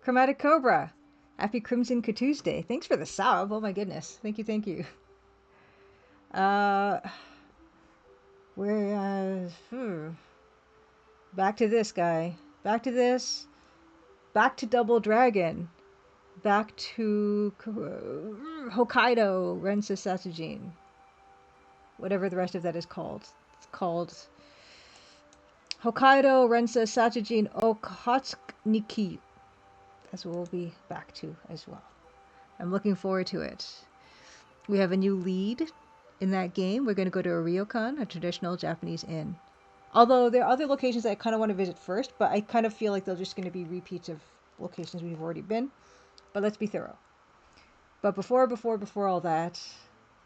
Chromatic Cobra. Happy Crimson Tuesday. Thanks for the sub. Oh my goodness. Thank you, thank you. Back to this guy. Back to this. Back to Double Dragon. Back to Hokkaidō Rensa Satsujin. Whatever the rest of that is called. It's called Hokkaidō Rensa Satsujin Okhotsk Kiyu. That's what we'll be back to as well. I'm looking forward to it. We have a new lead in that game. We're going to go to a ryokan, a traditional Japanese inn. Although there are other locations I kind of want to visit first, but I kind of feel like they're just going to be repeats of locations we've already been. But let's be thorough. But before all that,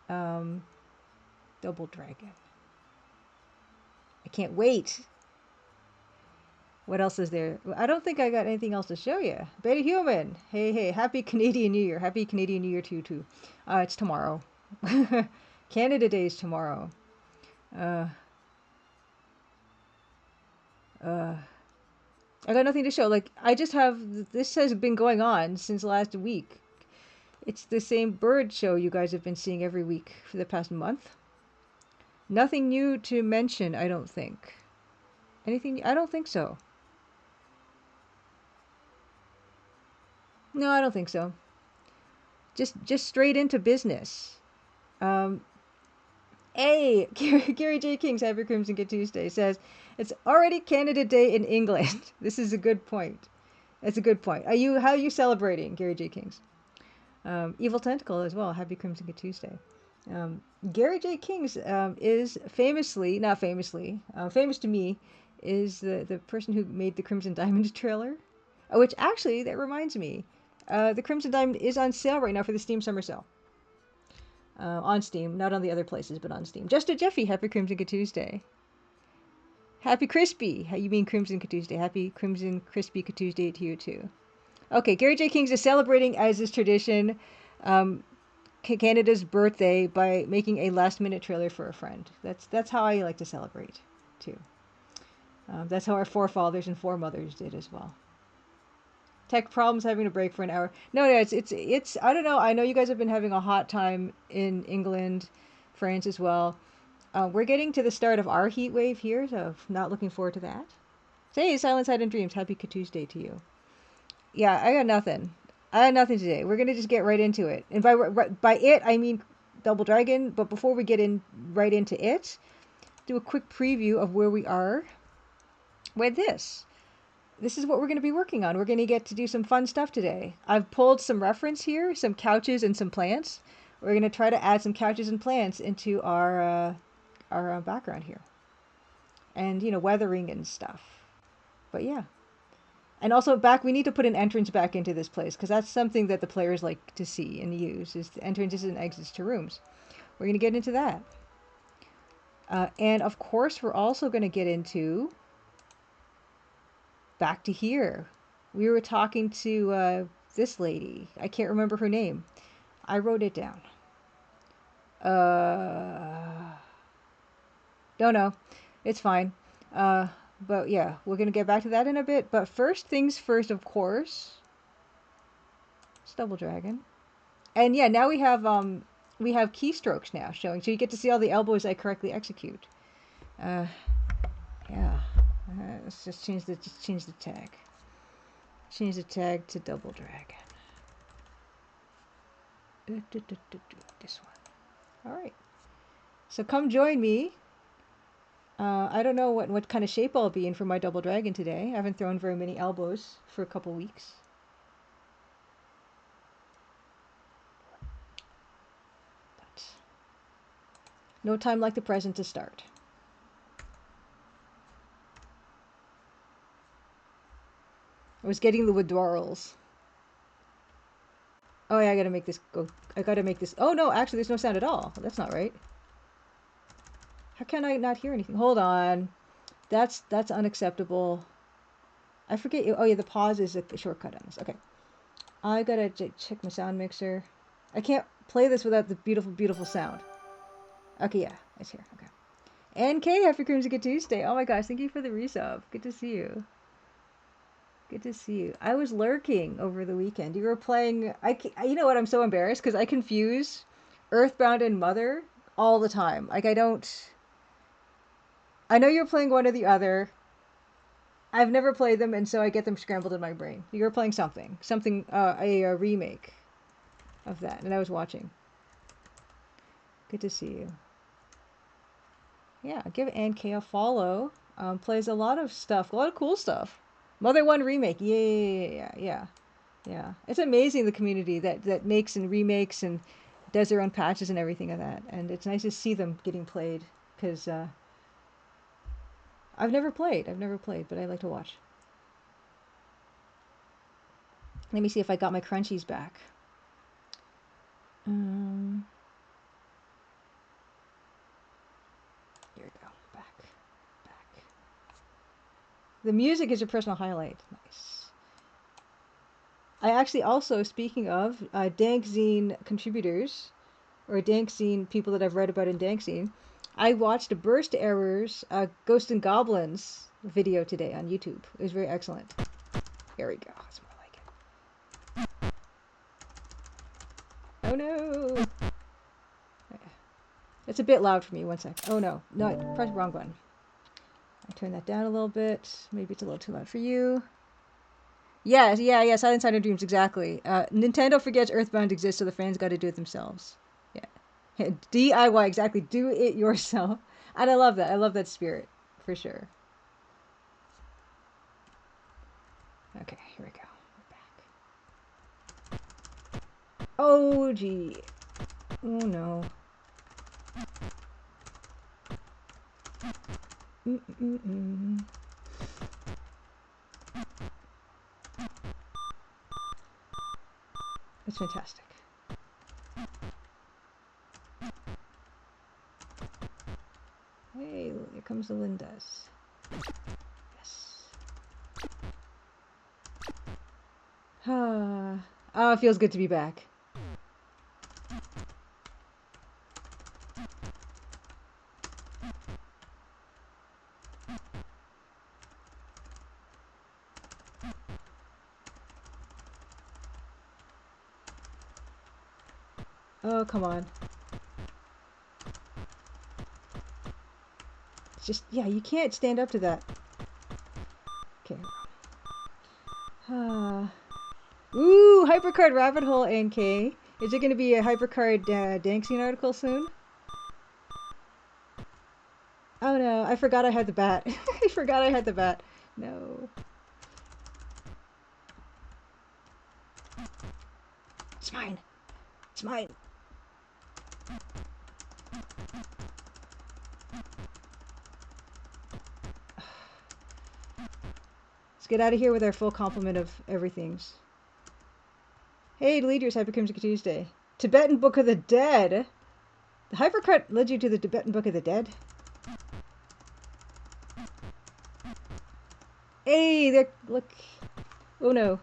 Double Dragon. I can't wait. What else is there? I don't think I got anything else to show you. Beta Human. Hey, happy Canadian New Year. Happy Canadian New Year to you too. It's tomorrow. Canada Day is tomorrow. I got nothing to show. Like, I just have, this has been going on since last week. It's the same bird show you guys have been seeing every week for the past month. Nothing new to mention, I don't think. Anything? I don't think so. No, I don't think so. Just straight into business. Hey, Gary J. King's Happy Crimson Good Tuesday says, it's already Canada Day in England. This is a good point. That's a good point. How are you celebrating, Gary J. King's? Evil Tentacle as well. Happy Crimson Good Tuesday. Gary J. King's is famous to me, is the person who made the Crimson Diamond trailer. Which actually, that reminds me, the Crimson Diamond is on sale right now for the Steam Summer Sale. On Steam, not on the other places, but on Steam. Just to Jeffy, Happy Crimson Good Tuesday. Happy Crispy. How you mean Crimson Good Tuesday? Happy Crimson Crispy Good Tuesday to you too. Okay, Gary J. King's is celebrating, as is tradition, Canada's birthday by making a last-minute trailer for a friend. That's how I like to celebrate too. That's how our forefathers and foremothers did as well. Tech problems, having a break for an hour. No, it's I don't know. I know you guys have been having a hot time in England, France as well. We're getting to the start of our heat wave here, so not looking forward to that. Hey, Silent Side and Dreams, happy Tuesday to you. Yeah, I got nothing. I got nothing today. We're gonna just get right into it. And by it, I mean Double Dragon. But before we get right into it, do a quick preview of where we are with this. This is what we're going to be working on. We're going to get to do some fun stuff today. I've pulled some reference here, some couches and some plants. We're going to try to add some couches and plants into our background here. And, weathering and stuff. But yeah. And also we need to put an entrance back into this place, because that's something that the players like to see and use, is the entrances and exits to rooms. We're going to get into that. And of course, we're also going to get into back to here. We were talking to this lady. I can't remember her name. I wrote it down. Don't know. It's fine. But yeah, we're going to get back to that in a bit. But first things first, of course. It's Double Dragon. And yeah, now we have keystrokes now showing. So you get to see all the elbows I correctly execute. Yeah. Let's just change the tag. Change the tag to Double Dragon. This one. All right. So come join me. I don't know what kind of shape I'll be in for my Double Dragon today. I haven't thrown very many elbows for a couple weeks. But no time like the present to start. I was getting the withdrawals. Oh yeah, I gotta make this go. I gotta make this. Oh no, actually there's no sound at all. That's not right. How can I not hear anything? Hold on. That's unacceptable. I forget. Oh yeah, the pause is a shortcut on this. Okay. I gotta check my sound mixer. I can't play this without the beautiful, beautiful sound. Okay, yeah, it's here. Okay. And Kay, happy Crimson Good Tuesday. Oh my gosh, thank you for the resub. Good to see you. Good to see you. I was lurking over the weekend. You were playing. You know what? I'm so embarrassed because I confuse Earthbound and Mother all the time. Like, I don't. I know you're playing one or the other. I've never played them, and so I get them scrambled in my brain. You were playing something, a remake of that, and I was watching. Good to see you. Yeah, give Ann K a follow. Plays a lot of stuff, a lot of cool stuff. Mother 1 remake. Yeah. It's amazing the community that makes and remakes and does their own patches and everything of that. And it's nice to see them getting played because I've never played, but I like to watch. Let me see if I got my crunchies back. Here we go. Back. The music is your personal highlight. Nice. I actually also, speaking of Dankzine contributors, or Dankzine people that I've read about in Dankzine, I watched a Burst Errors Ghosts and Goblins video today on YouTube. It was very excellent. Here we go. That's more like it. Oh no! It's a bit loud for me. One sec. Oh no. No, I pressed the wrong button. I'll turn that down a little bit. Maybe it's a little too loud for you. Yeah. Silent Side of Dreams, exactly. Nintendo forgets Earthbound exists, so the fans got to do it themselves. Yeah. DIY, exactly. Do it yourself. And I love that. I love that spirit, for sure. Okay, here we go. We're back. Oh, gee. Oh, no. It's fantastic. Hey, here comes the Lindas. Yes. Oh, it feels good to be back. Oh, come on. It's just, yeah, you can't stand up to that. Okay. Ooh, Hypercard Rabbit Hole, NK. Is it going to be a Hypercard Dankzine article soon? Oh no, I forgot I had the bat. I forgot I had the bat. No. It's mine. It's mine. Let's get out of here with our full complement of everything's. Hey, leaders, Hypercrimson Tuesday. Tibetan Book of the Dead. The Hypercard led you to the Tibetan Book of the Dead. Hey, there. Look. Oh no.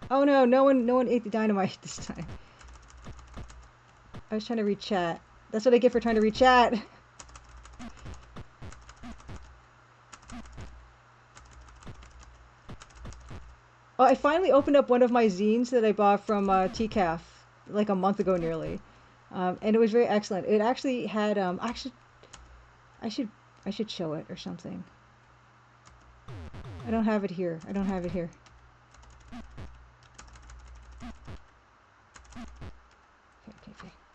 Oh no, no one ate the dynamite this time. I was trying to read chat. That's what I get for trying to read chat. Oh, I finally opened up one of my zines that I bought from TCAF like a month ago nearly. And it was very excellent. It actually had I should show it or something. I don't have it here.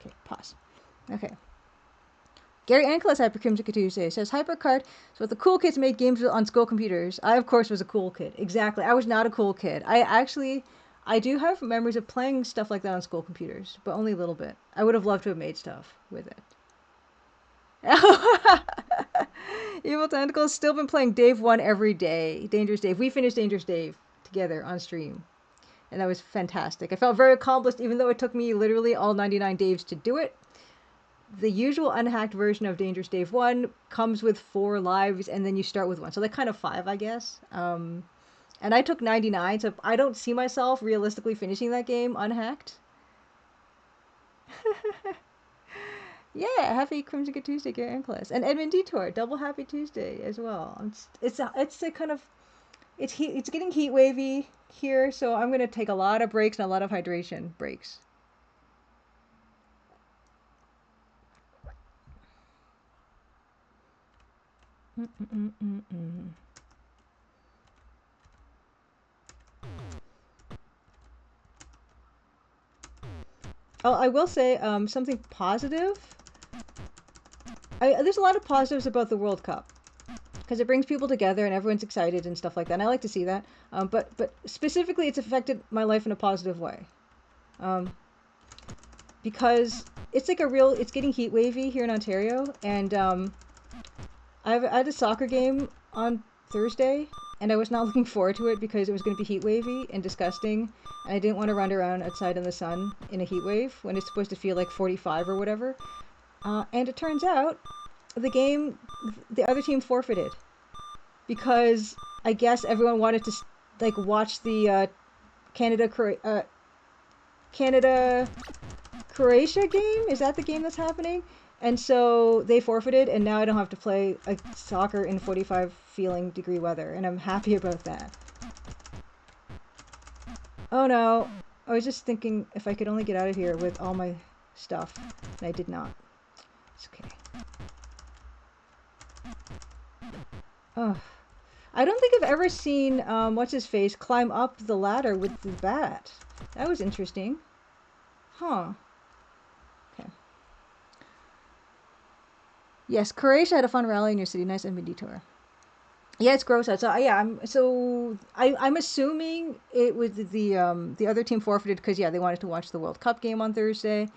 Okay, pause. Okay. Gary Ankles Hypercrimson Tuesday says Hypercard. So the cool kids made games on school computers. I of course was a cool kid. Exactly. I was not a cool kid. I do have memories of playing stuff like that on school computers, but only a little bit. I would have loved to have made stuff with it. Evil Tentacles still been playing Dave 1 every day. Dangerous Dave. We finished Dangerous Dave together on stream. And that was fantastic. I felt very accomplished even though it took me literally all 99 Daves to do it. The usual unhacked version of Dangerous Dave 1 comes with 4 lives and then you start with 1. So like kind of 5, I guess. And I took 99, so I don't see myself realistically finishing that game unhacked. Yeah, happy Crimson Good Tuesday, Gary Ankles. And Edmund Detour, double happy Tuesday as well. It's a kind of It's getting heat wavy here, so I'm gonna take a lot of breaks and a lot of hydration breaks. Oh, I will say something positive. There's a lot of positives about the World Cup because it brings people together and everyone's excited and stuff like that. And I like to see that. But specifically, it's affected my life in a positive way. Because it's like it's getting heat wavy here in Ontario, and I had a soccer game on Thursday, and I was not looking forward to it because it was going to be heat wavy and disgusting, and I didn't want to run around outside in the sun in a heat wave when it's supposed to feel like 45 or whatever. And it turns out the other team forfeited because I guess everyone wanted to like watch the Canada Croatia game. Is that the game that's happening? And so they forfeited, and now I don't have to play soccer in 45 feeling degree weather, and I'm happy about that. Oh no, I was just thinking if I could only get out of here with all my stuff, and I did not. It's okay. Oh, I don't think I've ever seen what's his face climb up the ladder with the bat. That was interesting. Huh. Okay. Yes, Croatia had a fun rally in your city. Nice MBD tour. Yeah, it's gross out. So yeah, I'm assuming it was the other team forfeited because yeah, they wanted to watch the World Cup game on Thursday,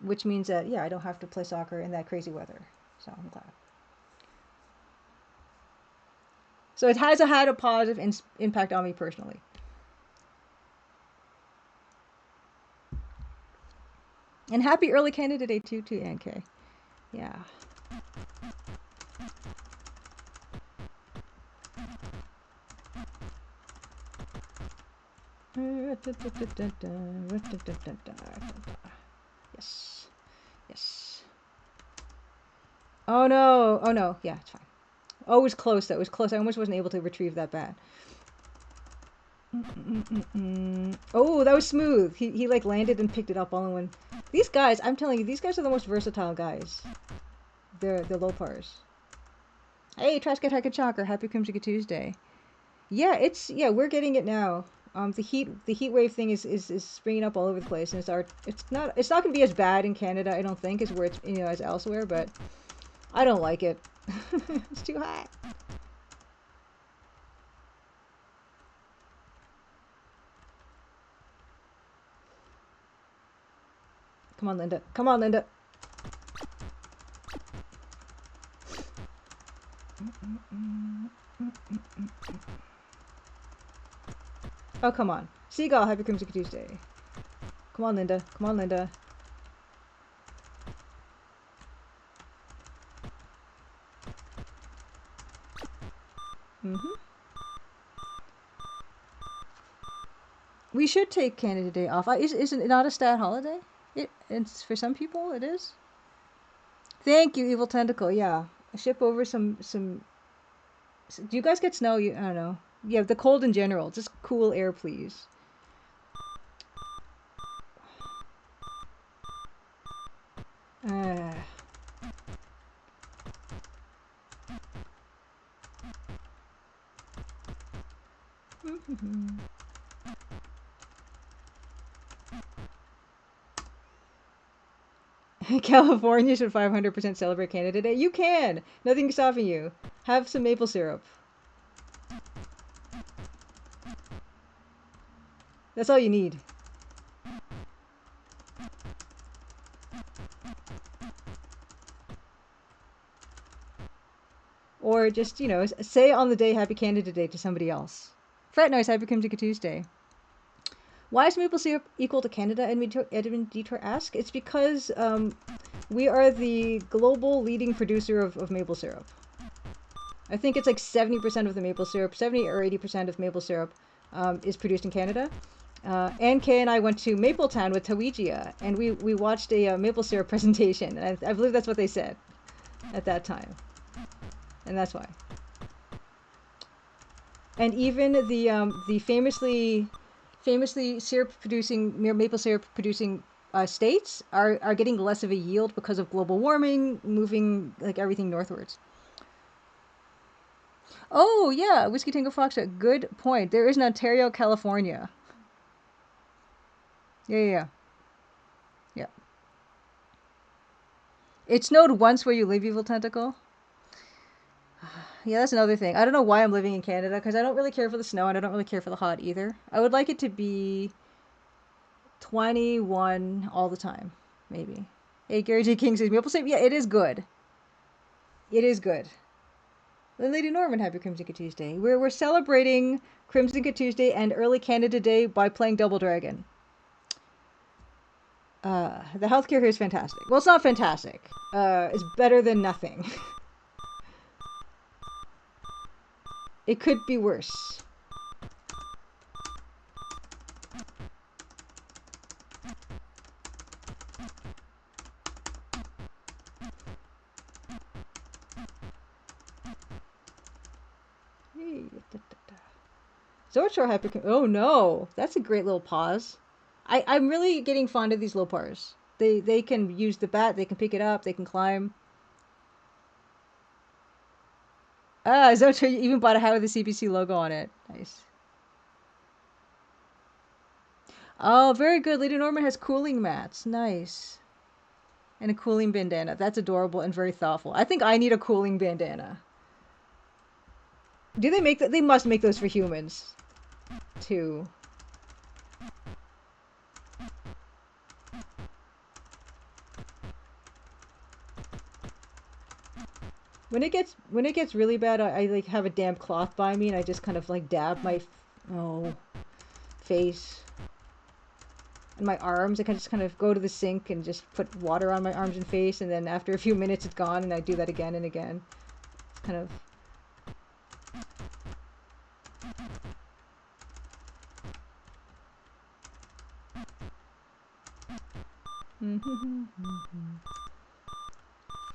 which means that yeah, I don't have to play soccer in that crazy weather. So I'm glad. So it has had a positive impact on me personally. And happy early Canada Day to NK. Yeah. Yes. Yes. Oh no. Oh no. Yeah, it's fine. Oh, it was close though. It was close. I almost wasn't able to retrieve that bat. Oh, that was smooth. He like landed and picked it up all in one. These guys, I'm telling you, these guys are the most versatile guys. They're Lopars. Hey, Trash Get Hack and Shocker. Happy Crimson Tuesday. Yeah, we're getting it now. The heat wave thing is springing up all over the place, and it's not going to be as bad in Canada, I don't think, as where it's as elsewhere, but I don't like it. It's too hot. Come on, Linda. Come on, Linda. Oh, come on. Seagull, happy Crimson Tuesday. Come on, Linda. Come on, Linda. We should take Canada Day off. Is it not a stat holiday? It's for some people, it is. Thank you, Evil Tentacle. Yeah. Ship over some... Do you guys get snow? I don't know. Yeah, the cold in general. Just cool air, please. California should 500% celebrate Canada Day. You can! Nothing's stopping you. Have some maple syrup. That's all you need. Or just, say on the day Happy Canada Day to somebody else. Fret Noise, Happy Crimson Tuesday. Why is maple syrup equal to Canada? Edmund Detour asks. It's because we are the global leading producer of maple syrup. I think it's like 70% of the maple syrup, 70 or 80% of maple syrup is produced in Canada. Ann Kay and I went to Mapletown with Tawijia, and we watched a maple syrup presentation. And I believe that's what they said at that time. And that's why. And even the famously syrup producing maple syrup producing states are getting less of a yield because of global warming, moving like everything northwards. Oh yeah, Whiskey Tango Foxtrot. Good point. There is an Ontario, California. Yeah, yeah, yeah. Yeah. It snowed once where you live, Evil Tentacle. Yeah, that's another thing. I don't know why I'm living in Canada because I don't really care for the snow and I don't really care for the hot either. I would like it to be 21 all the time, maybe. Hey, Gary J. King says maple syrup. Yeah, it is good. It is good. Then Lady Norman, happy Crimson Tuesday. We're celebrating Crimson Tuesday and early Canada Day by playing Double Dragon. The healthcare here is fantastic. Well, it's not fantastic. It's better than nothing. It could be worse. Hey, Zorchor happy. Oh no, that's a great little pause. I'm really getting fond of these Lopars. They can use the bat, they can pick it up, they can climb. Ah, Zotra even bought a hat with the CBC logo on it. Nice. Oh, very good. Lady Norman has cooling mats. Nice. And a cooling bandana. That's adorable and very thoughtful. I think I need a cooling bandana. Do they make that? They must make those for humans, too. When it gets really bad, I like have a damp cloth by me and I just kind of like dab my face and my arms. I can just kind of go to the sink and just put water on my arms and face, and then after a few minutes it's gone, and I do that again and again. It's kind of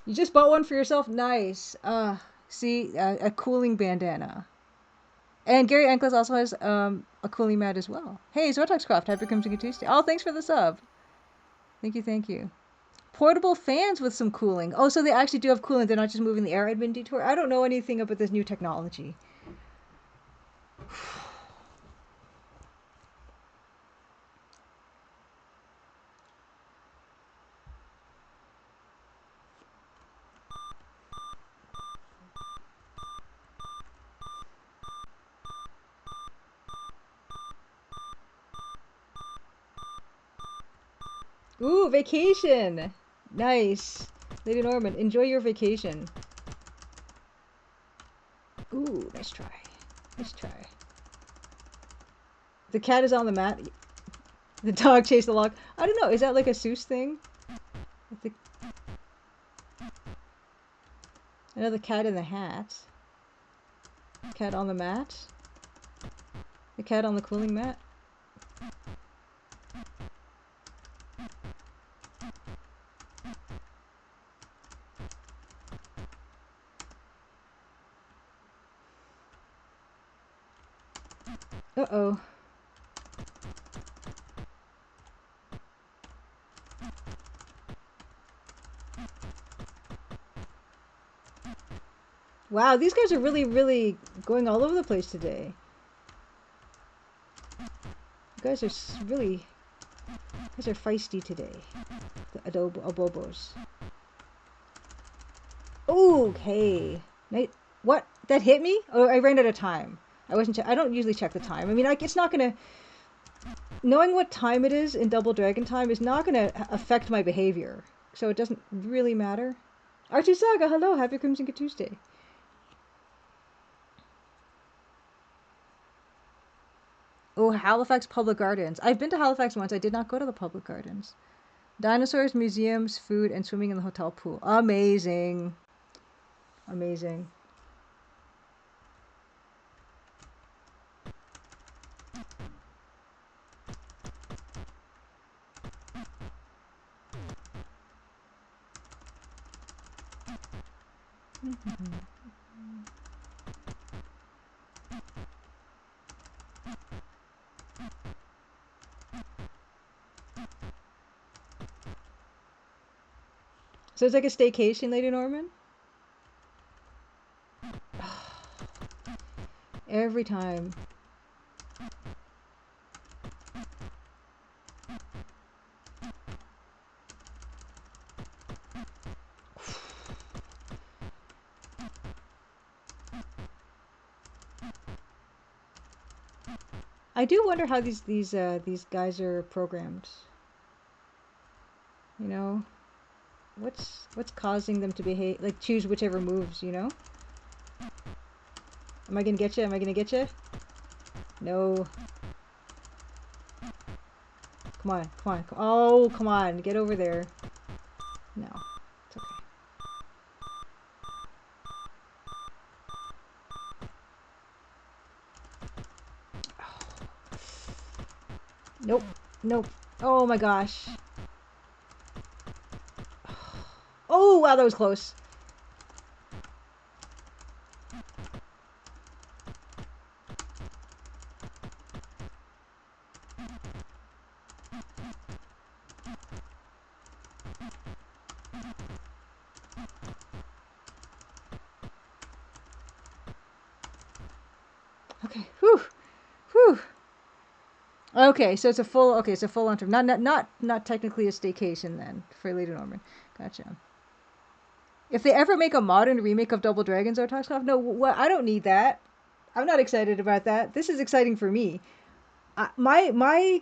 You just bought one for yourself? Nice. See, a cooling bandana. And Gary Ankles also has a cooling mat as well. Hey, Zortoxcroft, happy Crimson Tuesday. Oh, thanks for the sub. Thank you, thank you. Portable fans with some cooling. Oh, so they actually do have cooling. They're not just moving the air. Admin Detour. I don't know anything about this new technology. Ooh, vacation. Nice. Lady Norman, enjoy your vacation. Ooh, nice try. Nice try. The cat is on the mat. The dog chased the log. I don't know. Is that like a Seuss thing? I think... I know the cat in the hat. Cat on the mat. The cat on the cooling mat. Uh-oh. Wow, these guys are really, really going all over the place today. You guys are really... You guys are feisty today. The Adobos. Okay. What? That hit me? Oh, I ran out of time. I wasn't. I don't usually check the time. I mean, like, it's not gonna. Knowing what time it is in Double Dragon time is not gonna affect my behavior, so it doesn't really matter. Archie Saga, hello, happy Crimson Tuesday. Oh, Halifax Public Gardens. I've been to Halifax once. I did not go to the public gardens. Dinosaurs, museums, food, and swimming in the hotel pool. Amazing. Amazing. So it's like a staycation, Lady Norman? Every time. I do wonder how these guys are programmed. You know, what's causing them to behave like choose whichever moves, you know? Am I gonna get you? Am I gonna get you? No. Come on, come on. Oh, come on. Get over there. No. It's okay. Nope. Nope. Oh my gosh. Oh, wow, that was close. Okay. Whew. Whew. Okay, so it's a full. Okay, it's a full on trip. Not technically a staycation then for Lady Norman. Gotcha. If they ever make a modern remake of Double Dragons or Okhotsk, no, what? I don't need that. I'm not excited about that. This is exciting for me. My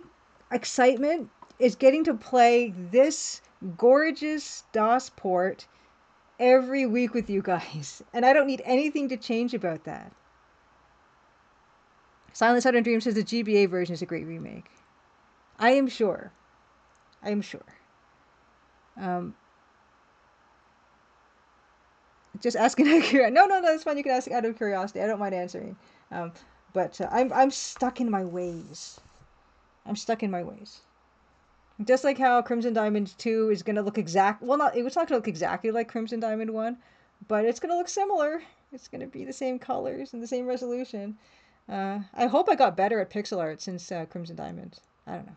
excitement is getting to play this gorgeous DOS port every week with you guys, and I don't need anything to change about that. Silent Southern Dream says the GBA version is a great remake. I am sure. I am sure. Um, just asking out of curiosity. No, that's fine. You can ask out of curiosity. I don't mind answering. Um, but I'm stuck in my ways. I'm stuck in my ways. Just like how Crimson Diamond 2 is gonna look well, it's not gonna look exactly like Crimson Diamond 1, but it's gonna look similar. It's gonna be the same colors and the same resolution. I hope I got better at pixel art since Crimson Diamond. I don't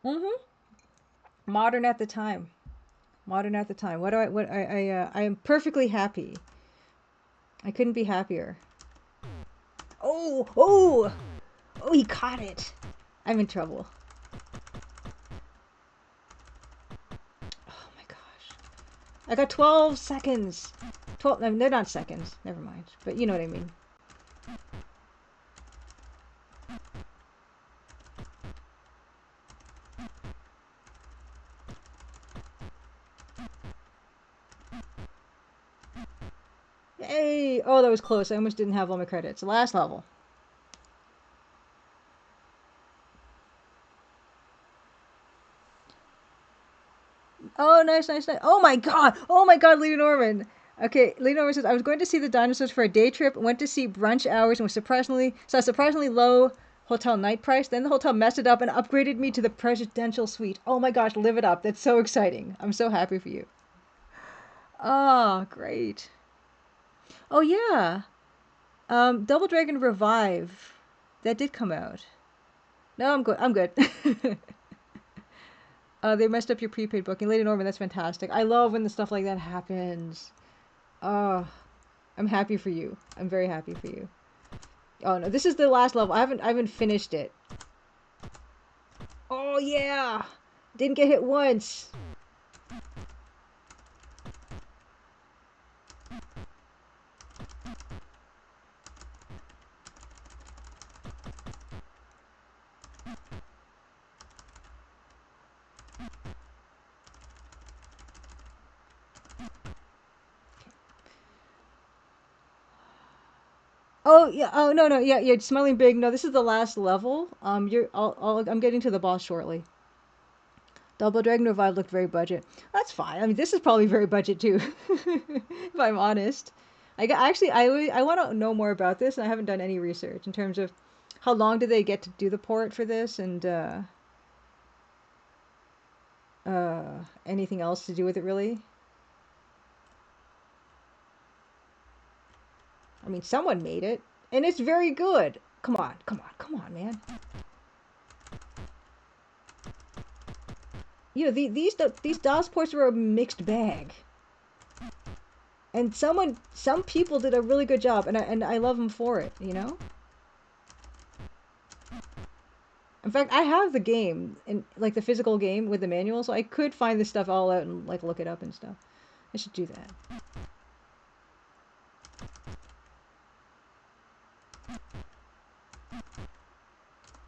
know. Modern at the time. Modern at the time. I am perfectly happy. I couldn't be happier. Oh, he caught it. I'm in trouble. Oh my gosh. I got 12 seconds. 12, no, they're not seconds. Never mind. But you know what I mean. Hey! Oh, that was close. I almost didn't have all my credits. Last level. Oh, nice. Oh my god! Lady Norman! Okay, Lady Norman says, I was going to see the dinosaurs for a day trip, went to see brunch hours, and saw a surprisingly low hotel night price. Then the hotel messed it up and upgraded me to the presidential suite. Oh my gosh, live it up. That's so exciting. I'm so happy for you. Oh, great. Oh, yeah. Double Dragon Revive. That did come out. No, I'm good. I'm good. They messed up your prepaid booking. Lady Norman, that's fantastic. I love when the stuff like that happens. Oh, I'm happy for you. I'm very happy for you. Oh no, this is the last level. I haven't finished it. Oh yeah! Didn't get hit once. Oh yeah. Oh no. Yeah. Smelling big. No, this is the last level. I'm getting to the boss shortly. Double Dragon Revive looked very budget. That's fine. I mean, this is probably very budget too, if I'm honest. I want to know more about this, and I haven't done any research in terms of how long did they get to do the port for this, and anything else to do with it really. I mean, someone made it, and it's very good. Come on, man. You know, these DOS ports were a mixed bag. And some people did a really good job, and I love them for it, you know? In fact, I have the game, and like the physical game with the manual, so I could find this stuff all out and like look it up and stuff. I should do that.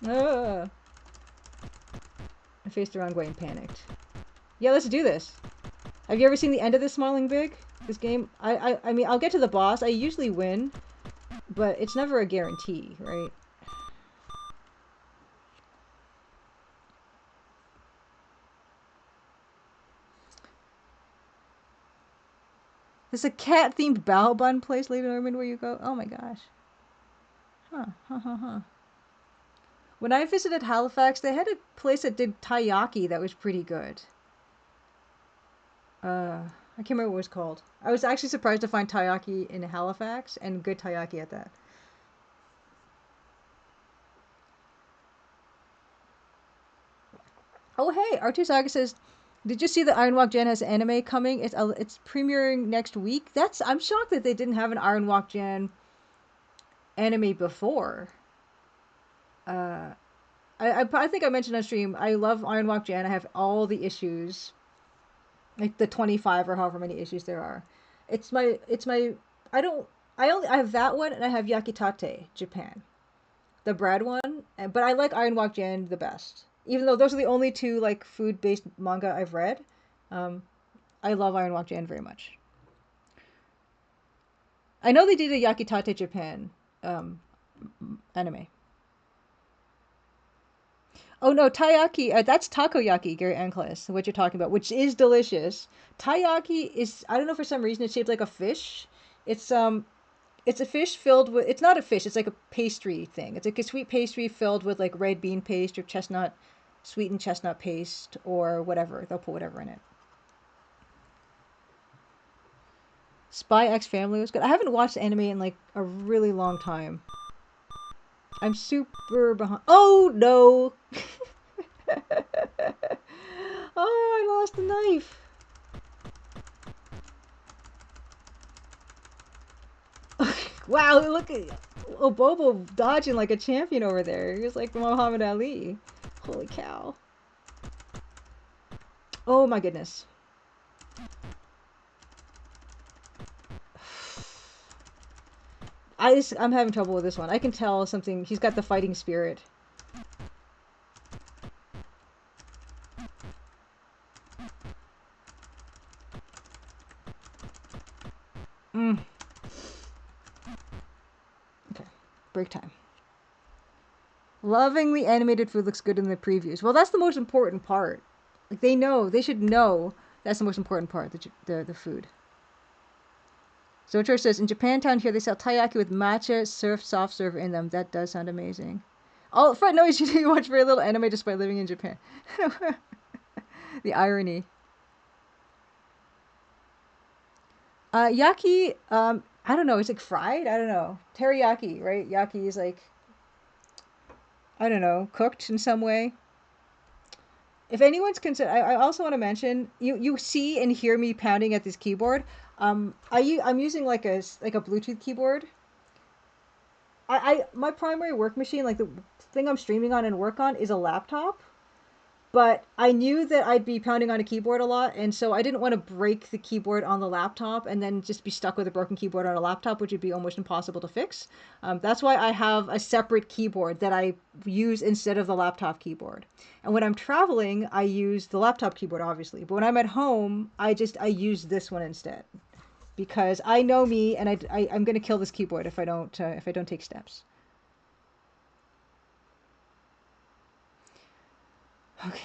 Ah. I faced the wrong way and panicked. Yeah, let's do this. Have you ever seen the end of this Smiling Big? This game? I mean, I'll get to the boss. I usually win, but it's never a guarantee, right? There's a cat-themed bao bun place, Lady Norman, where you go. Oh my gosh. Huh. When I visited Halifax, they had a place that did taiyaki that was pretty good. I can't remember what it was called. I was actually surprised to find taiyaki in Halifax, and good taiyaki at that. Oh hey, R2 Saga says, did you see that Iron Walk Gen has anime coming? It's premiering next week. I'm shocked that they didn't have an Iron Walk Gen anime before. I think I mentioned on stream, I love Iron Walk Gen. I have all the issues, like the 25 or however many issues there are. I have that one, and I have Yakitate Japan, the bread one, but I like Iron Walk Gen the best. Even though those are the only two like food-based manga I've read, I love Iron Walk Jan very much. I know they did a Yakitate Japan anime. Oh no, taiyaki, that's takoyaki, Gary Ankles, what you're talking about, which is delicious. Taiyaki is, I don't know, for some reason it's shaped like a fish. It's a fish filled with, it's not a fish, it's like a pastry thing. It's like a sweet pastry filled with like red bean paste or chestnut, sweetened chestnut paste or whatever. They'll put whatever in it. Spy X Family was good. I haven't watched anime in like a really long time. I'm super behind. Oh no! Oh, I lost the knife. Wow, look at Bobo dodging like a champion over there. He was like Muhammad Ali. Holy cow. Oh my goodness. I'm having trouble with this one. I can tell something. He's got the fighting spirit. Okay, break time. Loving the animated food looks good in the previews. Well, that's the most important part. Like they should know that's the most important part, the food. So Church says, in Japantown here, they sell taiyaki with matcha soft serve in them. That does sound amazing. Oh, Fred knows you watch very little anime despite living in Japan. The irony. Yaki, I don't know. It's like fried? I don't know. Teriyaki, right? Yaki is like, I don't know, cooked in some way. If anyone's consider, I also want to mention, you see and hear me pounding at this keyboard. I'm using like a Bluetooth keyboard. My primary work machine, like the thing I'm streaming on and work on, is a laptop. But I knew that I'd be pounding on a keyboard a lot, and so I didn't want to break the keyboard on the laptop and then just be stuck with a broken keyboard on a laptop, which would be almost impossible to fix. That's why I have a separate keyboard that I use instead of the laptop keyboard. And when I'm traveling, I use the laptop keyboard, obviously. But when I'm at home, I use this one instead, because I know me, and I'm going to kill this keyboard if I don't take steps. Okay.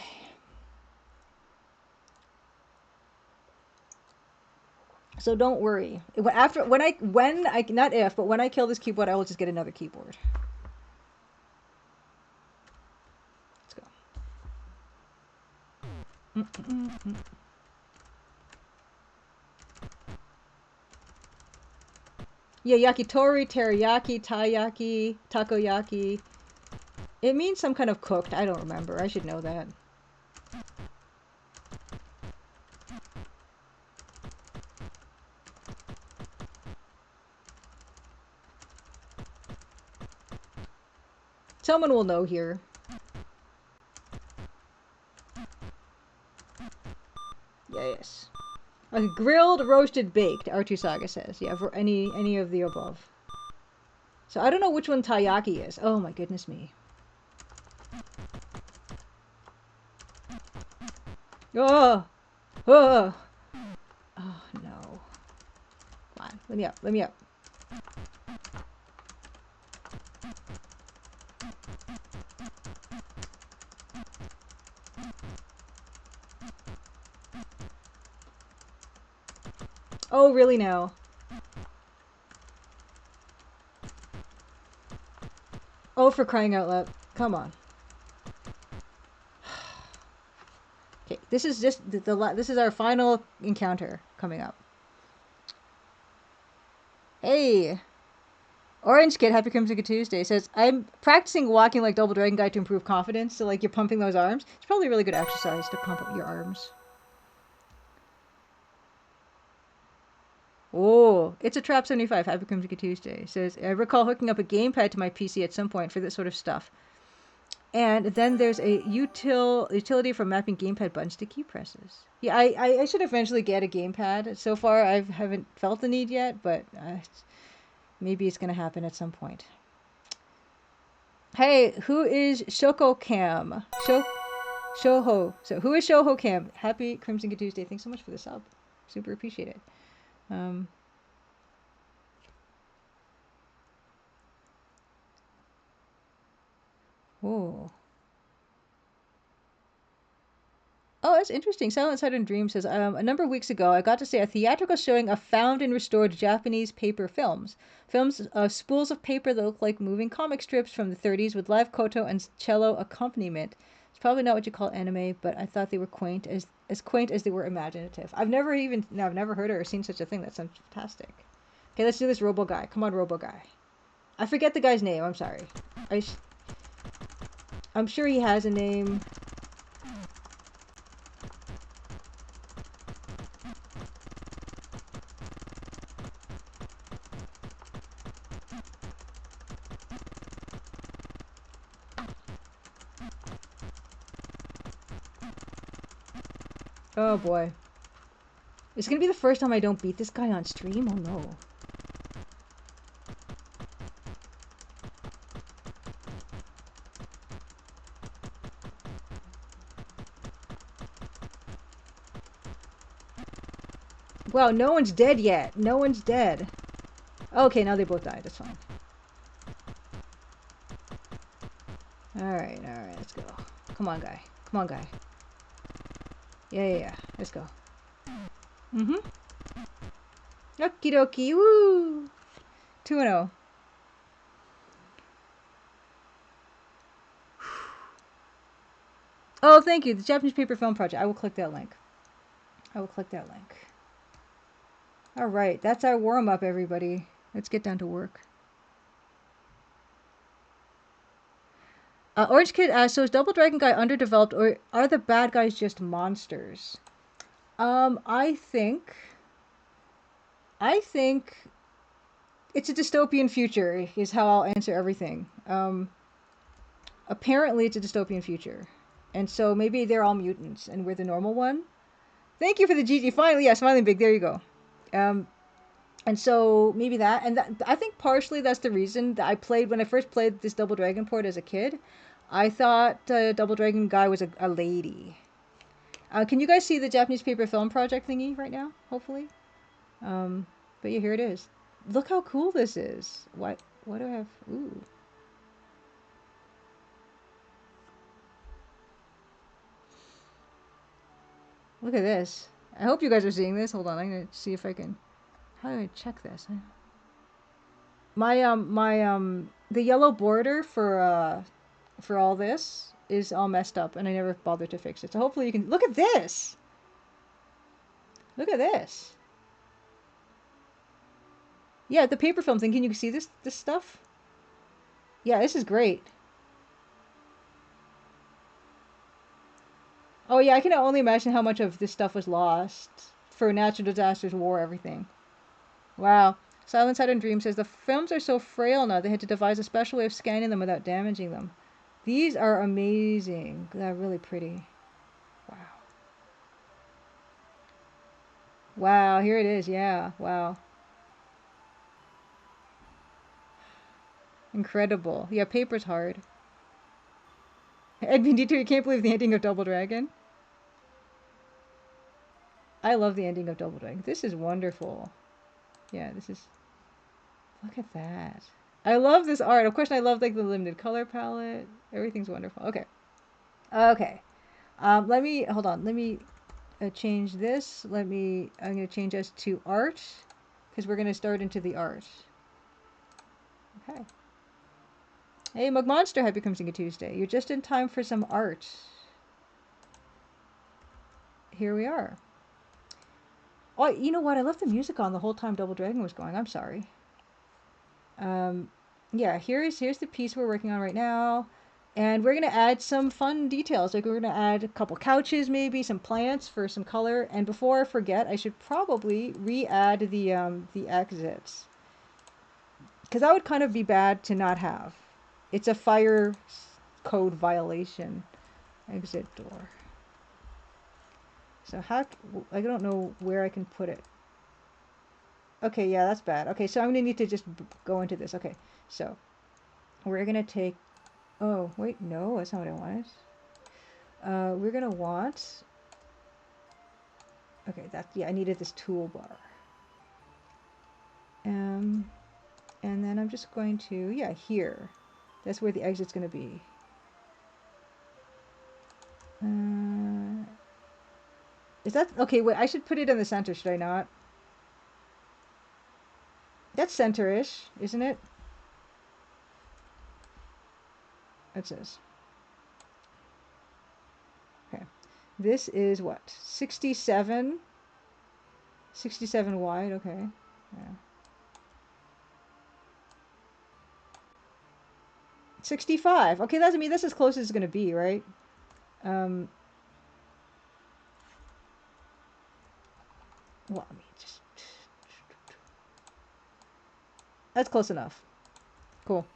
So don't worry. When I kill this keyboard, I will just get another keyboard. Let's go. Yeah, yakitori, teriyaki, taiyaki, takoyaki. It means some kind of cooked. I don't remember. I should know that. Someone will know here. Yes. Okay, grilled, roasted, baked, R2 Saga says. Yeah, for any of the above. So I don't know which one taiyaki is. Oh my goodness me. Oh! Oh! Oh no. Come on, let me up, let me up. Oh, really now? Oh, for crying out loud. Come on. Okay, this is just this is our final encounter coming up. Hey! Orange Kid, Happy Crimson Tuesday, says, I'm practicing walking like Double Dragon Guy to improve confidence. So, like, you're pumping those arms. It's probably a really good exercise to pump up your arms. Oh, it's a Trap 75, Happy Crimson Tuesday. Says, I recall hooking up a gamepad to my PC at some point for this sort of stuff. And then there's a utility for mapping gamepad buttons to key presses. Yeah, I should eventually get a gamepad. So far, I haven't felt the need yet, but maybe it's going to happen at some point. Hey, who is Shoko Cam? Shoho. So, who is Shoho Cam? Happy Crimson Tuesday. Thanks so much for the sub. Super appreciate it. Oh. Oh, that's interesting. Silent Side and Dream says, a number of weeks ago, I got to see a theatrical showing of found and restored Japanese paper films. Films, spools of paper that look like moving comic strips from the 30s with live koto and cello accompaniment. It's probably not what you call anime, but I thought they were quaint as quaint as they were imaginative. I've never heard or seen such a thing. That sounds fantastic. Okay, let's do this Robo Guy. Come on, Robo Guy. I forget the guy's name. I'm sorry. I'm sure he has a name. Oh boy. It's gonna be the first time I don't beat this guy on stream? Oh no. Wow, no one's dead yet. No one's dead. Okay, now they both died. That's fine. Alright, let's go. Come on, guy. Come on, guy. Yeah. Let's go. Okie dokie. Woo! 2-0. Oh, thank you. The Japanese Paper Film Project. I will click that link. Alright, that's our warm-up, everybody. Let's get down to work. Orange Kid asks, so is Double Dragon Guy underdeveloped, or are the bad guys just monsters? I think it's a dystopian future, is how I'll answer everything. Apparently it's a dystopian future. And so maybe they're all mutants, and we're the normal one. Thank you for the GG. Finally, yeah, Smiling Big. There you go. And so maybe that, and I think partially that's the reason that when I first played this Double Dragon port as a kid, I thought Double Dragon Guy was a lady. Can you guys see the Japanese Paper Film Project thingy right now? Hopefully. But yeah, here it is. Look how cool this is. What do I have? Ooh. Look at this. I hope you guys are seeing this. Hold on, I'm gonna see if I can. How do I check this? The yellow border for all this is all messed up, and I never bothered to fix it. So hopefully you can look at this. Look at this. Yeah, the paper film thing. Can you see this stuff? Yeah, this is great. Oh yeah, I can only imagine how much of this stuff was lost for natural disasters, war, everything. Wow. Silent Side and Dream says the films are so frail now they had to devise a special way of scanning them without damaging them. These are amazing. They're really pretty. Wow. Wow, here it is. Yeah, wow. Incredible. Yeah, paper's hard. Edmund D2, you can't believe the ending of Double Dragon. I love the ending of Double Dragon. This is wonderful. Yeah, this is... Look at that. I love this art. Of course, I love like the limited color palette. Everything's wonderful. Okay. Okay. Let me... Hold on. Let me change this. I'm going to change us to art. Because we're going to start into the art. Okay. Hey, Mug Monster, happy Crimson Tuesday. You're just in time for some art. Here we are. Oh, you know what? I left the music on the whole time Double Dragon was going. I'm sorry. Yeah, here's the piece we're working on right now. And we're going to add some fun details. Like we're going to add a couple couches, maybe some plants for some color. And before I forget, I should probably re-add the exits. Because that would kind of be bad to not have. It's a fire code violation. Exit door. So how... I don't know where I can put it. Okay, yeah, that's bad. Okay, so I'm going to need to just go into this. Okay, so we're going to take... Oh, wait, no, that's not what I wanted. We're going to want... Okay, yeah, I needed this toolbar. And then I'm just going to... Yeah, here. That's where the exit's going to be. Is that... Okay, wait, I should put it in the center, should I not? That's center-ish, isn't it? It says. Okay. This is what? 67? 67 wide, okay. Yeah. 65. Okay, that's, I mean, that's as close as it's going to be, right? Well, I mean, just... That's close enough. Cool.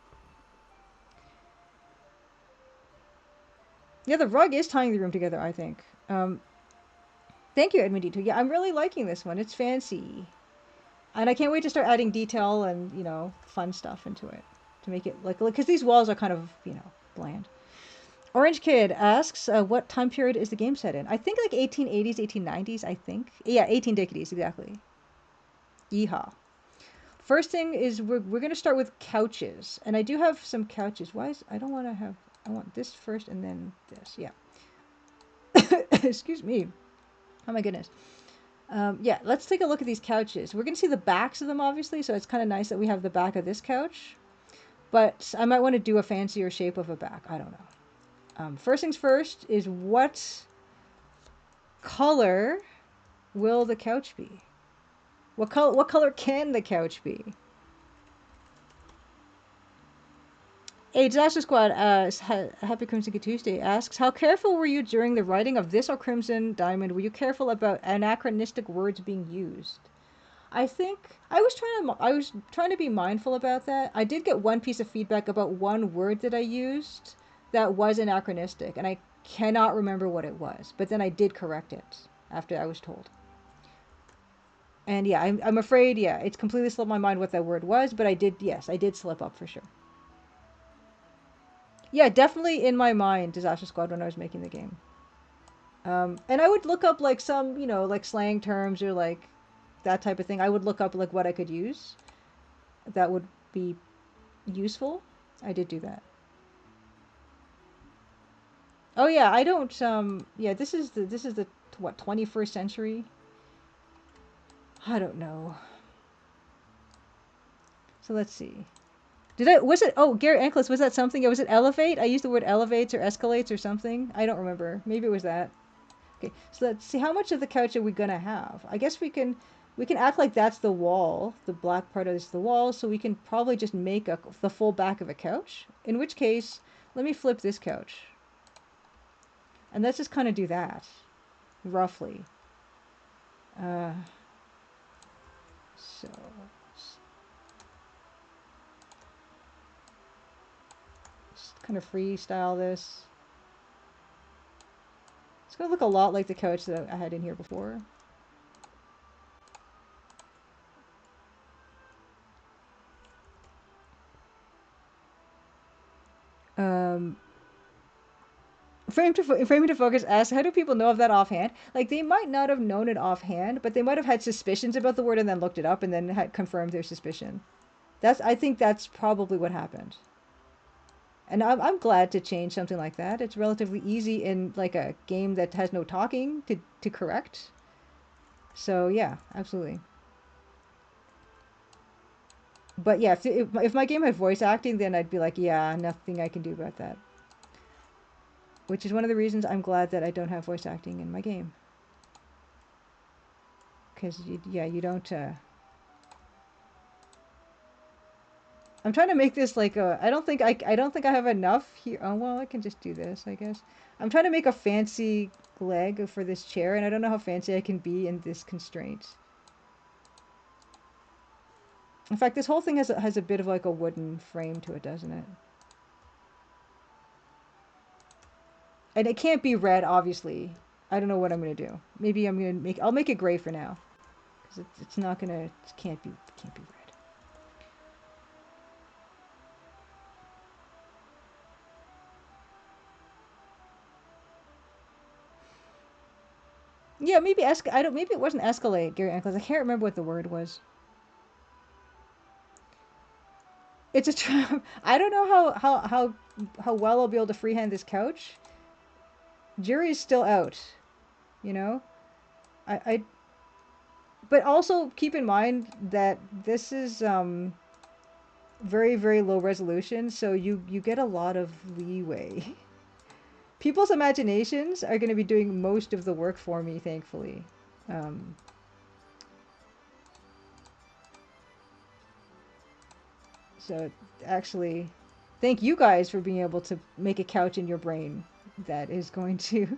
Yeah, the rug is tying the room together, I think. Thank you, Edmundito. Yeah, I'm really liking this one. It's fancy. And I can't wait to start adding detail and, you know, fun stuff into it. To make it, like, because these walls are kind of, you know, bland. Orange Kid asks, what time period is the game set in? I think like 1880s, 1890s, I think. Yeah, 1890s, exactly. Yeehaw. First thing is we're going to start with couches. And I do have some couches. Why is... I don't want to have... I want this first and then this. Yeah. Excuse me. Oh my goodness. Yeah, let's take a look at these couches. We're going to see the backs of them, obviously, so it's kind of nice that we have the back of this couch. But I might want to do a fancier shape of a back. I don't know. First things first is what color will the couch be? What color can the couch be? A Disaster Squad, Happy Crimson Tuesday, asks, how careful were you during the writing of this or Crimson Diamond? Were you careful about anachronistic words being used? I think I was trying to be mindful about that. I did get one piece of feedback about one word that I used that was anachronistic, and I cannot remember what it was. But then I did correct it after I was told. And yeah, I'm afraid, yeah, it's completely slipped my mind what that word was, but I did slip up for sure. Yeah, definitely in my mind, Disaster Squad, when I was making the game. And I would look up like some, you know, like slang terms or like that type of thing. I would look up like what I could use that would be useful. I did do that. Oh yeah, I don't yeah, this is the what, 21st century? I don't know. So let's see. Oh, Gary Ankles, was that something? Was it elevate? I used the word elevates or escalates or something. I don't remember. Maybe it was that. Okay, so let's see, how much of the couch are we gonna have? I guess we can act like that's the wall. The black part is the wall, so we can probably just make the full back of a couch. In which case, let me flip this couch. And let's just kind of do that, roughly. So, kind of freestyle this. It's gonna look a lot like the couch that I had in here before. Um, Framing to Focus asks, how do people know of that offhand? Like, they might not have known it offhand, but they might have had suspicions about the word and then looked it up and then had confirmed their suspicion. I think that's probably what happened. And I'm glad to change something like that. It's relatively easy in like a game that has no talking to correct. So yeah, absolutely. But yeah, if my game had voice acting, then I'd be like, yeah, nothing I can do about that. Which is one of the reasons I'm glad that I don't have voice acting in my game. Because, yeah, you don't... I'm trying to make this like a... I don't think I have enough here. Oh, well, I can just do this, I guess. I'm trying to make a fancy leg for this chair, and I don't know how fancy I can be in this constraint. In fact, this whole thing has a bit of like a wooden frame to it, doesn't it? And it can't be red, obviously. I don't know what I'm gonna do. Maybe I'll make it gray for now, because it's not gonna. It can't be red. Yeah, maybe I don't. Maybe it wasn't escalate, Gary Ankles. I can't remember what the word was. It's a trap. I don't know how well I'll be able to freehand this couch. Jury's still out. You know, I. But also keep in mind that this is very, very low resolution, so you get a lot of leeway. People's imaginations are going to be doing most of the work for me, thankfully. Um, so actually, thank you guys for being able to make a couch in your brain that is going to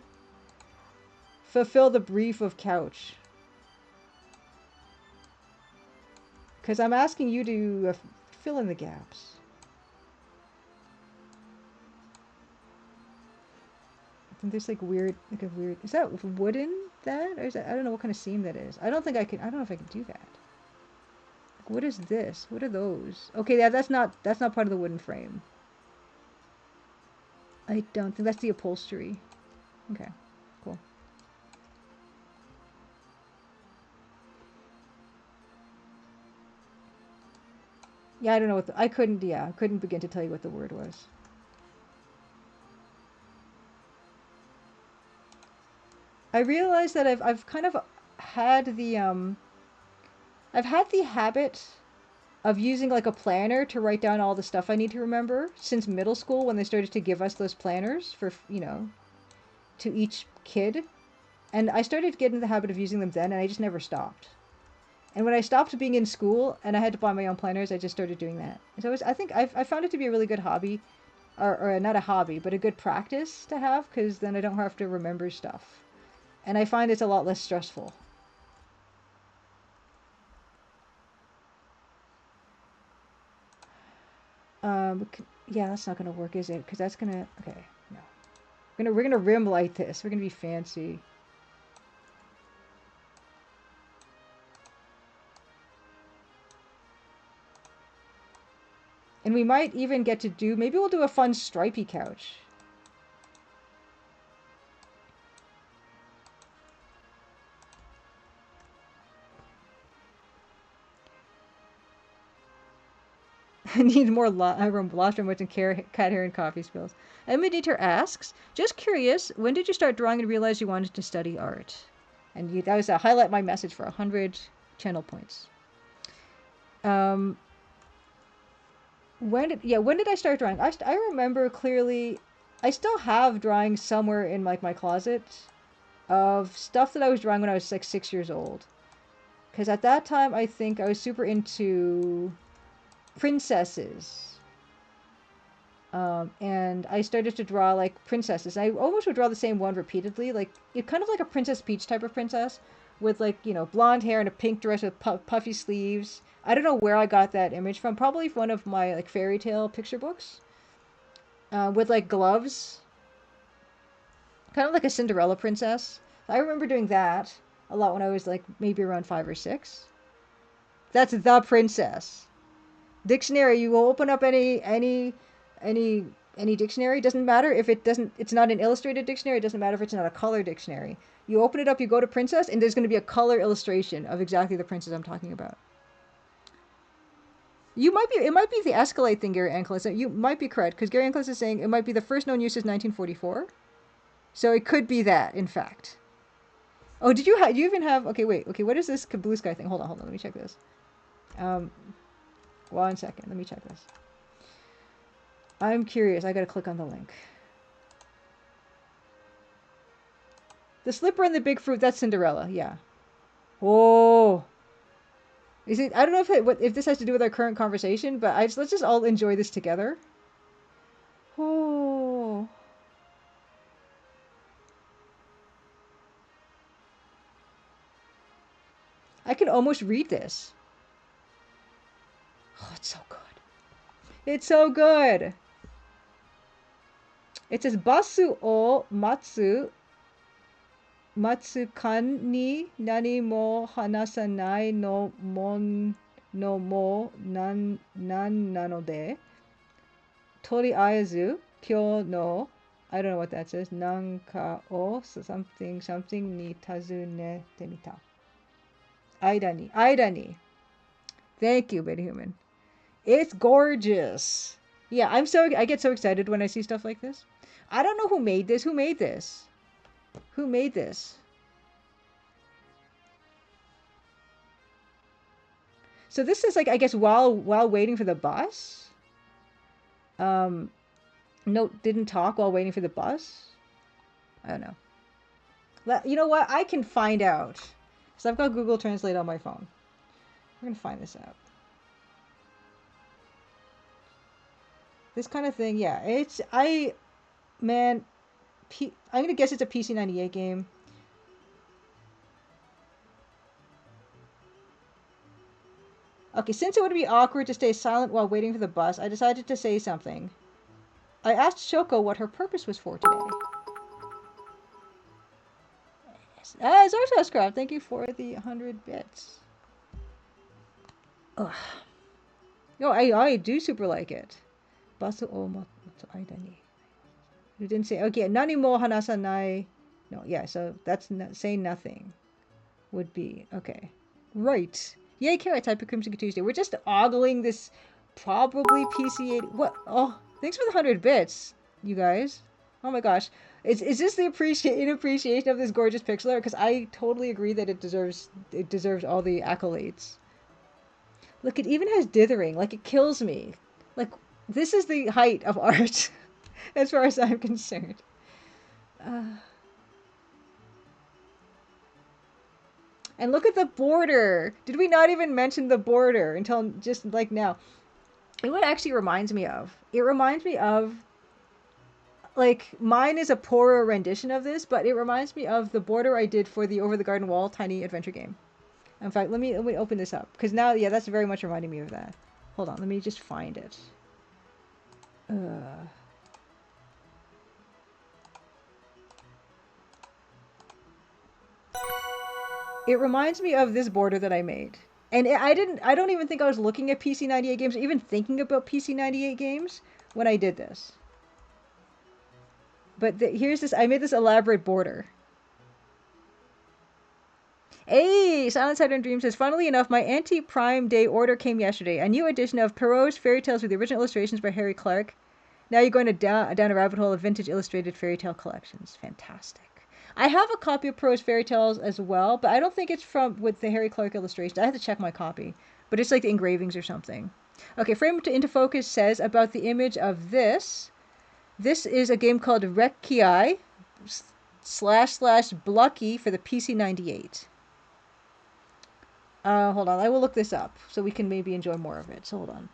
fulfill the brief of couch. Because I'm asking you to fill in the gaps. And there's like weird, is that wooden, that? Or is that, I don't know what kind of seam that is. I don't know if I can do that. Like, what is this? What are those? Okay, yeah, that's not part of the wooden frame. I don't think that's the upholstery. Okay, cool. Yeah, I don't know what I couldn't begin to tell you what the word was. I realized that I've kind of had the I've had the habit of using like a planner to write down all the stuff I need to remember since middle school when they started to give us those planners for, to each kid. And I started getting the habit of using them then, and I just never stopped. And when I stopped being in school and I had to buy my own planners, I just started doing that. So I think I found it to be a really good hobby, or not a hobby, but a good practice to have, because then I don't have to remember stuff. And I find it's a lot less stressful. Yeah, that's not gonna work, is it? Because that's gonna, okay, no. We're gonna rim light this. We're gonna be fancy. And we might even get to do, maybe we'll do a fun stripy couch. I need more rostrum and cat hair and coffee spills. Emiditer asks, just curious, when did you start drawing and realize you wanted to study art? And that was a highlight my message for 100 channel points. When did I start drawing? I remember clearly, I still have drawings somewhere in like my closet of stuff that I was drawing when I was like 6 years old. Because at that time, I think I was super into princesses. And I started to draw like princesses. I almost would draw the same one repeatedly, like kind of like a Princess Peach type of princess, with like blonde hair and a pink dress with puffy sleeves. I don't know where I got that image from. Probably one of my like fairy tale picture books. with like gloves, kind of like a Cinderella princess. I remember doing that a lot when I was like maybe around 5 or 6. That's the princess. Dictionary, you will open up any dictionary. Doesn't matter if it's not an illustrated dictionary. It doesn't matter if it's not a color dictionary. You open it up, you go to princess, and there's going to be a color illustration of exactly the princess I'm talking about. It might be the Escalade thing, Gary Ankles. You might be correct, because Gary Ankles is saying it might be the first known use is 1944. So it could be that, in fact. Oh, do you even have, okay, wait, okay, what is this Blue Sky thing? Hold on, let me check this. 1 second, let me check this. I'm curious, I gotta click on the link. The slipper and the big fruit, that's Cinderella, yeah. Oh. Is it, I don't know if this has to do with our current conversation, but let's just all enjoy this together. Oh. I can almost read this. Oh, it's so good. It's so good. It says Basu o Matsukan ni nani mo hanasanai no mon no mo nan nanode. Toriaezu kyo no, I don't know what that says. Nanka o something ni tazunete mita. Aida ni. Thank you, Betty Human. It's gorgeous. Yeah, I get so excited when I see stuff like this. I don't know who made this. Who made this? Who made this? So this is like, I guess, while waiting for the bus. Note didn't talk while waiting for the bus. I don't know. You know what? I can find out. So I've got Google Translate on my phone. We're gonna find this out. This kind of thing, yeah. I'm gonna guess it's a PC98 game. Okay, since it would be awkward to stay silent while waiting for the bus, I decided to say something. I asked Shoko what her purpose was for today. Zartoscraft, thank you for the 100 bits. Ugh. No, I do super like it. Basu o matsu aida ni. You didn't say, okay, nani mo hanasanai. No, yeah, so that's say nothing would be, okay. Right. Yay, Carrots, Happy Crimson Tuesday. We're just ogling this probably PC8. What? Oh, thanks for the 100 bits, you guys. Oh my gosh. Is this the appreciation of this gorgeous pixel art? Because I totally agree that it deserves all the accolades. Look, it even has dithering. Like, it kills me. Like, this is the height of art, as far as I'm concerned. And look at the border. Did we not even mention the border until just like now? And what it actually reminds me of? It reminds me of, like, mine is a poorer rendition of this, but it reminds me of the border I did for the Over the Garden Wall tiny adventure game. In fact, let me open this up, because now, yeah, that's very much reminding me of that. Hold on, let me just find it. It reminds me of this border that I made. And I don't even think I was looking at PC98 games, or even thinking about PC98 games when I did this. But here's this, I made this elaborate border. Hey, Silent Saturn Dream says, funnily enough, my anti-Prime Day order came yesterday. A new edition of Perrault's Fairy Tales with the original illustrations by Harry Clark. Now you're going down a rabbit hole of vintage illustrated fairy tale collections. Fantastic. I have a copy of Perrault's Fairy Tales as well, but I don't think it's with the Harry Clark illustrations. I have to check my copy, but it's like the engravings or something. Okay, Frame into Focus says about the image of this. This is a game called Rekkei / Blucky for the PC98. Hold on, I will look this up so we can maybe enjoy more of it. So hold on.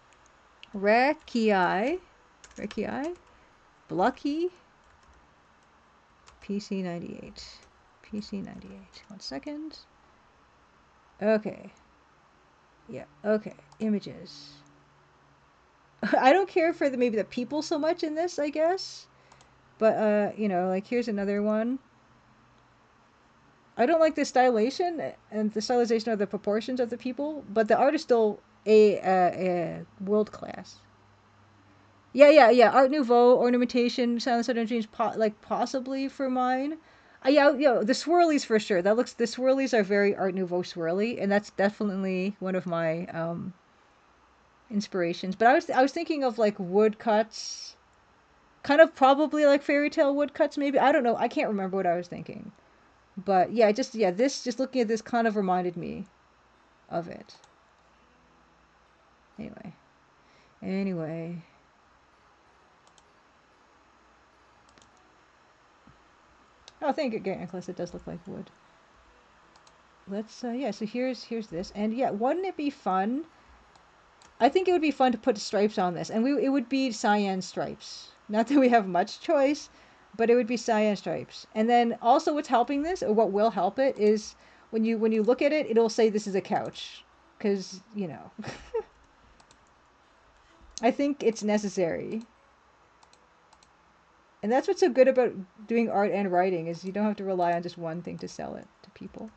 Rekkei, Blucky, PC98. 1 second. Okay. Yeah, okay. Images. I don't care for maybe the people so much in this, I guess. But, you know, like here's another one. I don't like the stylization and the stylization of the proportions of the people, but the art is still a world class. Yeah. Art Nouveau, ornamentation, Silent Southern Dreams, like possibly for mine. Yeah, the swirlies for sure. The swirlies are very Art Nouveau swirly, and that's definitely one of my inspirations. But I was thinking of like woodcuts, kind of probably like fairy tale woodcuts, maybe. I don't know. I can't remember what I was thinking. But yeah, this just looking at this kind of reminded me of it. Anyway. Oh, thank you, Gary Nicholas. It does look like wood. Let's yeah. So here's this, and yeah, wouldn't it be fun? I think it would be fun to put stripes on this, and it would be cyan stripes. Not that we have much choice, but it would be cyan stripes. And then also, what's helping this, or what will help it, is when you look at it, it'll say this is a couch, because you know. I think it's necessary. And that's what's so good about doing art and writing is you don't have to rely on just one thing to sell it to people.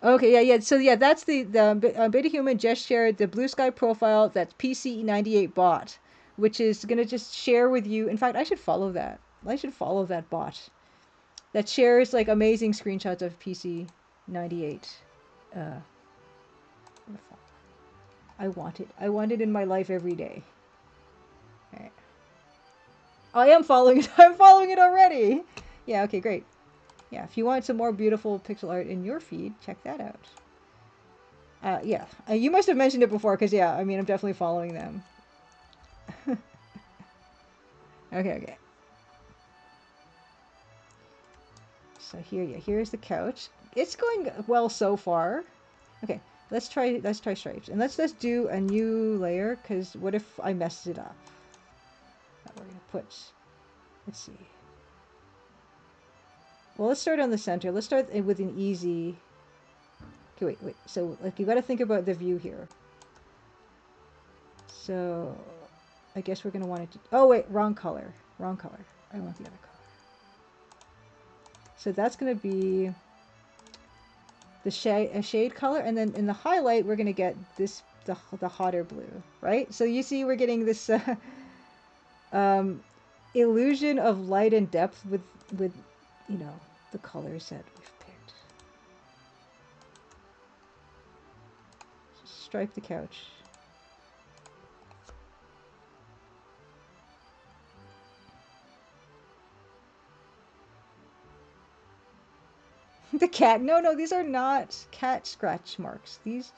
Okay, yeah. So yeah, that's the Beta Human just shared the Blue Sky profile that PC98 bot, which is gonna just share with you. In fact, I should follow that. I should follow that bot that shares like amazing screenshots of PC98. Uh, I want it. I want it in my life every day. All right. I am following it. I'm following it already. Yeah. Okay. Great. Yeah. If you want some more beautiful pixel art in your feed, check that out. Yeah, you must have mentioned it before, because yeah, I mean, I'm definitely following them. Okay. So here's the couch. It's going well so far. Okay, let's try stripes, and let's just do a new layer, because what if I mess it up? We're gonna put, let's see. Well, let's start on the center. Let's start with an easy. Okay, wait. So like you got to think about the view here. So I guess we're gonna want it to. Oh wait, wrong color. I want the other color. So that's going to be a shade color, and then in the highlight we're going to get this the hotter blue, right? So you see we're getting this illusion of light and depth with you know the colors that we've picked. Stripe the couch. The cat. No, these are not cat scratch marks. These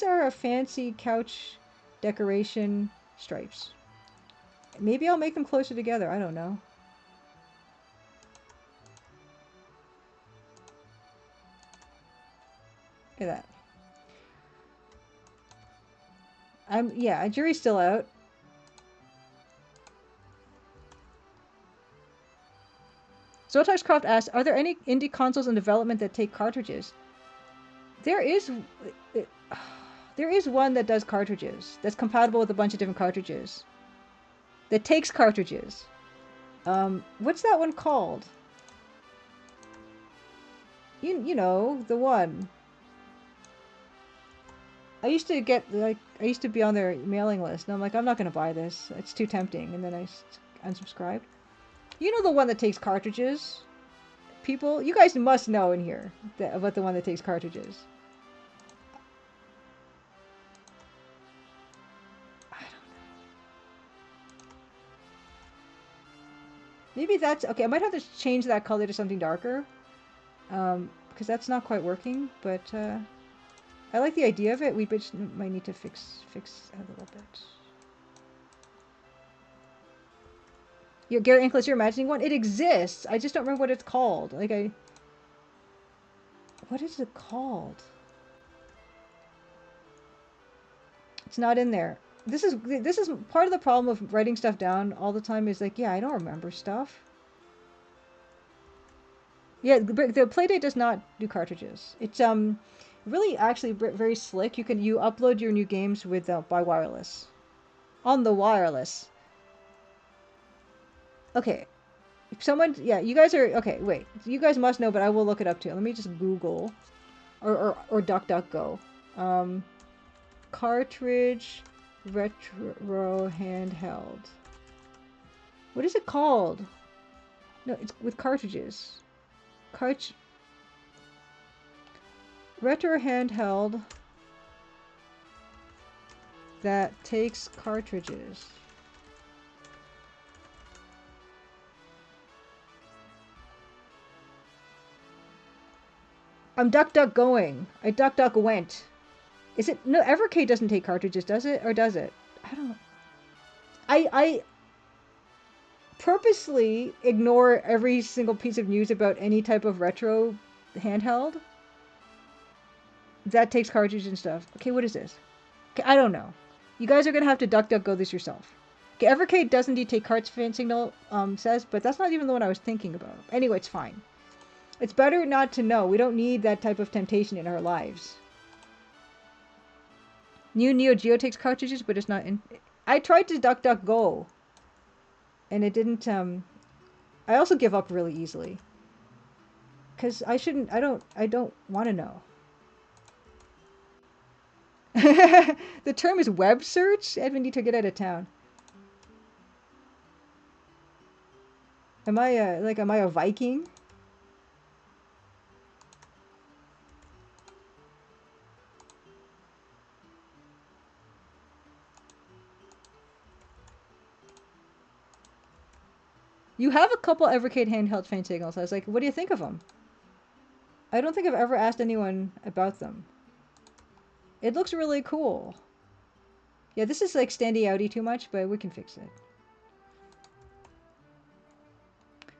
are a fancy couch decoration stripes. Maybe I'll make them closer together. I don't know. Look at that. Yeah, jury's still out. Zotarscroft asks, are there any indie consoles in development that take cartridges? There is one that does cartridges. That's compatible with a bunch of different cartridges. That takes cartridges. What's that one called? You know, the one. I used to be on their mailing list, and I'm like, I'm not gonna buy this. It's too tempting, and then I unsubscribed. You know the one that takes cartridges? People, you guys must know in here about the one that takes cartridges. I don't know. Maybe that's okay. I might have to change that color to something darker, because that's not quite working. But I like the idea of it. We might need to fix a little bit. Gary Nicholas, you're imagining one? It exists. I just don't remember what it's called. What is it called? It's not in there. This is part of the problem of writing stuff down all the time. Is like, yeah, I don't remember stuff. Yeah, the Playdate does not do cartridges. It's Really, actually, very slick. You upload your new games with by wireless, on the wireless. Okay, if someone, yeah, you guys are okay. Wait, you guys must know, but I will look it up too. Let me just Google, or DuckDuckGo, cartridge retro handheld. What is it called? No, it's with cartridges. Retro handheld that takes cartridges. I'm DuckDuckGoing. I DuckDuck went. Is it no? Evercade doesn't take cartridges, does it? Or does it? I don't. I purposely ignore every single piece of news about any type of retro handheld that takes cartridges and stuff. Okay, what is this? Okay, I don't know. You guys are gonna have to DuckDuckGo this yourself. Okay, Evercade does indeed take cart fan signal, says, but that's not even the one I was thinking about. Anyway, it's fine. It's better not to know. We don't need that type of temptation in our lives. New Neo Geo takes cartridges, but it's not in. I tried to DuckDuckGo, and it didn't. I also give up really easily, cause I shouldn't. I don't want to know. The term is web search. Edmund, you took it out of town. Am I am I a Viking? You have a couple Evercade handheld fan signals. I was like, what do you think of them? I don't think I've ever asked anyone about them. It looks really cool. Yeah, this is like standing outy too much, but we can fix it.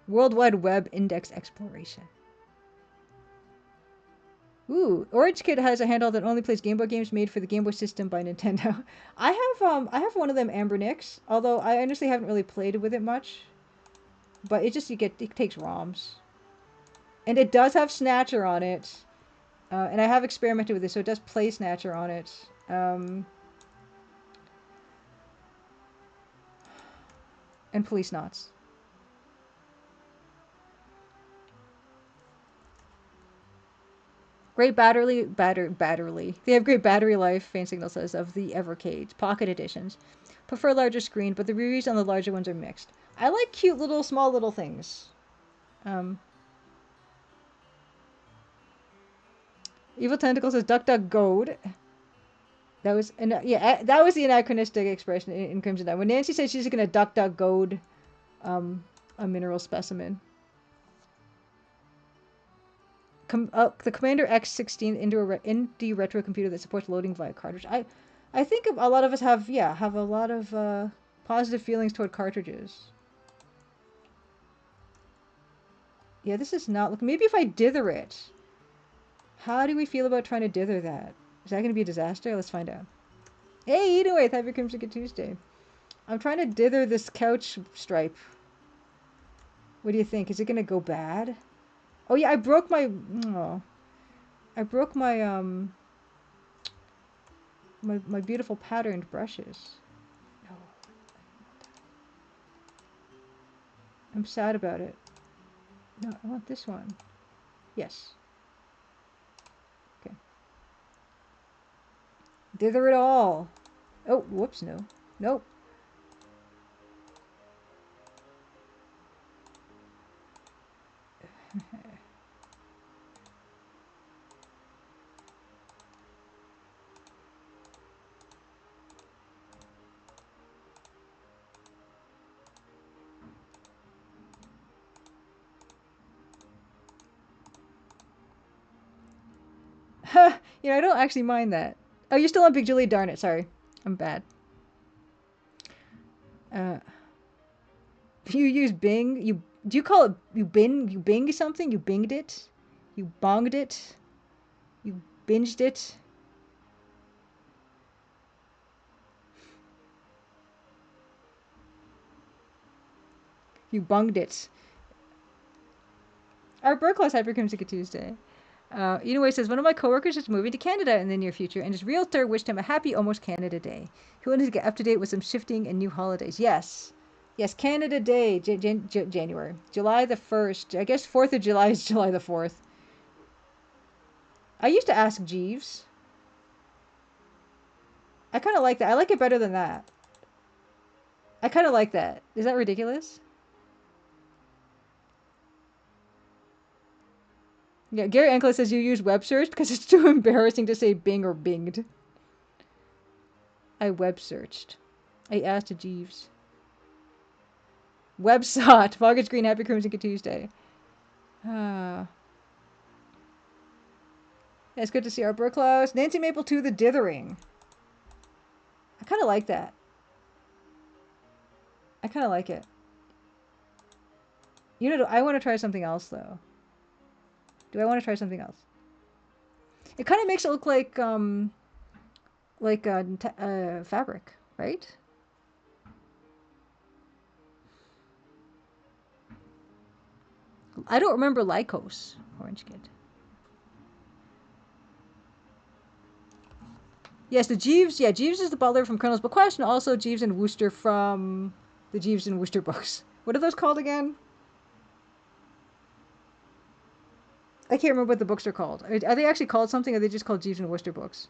World Wide Web index exploration. Ooh, Orange Kid has a handheld that only plays Game Boy games made for the Game Boy system by Nintendo. I have one of them, Amber Nix, although I honestly haven't really played with it much. But it takes ROMs. And it does have Snatcher on it. And I have experimented with it, so it does play Snatcher on it. And Police Knots. Great battery. They have great battery life, Fan Signal says, of the Evercades, pocket editions. Prefer larger screen, but the reviews on the larger ones are mixed. I like cute little, small little things. Evil Tentacle says Duck Duck Goad. That was that was the anachronistic expression in Crimson Dawn. When Nancy said she's gonna Duck Duck Goad a mineral specimen. The Commander X16 indie retro computer that supports loading via cartridge. I think a lot of us have a lot of positive feelings toward cartridges. Yeah, this is not looking. Maybe if I dither it. How do we feel about trying to dither that? Is that going to be a disaster? Let's find out. Hey, either way, Happy Crimson Tuesday. I'm trying to dither this couch stripe. What do you think? Is it going to go bad? Oh yeah, I broke my. Oh, I broke my my beautiful patterned brushes. No, I'm sad about it. No, I want this one. Yes. Okay. Dither it all. Oh, whoops, no. Nope. You know, I don't actually mind that. Oh, you're still on Big Julie? Darn it, sorry. I'm bad. You use Bing? Do you call it you bing something? You binged it? You bonged it? You binged it? You bunged it. Our bird class hypercrimsica Tuesday. Inoue says, one of my coworkers is moving to Canada in the near future, and his realtor wished him a happy almost Canada Day. He wanted to get up to date with some shifting and new holidays. Yes. Yes, Canada Day, January. July the 1st. I guess 4th of July is July the 4th. I used to ask Jeeves. I kind of like that. I like it better than that. I kind of like that. Is that ridiculous? Yeah, Gary Ankle says you use web search because it's too embarrassing to say Bing or Binged. I web searched. I asked Jeeves. Websot. Fogage Green. Happy Crimson Tuesday. Yeah, it's good to see our Burklaus. Nancy Maple 2, The Dithering. I kind of like that. I kind of like it. You know, I want to try something else, though. Do I want to try something else? It kind of makes it look like fabric, right? I don't remember Lycos, Orange Kid. Yes, the Jeeves. Yeah, Jeeves is the butler from Colonel's Bequest, and also Jeeves and Wooster from the Jeeves and Wooster books. What are those called again? I can't remember what the books are called. Are they actually called something, or are they just called Jeeves and Wooster books?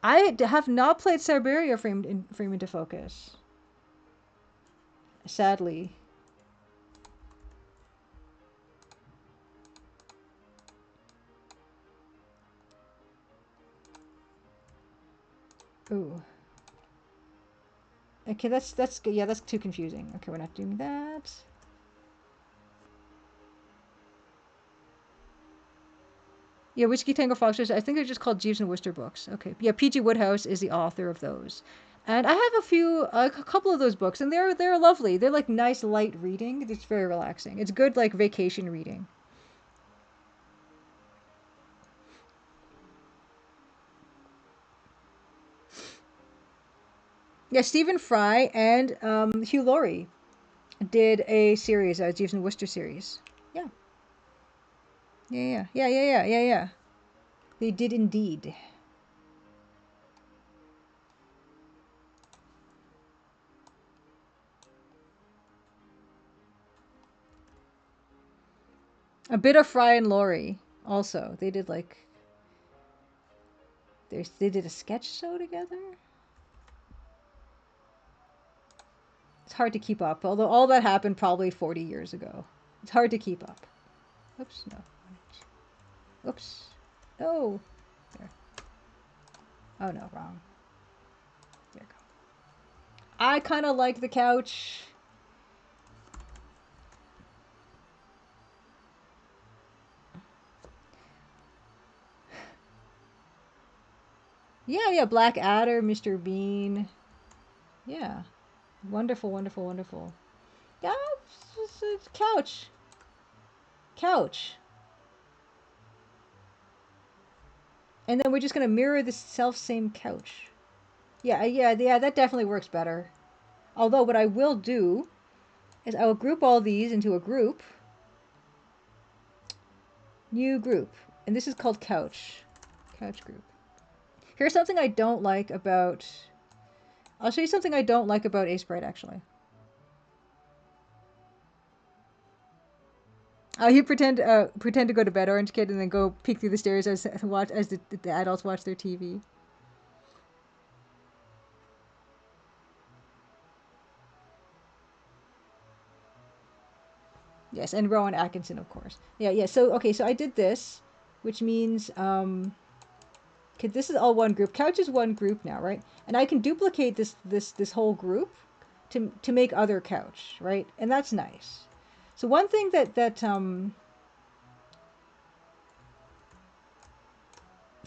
I have not played Siberia framed into focus. Sadly. Ooh. Okay, that's too confusing. Okay, we're not doing that. Yeah, Whiskey Tango Foxes. I think they're just called Jeeves and Wooster books. Okay. Yeah, P.G. Woodhouse is the author of those. And I have a couple of those books, and they're lovely. They're like nice light reading. It's very relaxing. It's good like vacation reading. Yeah, Stephen Fry and Hugh Laurie did a series, a Jeeves and Wooster series. Yeah. Yeah. They did indeed. A bit of Fry and Laurie also. They did like they did a sketch show together. It's hard to keep up, although all that happened probably 40 years ago. It's hard to keep up. Oops, no. Oops. No. There. Oh no, wrong. There you go. I kind of like the couch. Yeah, Black Adder, Mr. Bean. Yeah. Wonderful. Yeah, it's couch. Couch. And then we're just gonna mirror the same couch. Yeah, that definitely works better. Although what I will do is I will group all these into a group. New group. And this is called couch. Couch group. Here's something I don't like about... I'll show you something I don't like about Ace Bright, actually. Oh, you pretend to go to bed, Orange Kid, and then go peek through the stairs as the adults watch their TV. Yes, and Rowan Atkinson, of course. Yeah. So okay, so I did this, which means okay, this is all one group. Couch is one group now, right? And I can duplicate this whole group to make other couch, right? And that's nice. So one thing that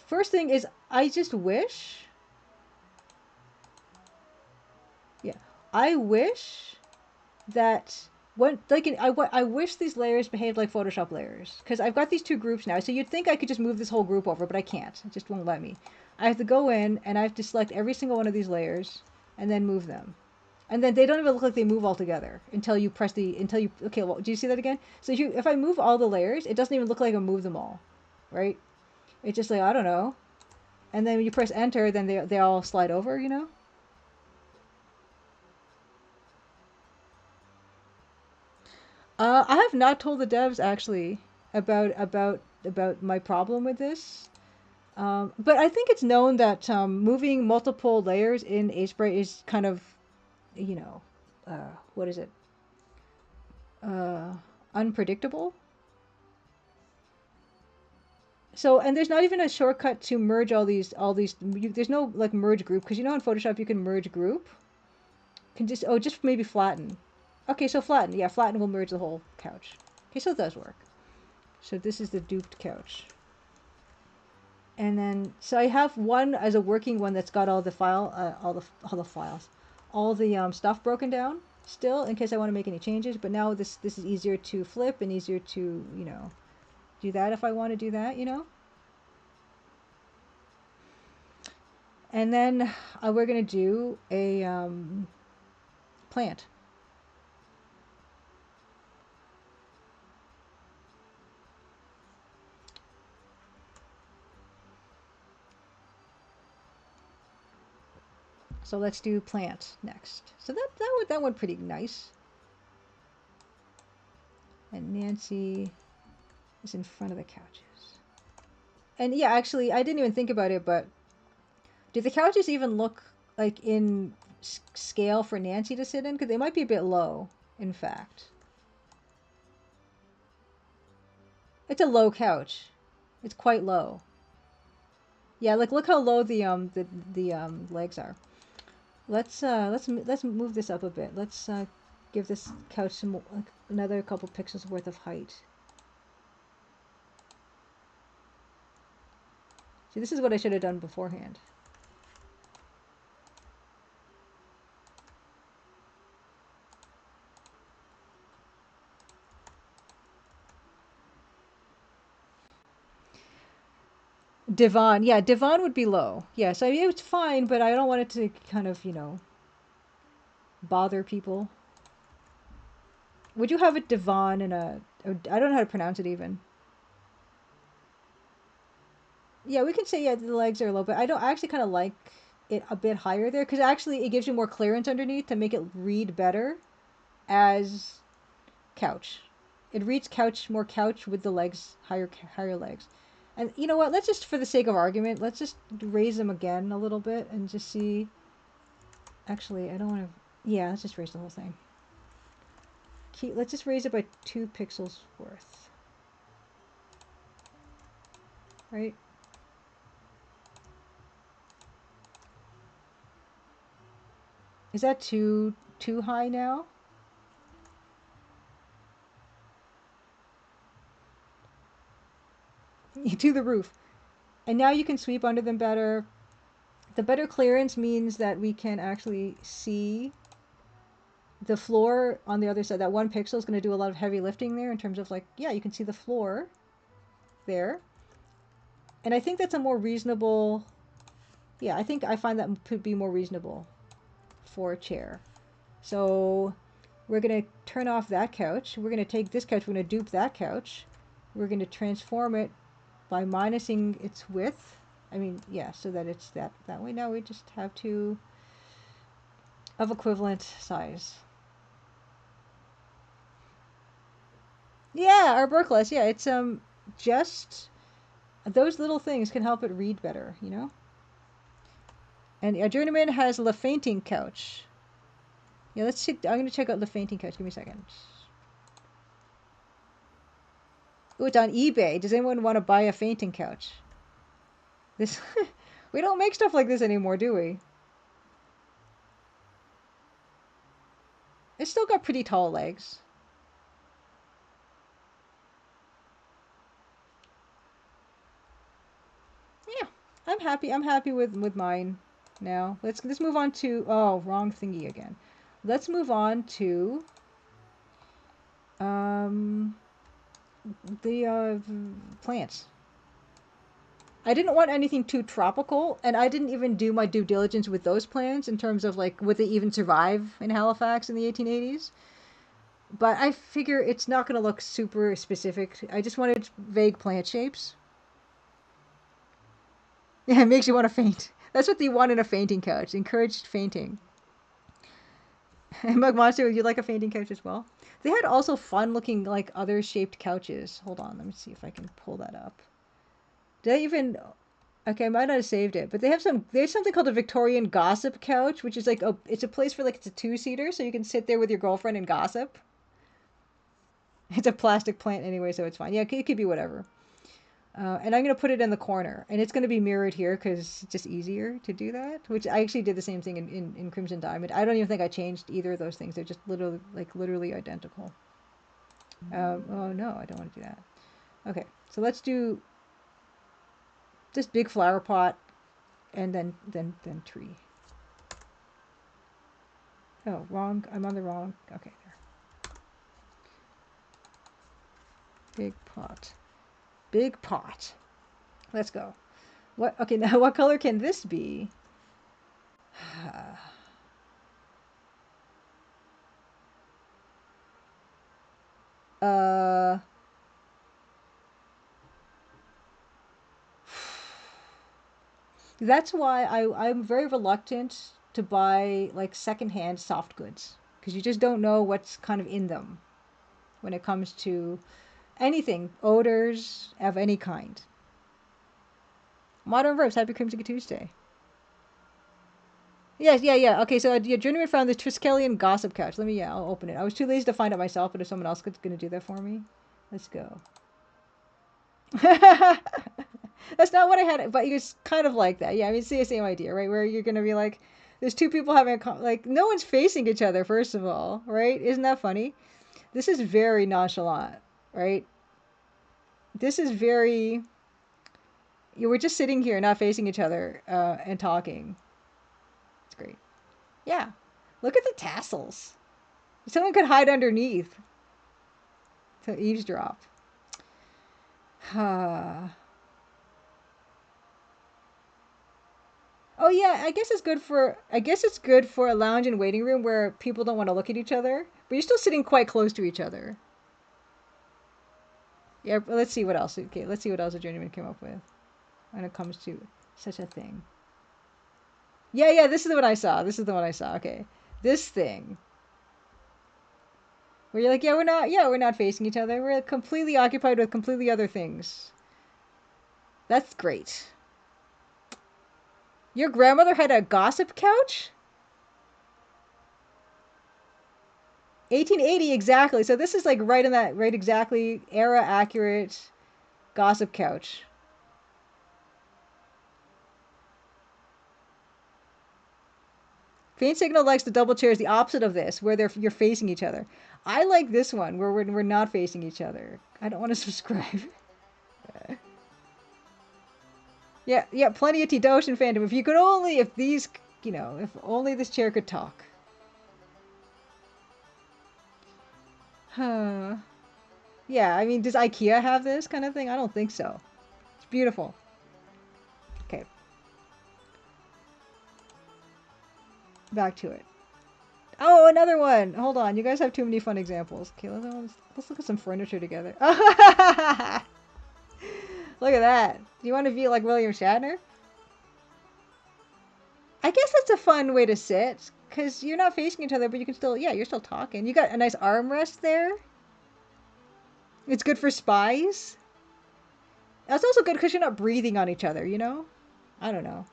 first thing is I just wish. Yeah, I wish that I wish these layers behaved like Photoshop layers, because I've got these two groups now. So you'd think I could just move this whole group over, but I can't. It just won't let me. I have to go in and I have to select every single one of these layers and then move them. And then they don't even look like they move all together until you press okay, well, do you see that again? So if I move all the layers, it doesn't even look like I moved them all, right? It's just like, I don't know. And then when you press enter, then they all slide over, you know? I have not told the devs actually about my problem with this. But I think it's known that moving multiple layers in HSprite is kind of, you know, what is it? Uh, Unpredictable. So, and there's not even a shortcut to merge there's no like merge group, because you know in Photoshop you can merge group. Can just maybe flatten. Okay, so flatten. Yeah, flatten will merge the whole couch. Okay, so it does work. So this is the duped couch. And then, so I have one as a working one that's got all the files, all the stuff broken down still in case I want to make any changes. But now this is easier to flip and easier to, you know, do that if I want to do that, you know. And then we're gonna do a plant. So let's do plant next. So that went pretty nice. And Nancy is in front of the couches. And yeah, actually, I didn't even think about it, but do the couches even look like in scale for Nancy to sit in? Because they might be a bit low, in fact. It's a low couch. It's quite low. Yeah, like look how low the legs are. Let's move this up a bit. Let's give this couch some like another couple pixels worth of height. See, this is what I should have done beforehand. Divan, yeah, divan would be low. Yes, I mean, it's fine, but I don't want it to kind of, you know, bother people. Would you have a divan and I don't know how to pronounce it even. Yeah, we can say, yeah, the legs are low, but I actually kind of like it a bit higher there, because actually it gives you more clearance underneath to make it read better as couch. It reads more couch with the legs, higher legs. And you know what? Let's just, for the sake of argument, let's just raise them again a little bit and just see. Actually, I don't want to. Yeah, let's just raise the whole thing. Let's just raise it by 2 pixels worth. Right? Is that too high now? To the roof. And now you can sweep under them better. The better clearance means that we can actually see the floor on the other side. That 1 pixel is going to do a lot of heavy lifting there in terms of like, yeah, you can see the floor there. And I think that's a more reasonable, yeah, I find that could be more reasonable for a chair. So we're going to turn off that couch. We're going to take this couch, we're going to dupe that couch. We're going to transform it by minusing its width. I mean, yeah, so that it's that way. Now we just have 2 of equivalent size. Yeah, arborcola's, yeah, it's just those little things can help it read better, you know? And a journeyman has the fainting couch. Yeah, let's check. I'm gonna check out the fainting couch. Give me a second. Oh, it's on eBay. Does anyone want to buy a fainting couch? This we don't make stuff like this anymore, do we? It's still got pretty tall legs. Yeah, I'm happy. I'm happy with mine now. Let's move on to, oh, wrong thingy again. Let's move on to the plants. I didn't want anything too tropical, and I didn't even do my due diligence with those plants in terms of like would they even survive in Halifax in the 1880s. But I figure it's not going to look super specific. I just wanted vague plant shapes. Yeah, it makes you want to faint. That's what they want in a fainting couch. Encouraged fainting. Mug Monster, would you like a fainting couch as well? They had also fun looking like other shaped couches. Hold on, let me see if I can pull that up. Did I even... Okay, I might not have saved it, but they have some. There's something called a Victorian gossip couch, which is like it's a place for like it's a two-seater, so you can sit there with your girlfriend and gossip. It's a plastic plant anyway, so it's fine. Yeah, it could be whatever. And I'm going to put it in the corner. And it's going to be mirrored here because it's just easier to do that. Which I actually did the same thing in Crimson Diamond. I don't even think I changed either of those things. They're just literally identical. Oh no, I don't want to do that. Okay, so let's do this big flower pot and then tree. Oh, wrong. I'm on the wrong. Okay, there. Big pot. Big pot. Let's go. What? Okay, now what color can this be? uh. That's why I'm very reluctant to buy like secondhand soft goods because you just don't know what's kind of in them when it comes to anything, odors of any kind. Modern Verbs, happy Crimson Tuesday. Yes, yeah. Okay, so yeah, Journeyman found the Triskelion gossip couch. Let me, yeah, I'll open it. I was too lazy to find it myself, but if someone else is going to do that for me, let's go. That's not what I had, but it's kind of like that. Yeah, I mean, it's the same idea, right? Where you're going to be like, there's two people having like, no one's facing each other, first of all, right? Isn't that funny? This is very nonchalant, right? This is very, we're just sitting here, not facing each other, and talking. It's great. Yeah. Look at the tassels. Someone could hide underneath to eavesdrop. Oh yeah, I guess it's good for a lounge and waiting room where people don't want to look at each other, but you're still sitting quite close to each other. Yeah, but let's see what else. Okay, let's see what else a journeyman came up with when it comes to such a thing. Yeah, this is the one I saw. This is the one I saw. Okay. This thing. Where you're like, we're not facing each other. We're completely occupied with completely other things. That's great. Your grandmother had a gossip couch? 1880 exactly. So this is like right in that right exactly era accurate gossip couch. Faint Signal likes the double chairs, the opposite of this, where you're facing each other. I like this one where we're not facing each other. I don't want to subscribe. Yeah, plenty of Tidoshin fandom. If you could only, if these, if only this chair could talk. Huh. Yeah, I mean, does IKEA have this kind of thing? I don't think so. It's beautiful. Okay. Back to it. Oh, another one. Hold on. You guys have too many fun examples. Okay, let's look at some furniture together. Look at that. Do you want to be like William Shatner? I guess that's a fun way to sit because you're not facing each other, but you can still, yeah, you're still talking. You got a nice armrest there. It's good for spies. That's also good because you're not breathing on each other, I don't know.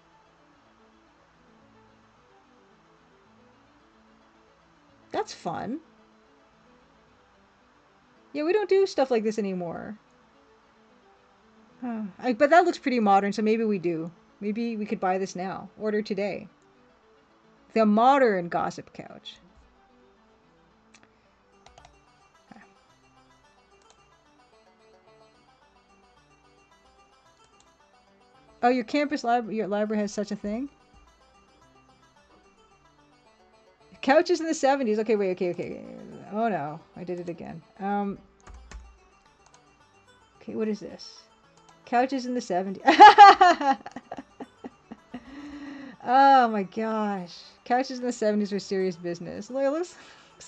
That's fun. Yeah, we don't do stuff like this anymore. But that looks pretty modern, so maybe we do. Maybe we could buy this now. Order today. The modern gossip couch. Oh, your campus library, your library has such a thing? Couches in the 70s. Okay, wait, okay. Oh no, I did it again. Okay, what is this? Couches in the 70s. Oh my gosh. Couches in the 70s were serious business. Look, it looks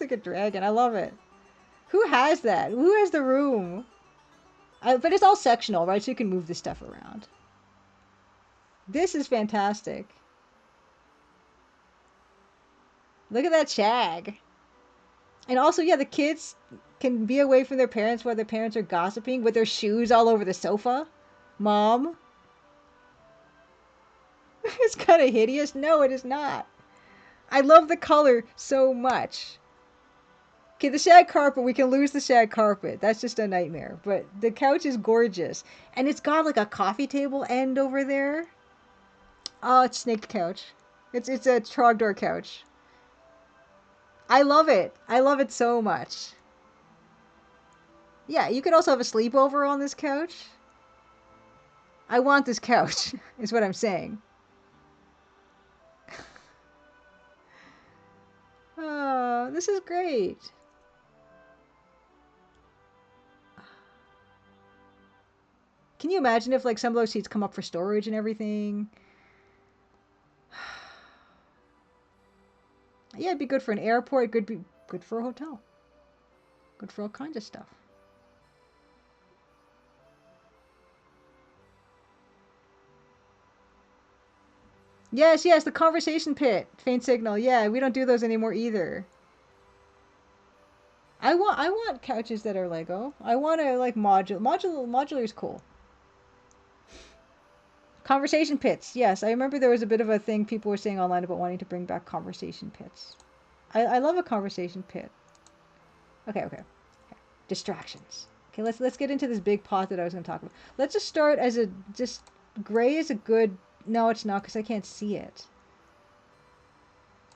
like a dragon. I love it. Who has that? Who has the room? But it's all sectional, right? So you can move this stuff around. This is fantastic. Look at that shag. And also, yeah, the kids can be away from their parents while their parents are gossiping with their shoes all over the sofa. Mom? It's kind of hideous. No, it is not. I love the color so much. Okay, the shag carpet, we can lose the shag carpet. That's just a nightmare. But the couch is gorgeous. And it's got like a coffee table end over there. Oh, it's snake couch. It's a trogdor couch. I love it. I love it so much. Yeah, you could also have a sleepover on this couch. I want this couch, is what I'm saying. Oh, this is great. Can you imagine if like some of those seats come up for storage and everything? Yeah, it'd be good for an airport. It could be good for a hotel. Good for all kinds of stuff. Yes, yes, the conversation pit. Faint signal. Yeah, we don't do those anymore either. I want couches that are Lego. I want to like modular is cool. Conversation pits. Yes, I remember there was a bit of a thing people were saying online about wanting to bring back conversation pits. I love a conversation pit. Okay. Distractions. Okay, let's get into this big pot that I was going to talk about. Let's just start as just gray is a good. No, it's not because I can't see it.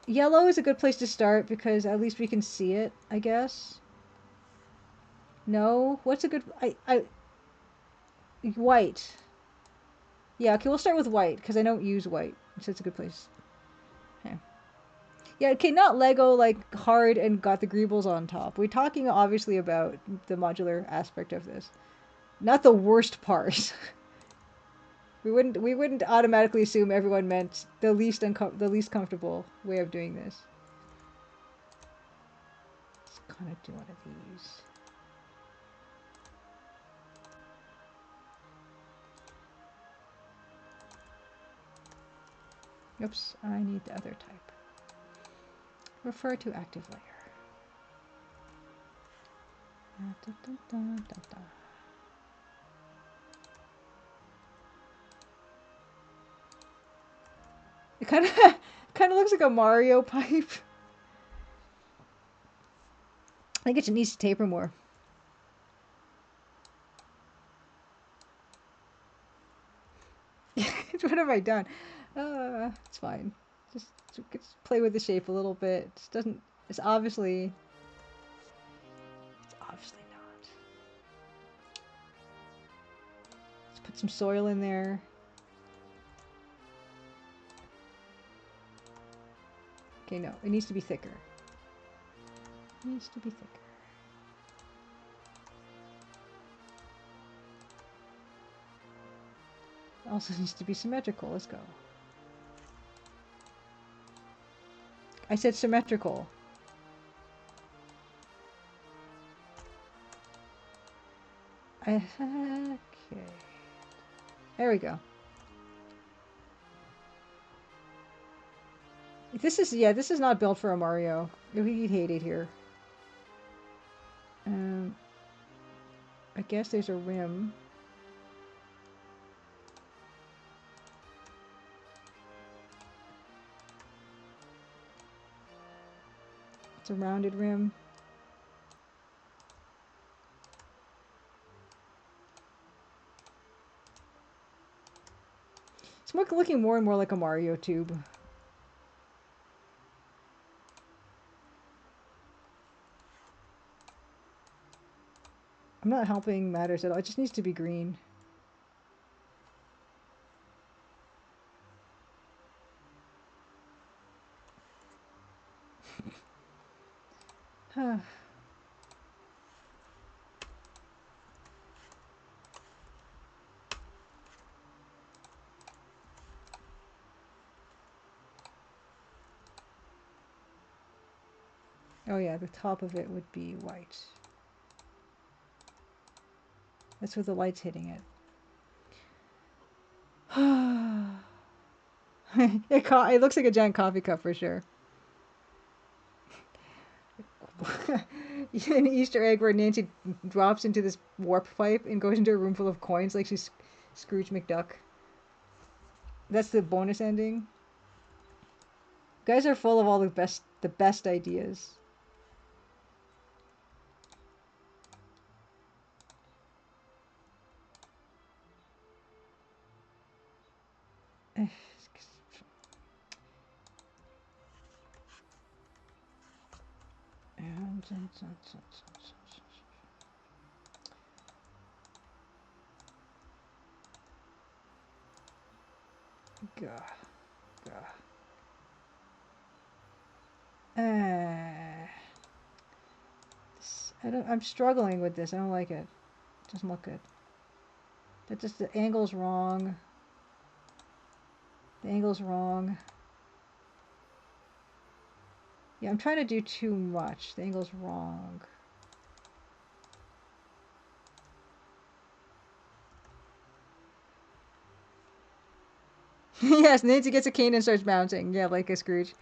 Yellow is a good place to start because at least we can see it, I guess. No, what's a good? White. Yeah, okay, we'll start with white because I don't use white, so it's a good place. Okay. Yeah, okay, not Lego like hard and got the greebles on top. We're talking obviously about the modular aspect of this, not the worst part. we wouldn't automatically assume everyone meant the least comfortable way of doing this. Let's kind of do one of these. Oops, I need the other type. Refer to active layer. It kind of looks like a Mario pipe. I think it needs to taper more. What have I done? It's fine. Just play with the shape a little bit. It doesn't. It's obviously. It's obviously not. Let's put some soil in there. Okay, no, it needs to be thicker. It needs to be thicker. It also needs to be symmetrical. Let's go. I said symmetrical. Okay. There we go. This is not built for a Mario. He'd hate it here. I guess there's a rim. It's a rounded rim. It's looking more and more like a Mario tube. I'm not helping matters at all. It just needs to be green. Oh yeah, the top of it would be white. That's where the light's hitting it. It looks like a giant coffee cup for sure. An Easter egg where Nancy drops into this warp pipe and goes into a room full of coins like she's Scrooge McDuck. That's the bonus ending. Guys are full of all the best ideas. Gah, gah. I'm struggling with this. I don't like it. It doesn't look good. That just the angle's wrong. The angle's wrong. Yeah, I'm trying to do too much. The angle's wrong. Yes, Nancy gets a cane and starts bouncing. Yeah, like a Scrooge.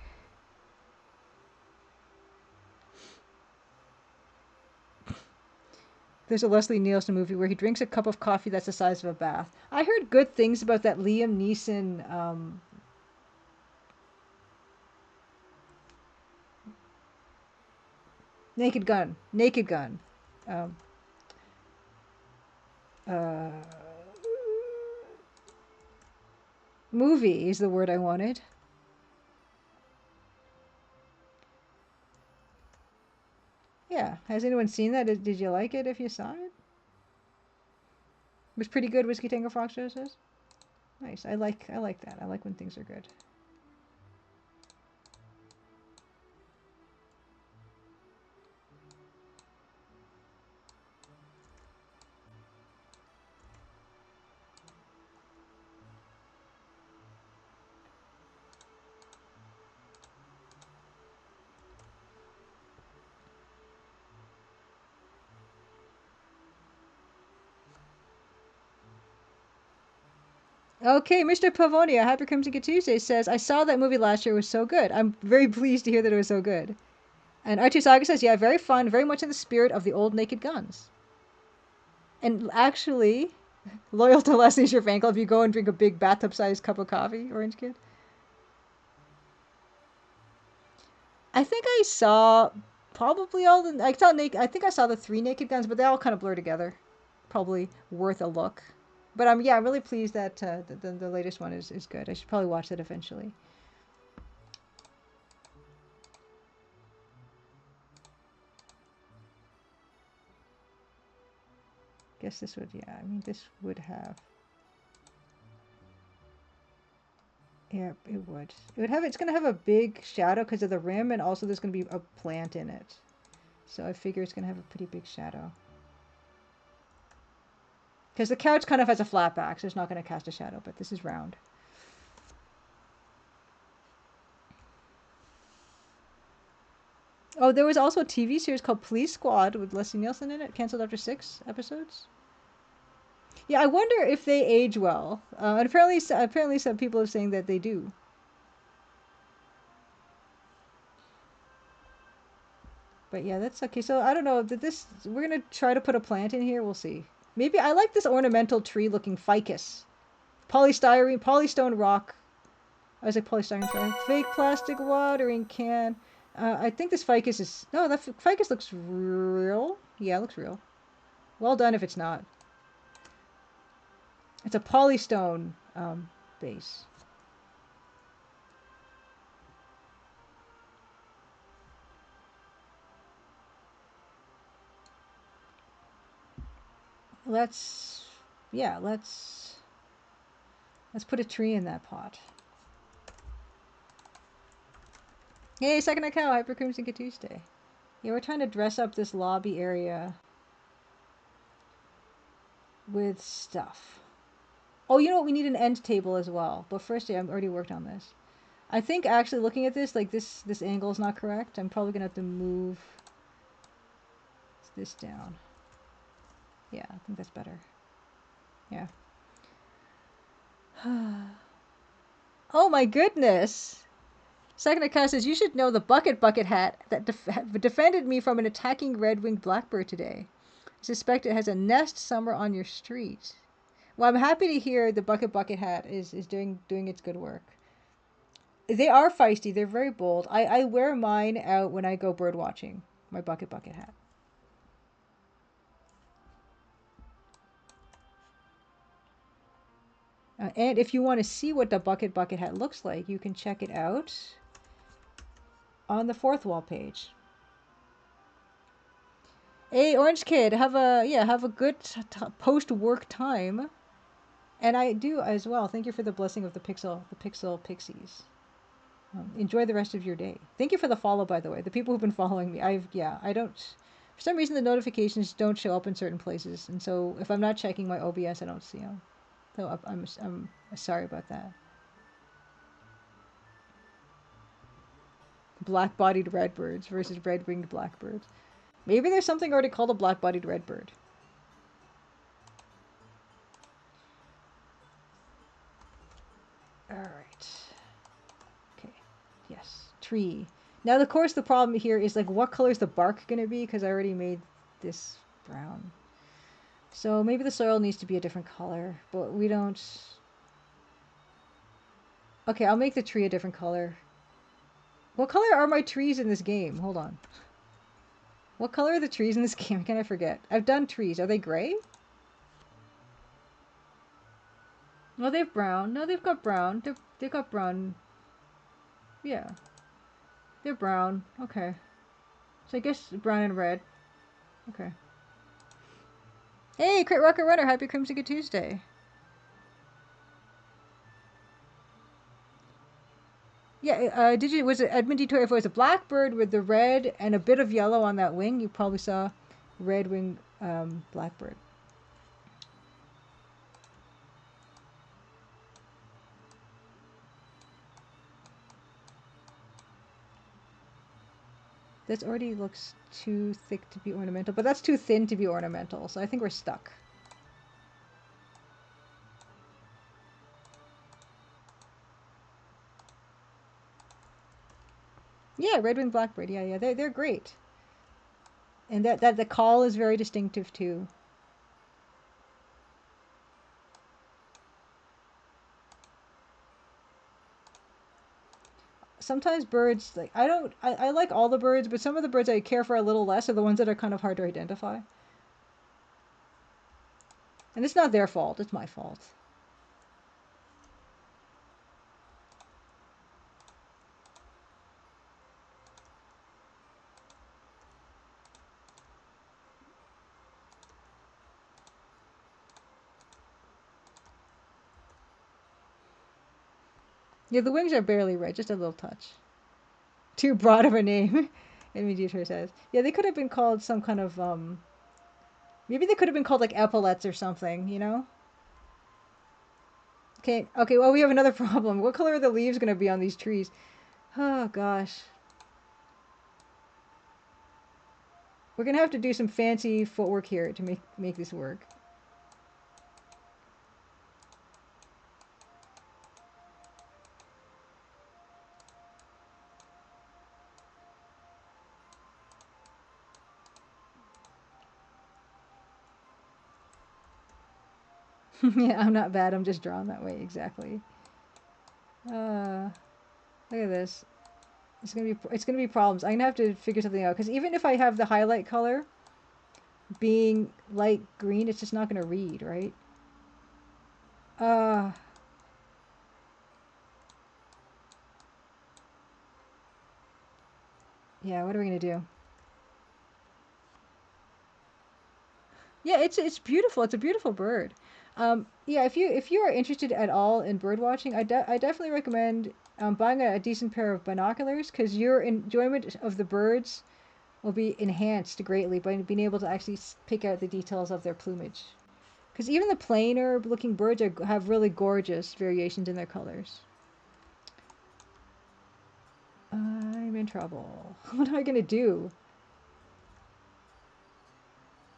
There's a Leslie Nielsen movie where he drinks a cup of coffee that's the size of a bath. I heard good things about that Liam Neeson. Naked Gun. Naked Gun. Um, uh, movie is the word I wanted. Yeah. Has anyone seen that? Did you like it if you saw it? It was pretty good, Whiskey Tango Foxtrot says. Nice. I like that. I like when things are good. Okay, Mr. Pavonia, Happy Crimson Tuesday says, I saw that movie last year. It was so good. I'm very pleased to hear that it was so good. And Archie Saga says, yeah, very fun, very much in the spirit of the old Naked Guns. And actually, loyal to Leslie's your fan club, you go and drink a big bathtub-sized cup of coffee, Orange Kid. I think I saw probably all the. I think I saw the 3 Naked Guns, but they all kind of blur together. Probably worth a look. But I'm really pleased that the latest one is good. I should probably watch that eventually. Guess this would, yeah, I mean, this would have. Yeah, it would. It would have, it's going to have a big shadow because of the rim, and also there's going to be a plant in it. So I figure it's going to have a pretty big shadow. Because the couch kind of has a flat back, so it's not going to cast a shadow, but this is round. Oh, there was also a TV series called Police Squad with Leslie Nielsen in it, canceled after 6 episodes. Yeah, I wonder if they age well. And apparently some people are saying that they do. But yeah, that's okay. So I don't know. We're gonna try to put a plant in here. We'll see. Maybe I like this ornamental tree-looking ficus, polystyrene, polystone rock. I was like polystyrene, sorry. Fake plastic watering can. I think this ficus is no. That ficus looks real. Yeah, it looks real. Well done if it's not. It's a polystone base. Let's, yeah, let's put a tree in that pot. Hey, second account, Hyper Crimson Tuesday. Yeah, we're trying to dress up this lobby area with stuff. Oh, you know what? We need an end table as well. But first, yeah, I've already worked on this. I think actually looking at this, like this angle is not correct. I'm probably gonna have to move this down. Yeah, I think that's better. Yeah. Oh my goodness! Second account says, you should know the bucket hat that defended me from an attacking red-winged blackbird today. I suspect it has a nest somewhere on your street. Well, I'm happy to hear the bucket hat is doing its good work. They are feisty. They're very bold. I wear mine out when I go bird watching. My bucket hat. And if you want to see what the bucket hat looks like, you can check it out on the fourth wall page. Hey, Orange Kid, have a good post-work time. And I do as well. Thank you for the blessing of the pixel pixies. Enjoy the rest of your day. Thank you for the follow, by the way. The people who've been following me, I don't. For some reason, the notifications don't show up in certain places, and so if I'm not checking my OBS, I don't see them. So I'm sorry about that. Black-bodied redbirds versus red-winged blackbirds. Maybe there's something already called a black-bodied redbird. All right. Okay. Yes. Tree. Now, of course, the problem here is like, what color is the bark going to be? Because I already made this brown. So maybe the soil needs to be a different color, but we don't... Okay, I'll make the tree a different color. What color are my trees in this game? Hold on. What color are the trees in this game? Can I forget? I've done trees. Are they gray? No, they have brown. No, they've got brown. They've got brown. Yeah. They're brown. Okay. So I guess brown and red. Okay. Hey, Crit Rocket Runner. Happy Crimson Good Tuesday. Yeah, was it Edmund Detour? If it was a blackbird with the red and a bit of yellow on that wing, you probably saw red-winged blackbird. This already looks too thick to be ornamental, but that's too thin to be ornamental, so I think we're stuck. Yeah, red-winged blackbird. Yeah, they're great. And that the call is very distinctive too. Sometimes birds, like I like all the birds, but some of the birds I care for a little less are the ones that are kind of hard to identify. And it's not their fault, it's my fault. Yeah, the wings are barely red, just a little touch. Too broad of a name, Mediator says. Yeah, they could have been called some kind of, maybe they could have been called like epaulets or something, you know? Okay, well, we have another problem. What color are the leaves going to be on these trees? Oh, gosh. We're going to have to do some fancy footwork here to make this work. Yeah, I'm not bad. I'm just drawn that way. Exactly. Look at this. It's gonna be problems. I'm gonna have to figure something out because even if I have the highlight color being light green, it's just not gonna read, right? Yeah. What are we gonna do? Yeah, it's beautiful. It's a beautiful bird. Yeah, if you are interested at all in bird watching, I definitely recommend buying a decent pair of binoculars because your enjoyment of the birds will be enhanced greatly by being able to actually pick out the details of their plumage. Because even the plainer looking birds have really gorgeous variations in their colors. I'm in trouble. What am I gonna do?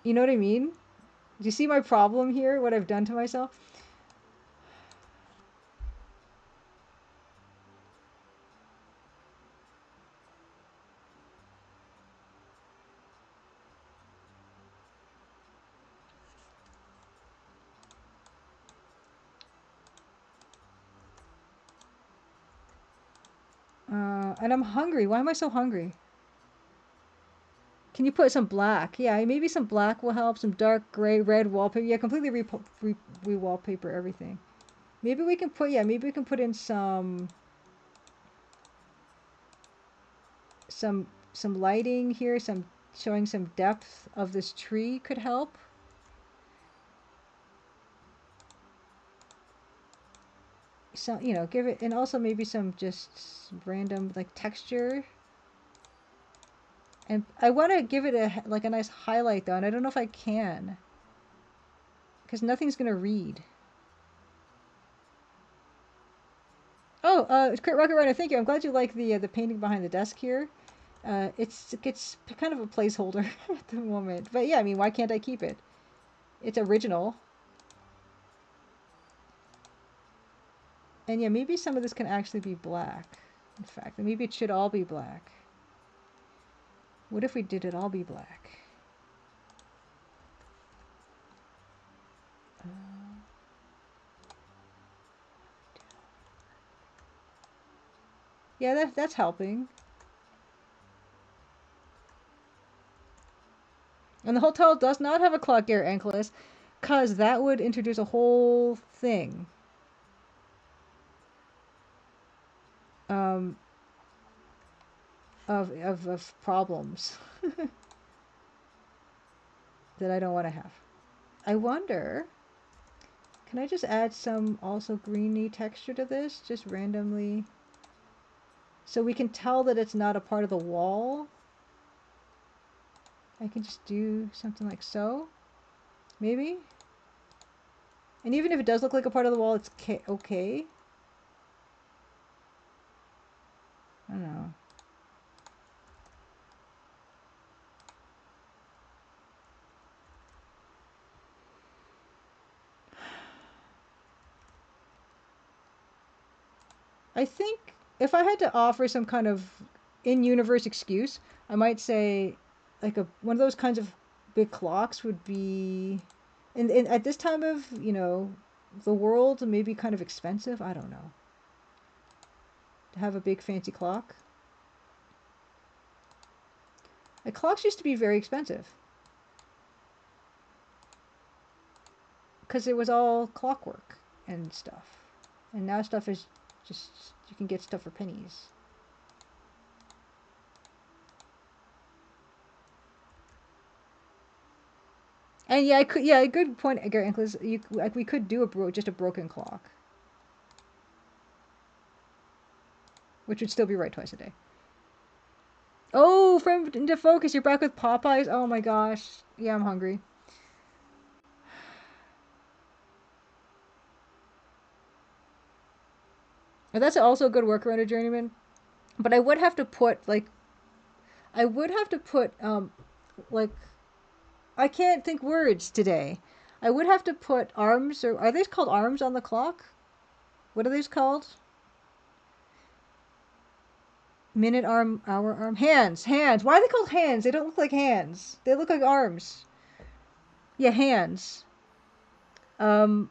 You know what I mean? Do you see my problem here? What I've done to myself? And I'm hungry. Why am I so hungry? Can you put some black? Yeah, maybe some black will help. Some dark gray, red wallpaper. Yeah, completely re-wallpaper everything. Maybe we can put, yeah, maybe we can put in some some lighting here, some showing some depth of this tree could help. So, you know, give it, and also maybe some just random like texture. And I want to give it a like a nice highlight though, and I don't know if I can, because nothing's gonna read. Oh, Crit Rocket Runner, thank you. I'm glad you like the painting behind the desk here. It's kind of a placeholder at the moment, but yeah, I mean, why can't I keep it? It's original. And yeah, maybe some of this can actually be black. In fact, maybe it should all be black. What if we did it all be black? Yeah, that's helping. And the hotel does not have a clock gear, Ankylos, because that would introduce a whole thing. Um, of problems that I don't want to have. I wonder, can I just add some also greeny texture to this, just randomly, so we can tell that it's not a part of the wall? I can just do something like so, maybe? And even if it does look like a part of the wall, it's okay. I don't know. I think if I had to offer some kind of in-universe excuse, I might say like one of those kinds of big clocks would be, and at this time of, you know, the world, maybe kind of expensive. I don't know. To have a big fancy clock. Like clocks used to be very expensive because it was all clockwork and stuff. And now stuff is just, you can get stuff for pennies. And yeah, I could, yeah, good point, Gary Ankles. You like we could do just a broken clock, which would still be right twice a day. Oh, from into focus, you're back with Popeyes. Oh my gosh, yeah, I'm hungry. And that's also a good workaround of Journeyman. But I would have to put like, I would have to put like, I can't think words today. I would have to put arms, or are these called arms on the clock? What are these called? Minute arm, hour arm, hands, hands. Why are they called hands? They don't look like hands. They look like arms. Yeah, hands. Um,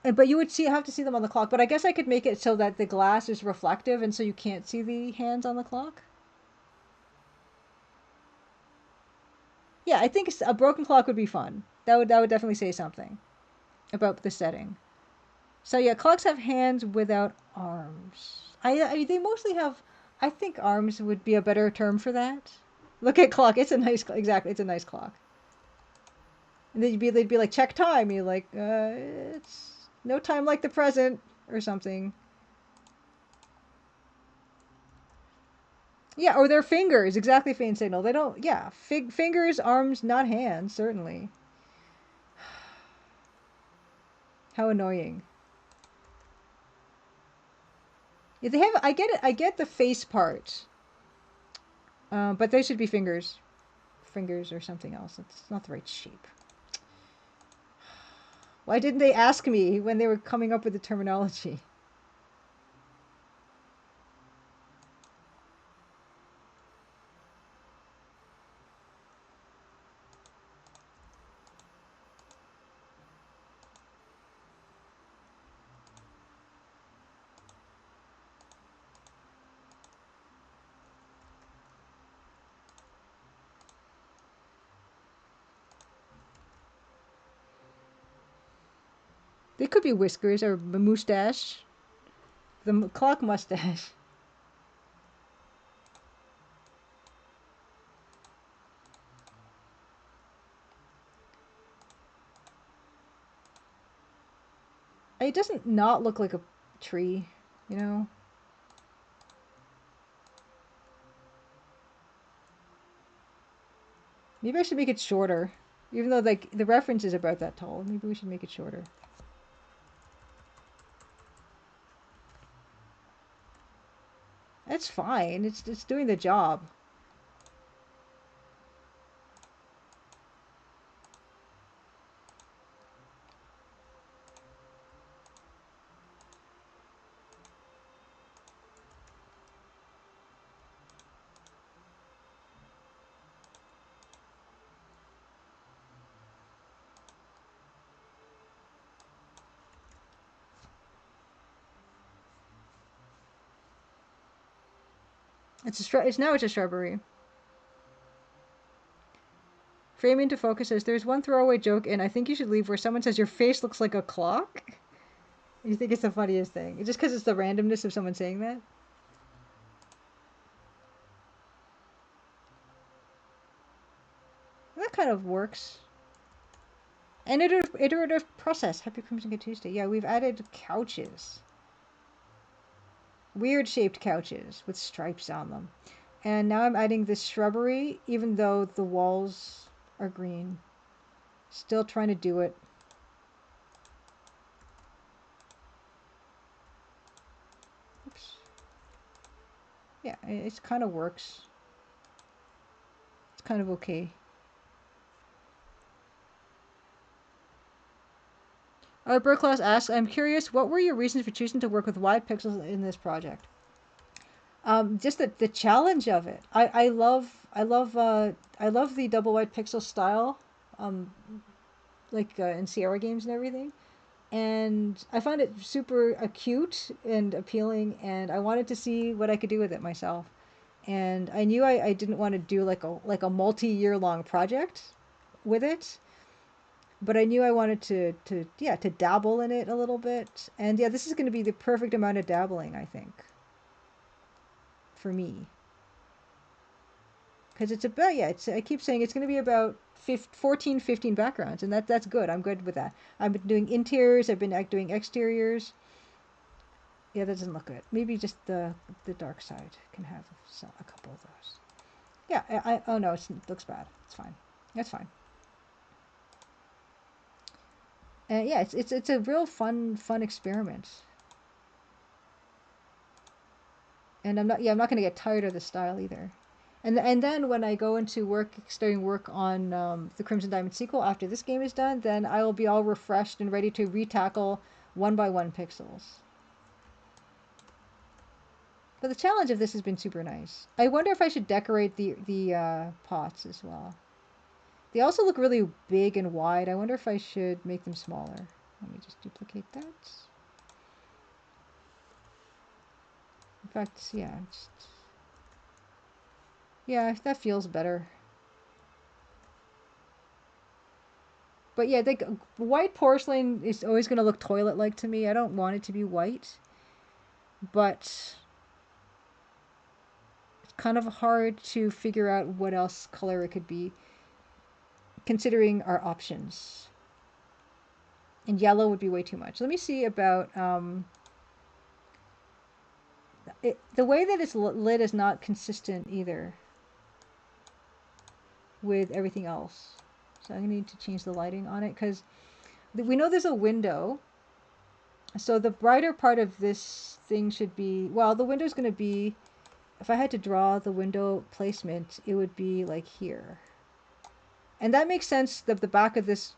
but you would have to see them on the clock. But I guess I could make it so that the glass is reflective, and so you can't see the hands on the clock. Yeah, I think a broken clock would be fun. That would definitely say something about the setting. So yeah, clocks have hands without arms. They mostly have. I think arms would be a better term for that. Look at clock. It's a nice, exactly. It's a nice clock. And they'd be like, check time. You're like, it's no time like the present or something. Yeah, or their fingers. Exactly, faint signal. They don't. Yeah, fingers, arms, not hands. Certainly. How annoying. Yeah, they have. I get it. I get the face part, but they should be fingers or something else. It's not the right shape. Why didn't they ask me when they were coming up with the terminology? They could be whiskers or a mustache. The clock mustache. It doesn't not look like a tree, you know? Maybe I should make it shorter. Even though like the reference is about that tall. Maybe we should make it shorter. That's fine. It's doing the job. It's now it's a shrubbery. Frame into focus says there's one throwaway joke and I think you should leave where someone says your face looks like a clock. You think it's the funniest thing. It's just because it's the randomness of someone saying that. That kind of works. An iterative process. Happy Crimson Good Tuesday. Yeah, we've added couches. Weird shaped couches with stripes on them. And now I'm adding this shrubbery, even though the walls are green. Still trying to do it. Oops. Yeah, it kind of works. It's kind of okay. Burklaus asks, I'm curious, what were your reasons for choosing to work with wide pixels in this project? Just the challenge of it. I love the double wide pixel style, um, like in Sierra games and everything. And I found it super cute and appealing, and I wanted to see what I could do with it myself. And I knew I didn't want to do like a multi-year long project with it, but I knew I wanted to yeah to dabble in it a little bit. And yeah, this is going to be the perfect amount of dabbling, I think, for me. Because it's about yeah it's I keep saying it's going to be about 14 15 backgrounds, and that's good. I'm good with that. I've been doing interiors, I've been doing exteriors. Yeah, that doesn't look good. Maybe just the dark side can have a couple of those. Yeah, oh no, it looks bad. It's fine. That's fine. Yeah, it's a real fun experiment. And I'm not gonna get tired of the style either. And then when I go into starting work on the Crimson Diamond sequel after this game is done, then I will be all refreshed and ready to retackle one by one pixels. But the challenge of this has been super nice. I wonder if I should decorate the pots as well. They also look really big and wide. I wonder if I should make them smaller. Let me just duplicate that. In fact, yeah, yeah, that feels better. But yeah, white porcelain is always going to look toilet-like to me. I don't want it to be white, but it's kind of hard to figure out what else color it could be, considering our options. And yellow would be way too much. Let me see about the way that it's lit is not consistent either with everything else. So I need to change the lighting on it because we know there's a window So the brighter part of this thing should be, well, the window's going to be, if I had to draw the window placement, it would be like here. And that makes sense that the back of this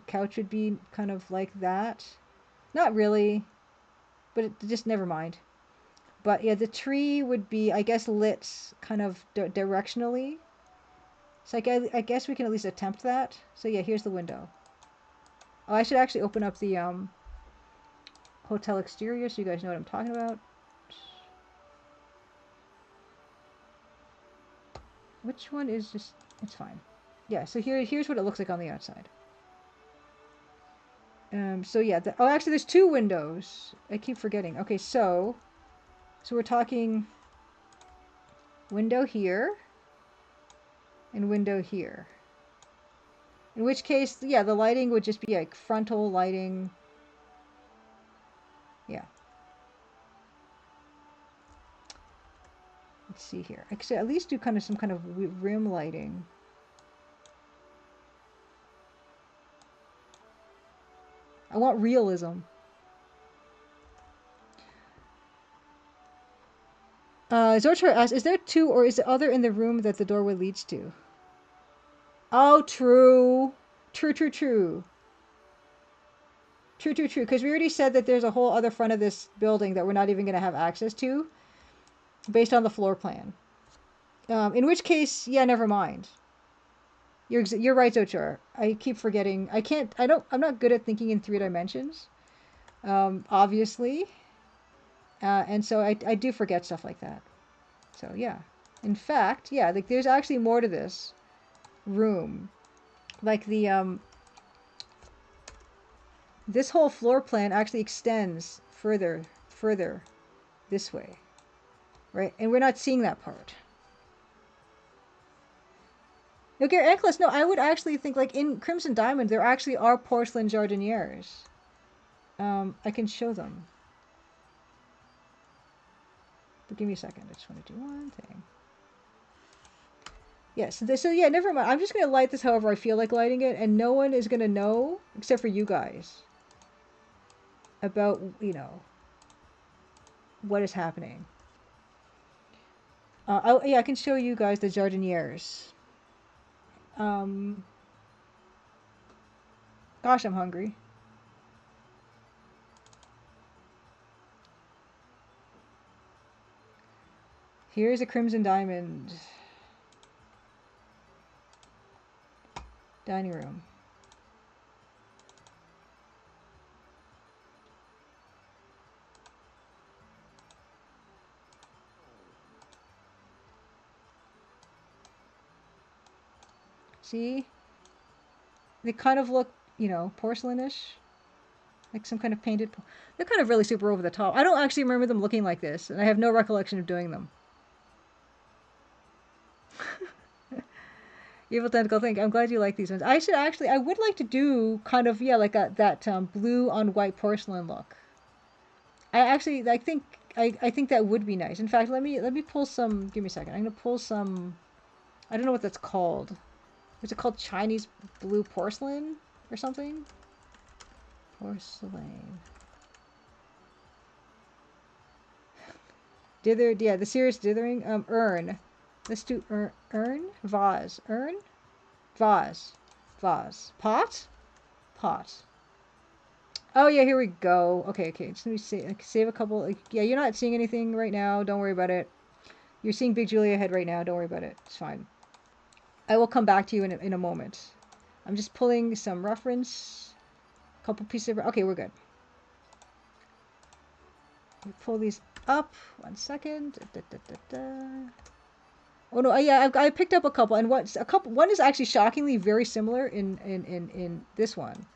couch would be kind of like that. Not really, but just never mind. But yeah, the tree would be, I guess, lit kind of directionally. So I guess we can at least attempt that. So yeah, here's the window. Oh, I should actually open up the hotel exterior so you guys know what I'm talking about. Which one is just, it's fine. Yeah, so here's what it looks like on the outside. So yeah, oh, actually there's two windows. I keep forgetting. Okay, so we're talking window here and window here. In which case, yeah, the lighting would just be like frontal lighting. Yeah. Let's see here. I could at least do kind of some kind of rim lighting. I want realism. Zorcher asks, is there two or is the other in the room that the doorway leads to? Oh, true. True, true, true. True, true, true. Because we already said that there's a whole other front of this building that we're not even going to have access to based on the floor plan. In which case, yeah, never mind. You're right, Zochar. I keep forgetting. I'm not good at thinking in 3 dimensions, obviously. And so I do forget stuff like that. So yeah. In fact, yeah, like there's actually more to this room. Like this whole floor plan actually extends further this way, right? And we're not seeing that part. Okay, Eccles, no, I would actually think like in Crimson Diamond there actually are porcelain jardinières. I can show them. But give me a second. I just want to do one thing. Yes, so yeah, never mind. I'm just going to light this however I feel like lighting it, and no one is going to know, except for you guys, about, you know, what is happening. Yeah, I can show you guys the jardinières. Gosh, I'm hungry. Here's a Crimson Diamond dining room. See? They kind of look, you know, porcelainish. Like some kind of painted... They're kind of really super over the top. I don't actually remember them looking like this, and I have no recollection of doing them. Evil Tentacle, think. I'm glad you like these ones. I would like to do kind of, yeah, like that blue on white porcelain look. I think that would be nice. In fact, let me pull some, give me a second. I'm going to pull some, I don't know what that's called. Is it called Chinese blue porcelain or something? Porcelain. Dither, yeah, the serious dithering. Urn. Let's do urn? Vase. Urn? Vase. Vase. Pot? Pot. Oh, yeah, here we go. Okay, just let me save a couple. Like, yeah, you're not seeing anything right now. Don't worry about it. You're seeing Big Julia head right now. Don't worry about it. It's fine. I will come back to you in a moment. I'm just pulling some reference. A couple pieces of... Okay, we're good. Let me pull these up. 1 second. Oh, no, yeah, I picked up a couple. And one is actually shockingly very similar in this one.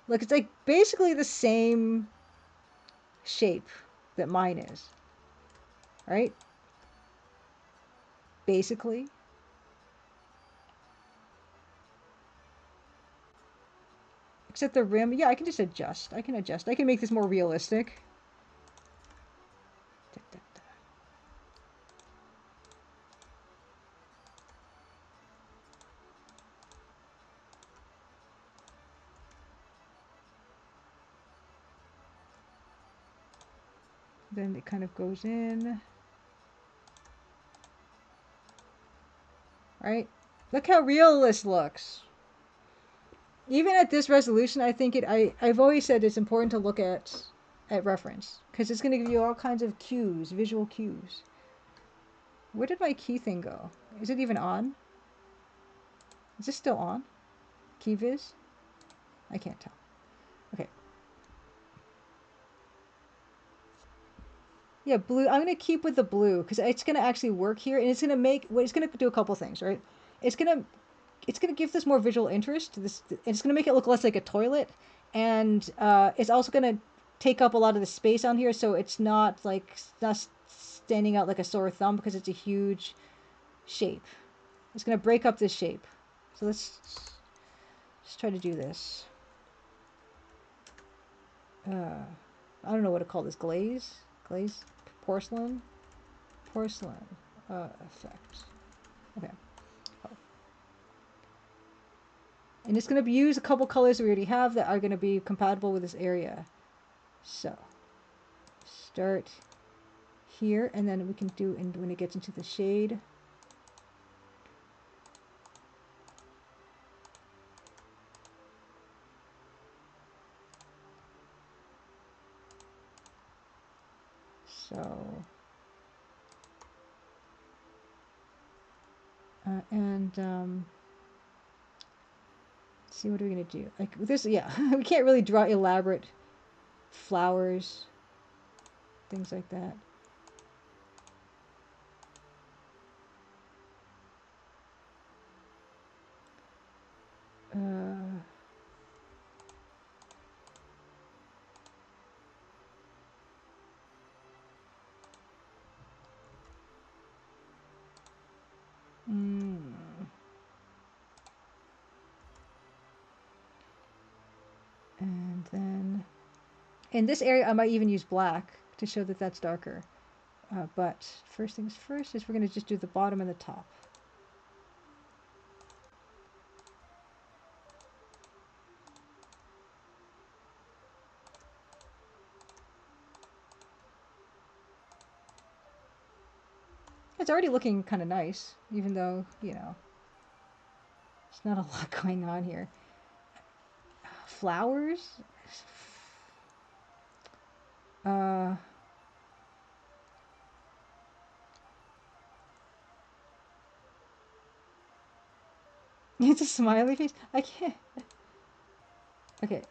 Look, it's like basically the same shape that mine is. Right? Basically. Except the rim, yeah, I can just adjust. I can adjust. I can make this more realistic. Then it kind of goes in. Right? Look how real this looks. Even at this resolution, I think I've always said it's important to look at reference, because it's going to give you all kinds of cues, visual cues. Where did my key thing go? Is it even on? Is this still on? Key viz? I can't tell. Okay. Yeah, blue. I'm going to keep with the blue because it's going to actually work here, and it's going to make, well, it's going to do a couple things, right? It's going to give this more visual interest. It's going to make it look less like a toilet, and it's also going to take up a lot of the space on here, so it's not standing out like a sore thumb because it's a huge shape. It's going to break up this shape. So let's try to do this. I don't know what to call this. Glaze, porcelain, effect. Okay. And it's going to use a couple colors we already have that are going to be compatible with this area. So, start here, and then we can do, and when it gets into the shade. So, let's see, what are we going to do? Like this, yeah, we can't really draw elaborate flowers, things like that. And then in this area, I might even use black to show that that's darker. But first things first is we're going to just do the bottom and the top. It's already looking kind of nice, even though, you know, there's not a lot going on here. Flowers? It's a smiley face? I can't. Okay.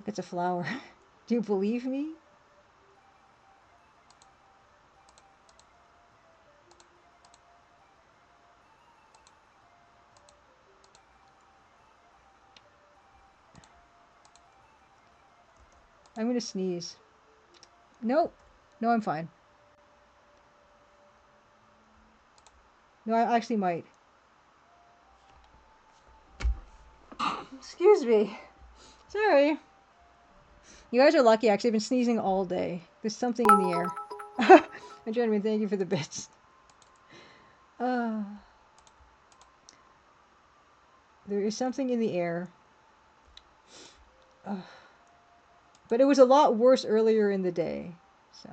It's a flower. Do you believe me? I'm gonna sneeze. Nope. No, I'm fine. No, I actually might. Excuse me. Sorry. You guys are lucky, actually. I've been sneezing all day. There's something in the air. And Jeremy, thank you for the bits. There is something in the air. But it was a lot worse earlier in the day. So.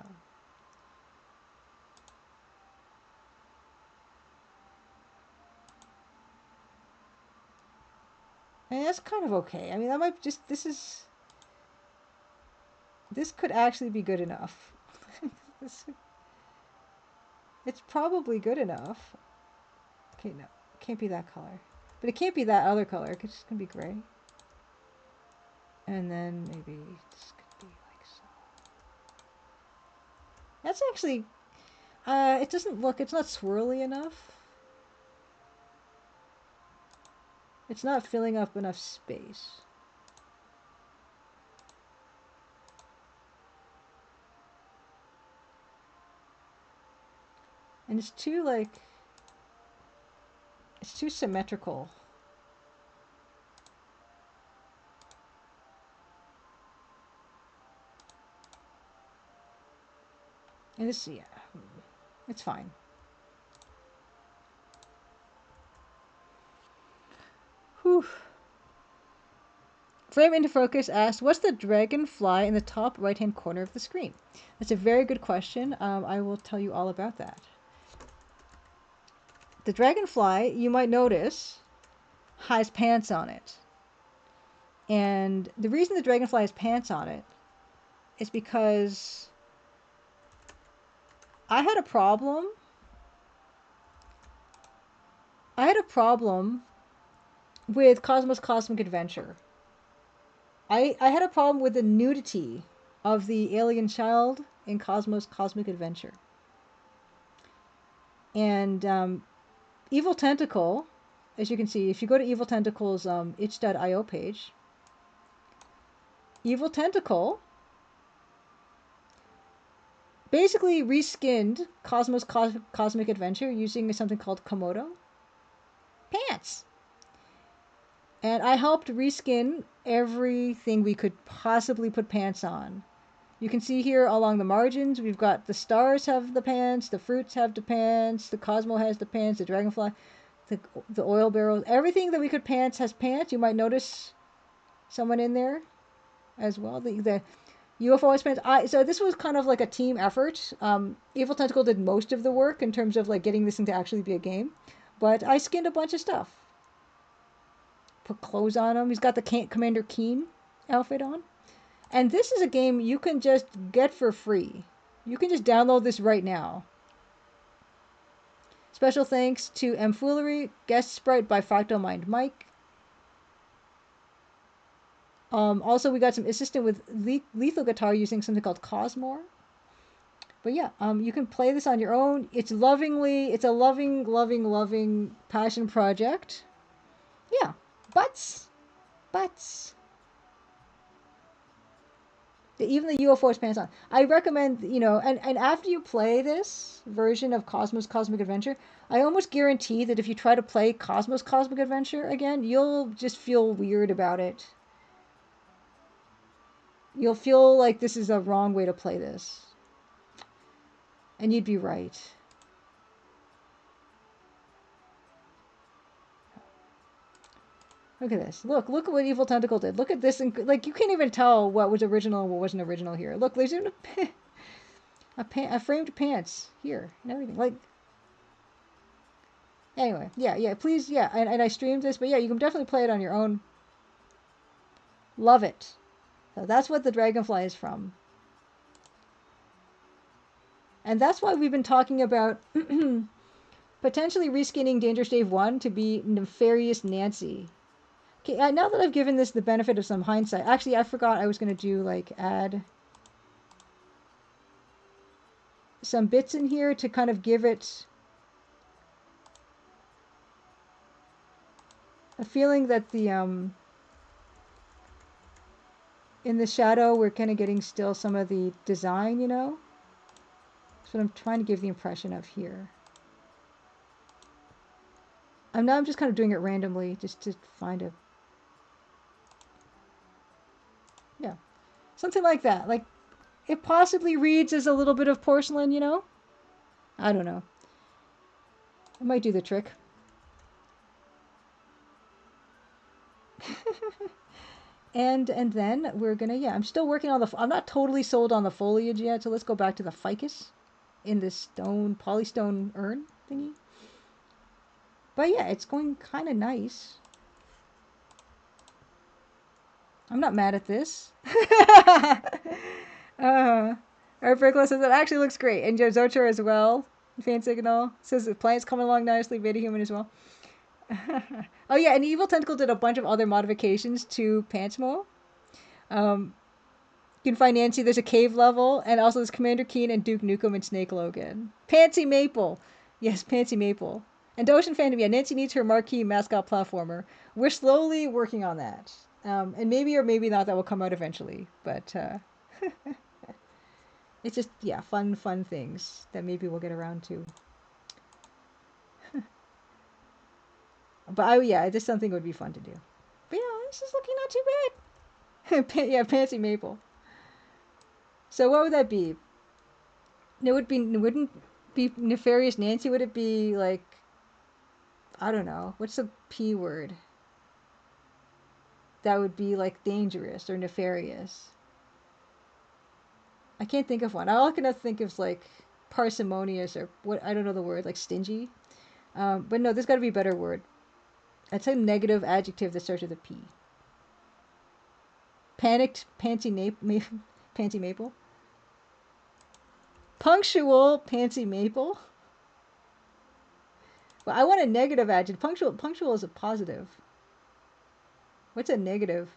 And that's kind of okay. I mean, that might just, this could actually be good enough. It's probably good enough. Okay, no, it can't be that color. But it can't be that other color. It's just gonna be gray. And then maybe this could be like so. That's actually, it doesn't look, it's not swirly enough. It's not filling up enough space. And it's too, like, it's too symmetrical. And this, yeah, it's fine. Whew. Frame into Focus asked, what's the dragonfly in the top right-hand corner of the screen? That's a very good question. I will tell you all about that. The dragonfly, you might notice, has pants on it. And the reason the dragonfly has pants on it is because I had a problem. With Cosmos Cosmic Adventure. I had a problem with the nudity of the alien child in Cosmos Cosmic Adventure. And Evil Tentacle, as you can see, if you go to Evil Tentacle's itch.io page, Evil Tentacle basically reskinned Cosmos Cosmic Adventure using something called Komodo pants. And I helped reskin everything we could possibly put pants on. You can see here along the margins, we've got the stars have the pants, the fruits have the pants, the Cosmo has the pants, the dragonfly, the oil barrel. Everything that we could pants has pants. You might notice someone in there as well. The UFO has pants. So this was kind of like a team effort. Evil Tentacle did most of the work in terms of like getting this thing to actually be a game. But I skinned a bunch of stuff. Put clothes on him. He's got the Commander Keen outfit on. And this is a game you can just get for free. You can just download this right now. Special thanks to M. Foolery, guest sprite by Fractal Mind Mike. Also, we got some assistant with lethal guitar using something called Cosmore. But yeah, you can play this on your own. It's a loving passion project. Yeah. Butts. Even the UFO has pants on. I recommend, and after you play this version of Cosmos Cosmic Adventure, I almost guarantee that if you try to play Cosmos Cosmic Adventure again, you'll just feel weird about it. You'll feel like this is a wrong way to play this. And you'd be right. Look at this. Look at what Evil Tentacle did. Look at this. And like, you can't even tell what was original and what wasn't original here. Look, there's even a framed pants here and everything. Like, anyway, yeah, please, yeah. And I streamed this, but yeah, you can definitely play it on your own. Love it. So that's what the dragonfly is from. And that's why we've been talking about potentially reskinning Dangerous Dave 1 to be Nefarious Nancy. Okay, now that I've given this the benefit of some hindsight, actually, I forgot I was going to do, like, add some bits in here to kind of give it a feeling that the, in the shadow, we're kind of getting still some of the design, you know? That's what I'm trying to give the impression of here. I'm just kind of doing it randomly, just to find a... Yeah. Something like that. Like, it possibly reads as a little bit of porcelain, you know? I don't know. It might do the trick. and then we're gonna, yeah, I'm still working on the... I'm not totally sold on the foliage yet, so let's go back to the ficus in this stone, polystone urn thingy. But yeah, it's going kind of nice. I'm not mad at this. Our Brickla says it actually looks great. And Zocher as well. Fan Signal says the plant's coming along nicely. Beta Human as well. Oh yeah, and Evil Tentacle did a bunch of other modifications to Pantsmo. You can find Nancy. There's a cave level, and also there's Commander Keen and Duke Nukem and Snake Logan. Pansy Maple. Yes, Pansy Maple. And Ocean Fandom, yeah, Nancy needs her marquee mascot platformer. We're slowly working on that. And maybe or maybe not that will come out eventually. But it's just, yeah, fun things that maybe we'll get around to. But yeah, just something would be fun to do. But yeah, this is looking not too bad. Yeah, Pansy Maple. So what would that be? It wouldn't be Nefarious Nancy. Would it be like, I don't know. What's the P word? that would be like dangerous or nefarious. I can't think of one. All I can think of is like parsimonious or what, I don't know the word, like stingy. But no, there's got to be a better word. It's a negative adjective that starts with a P. Panicked, panty maple. Punctual, pantsy maple. Well, I want a negative adjective. Punctual is a positive. What's a negative?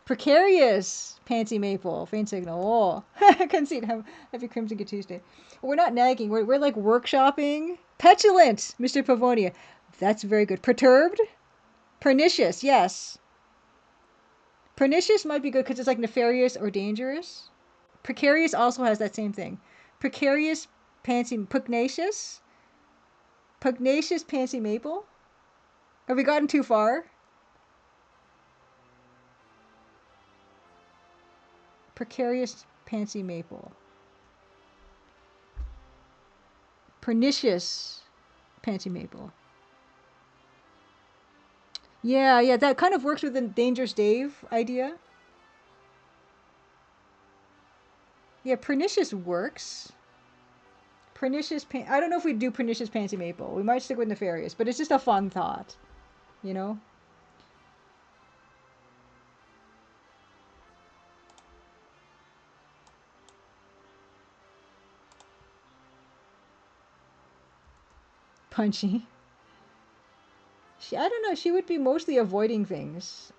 Precarious, pantsy maple, faint signal. Oh, I couldn't see it. Happy Crimson Good Tuesday. We're not nagging. We're like workshopping. Petulant, Mr. Pavonia. That's very good. Perturbed. Pernicious, yes. Pernicious might be good because it's like nefarious or dangerous. Precarious also has that same thing. Precarious, pantsy, pugnacious. Pugnacious, pantsy maple. Have we gotten too far? Precarious, pantsy maple. Pernicious, pantsy maple. Yeah, that kind of works with the Dangerous Dave idea. Yeah, pernicious works. Pernicious, I don't know if we do pernicious pantsy maple. We might stick with nefarious, but it's just a fun thought, you know? Punchy. I don't know, she would be mostly avoiding things.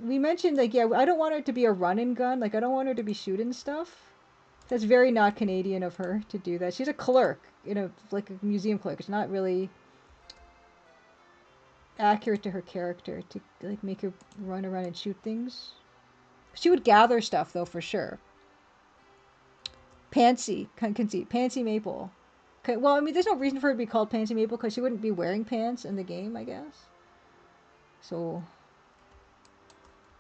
We mentioned, like, yeah, I don't want her to be a run and gun. Like, I don't want her to be shooting stuff. That's very not Canadian of her to do that. She's a clerk, like a museum clerk. It's not really accurate to her character to, like, make her run around and shoot things. She would gather stuff, though, for sure. Pansy, conceit. Pansy Maple. Okay, well, I mean, there's no reason for her to be called Pansy Maple because she wouldn't be wearing pants in the game, I guess. So,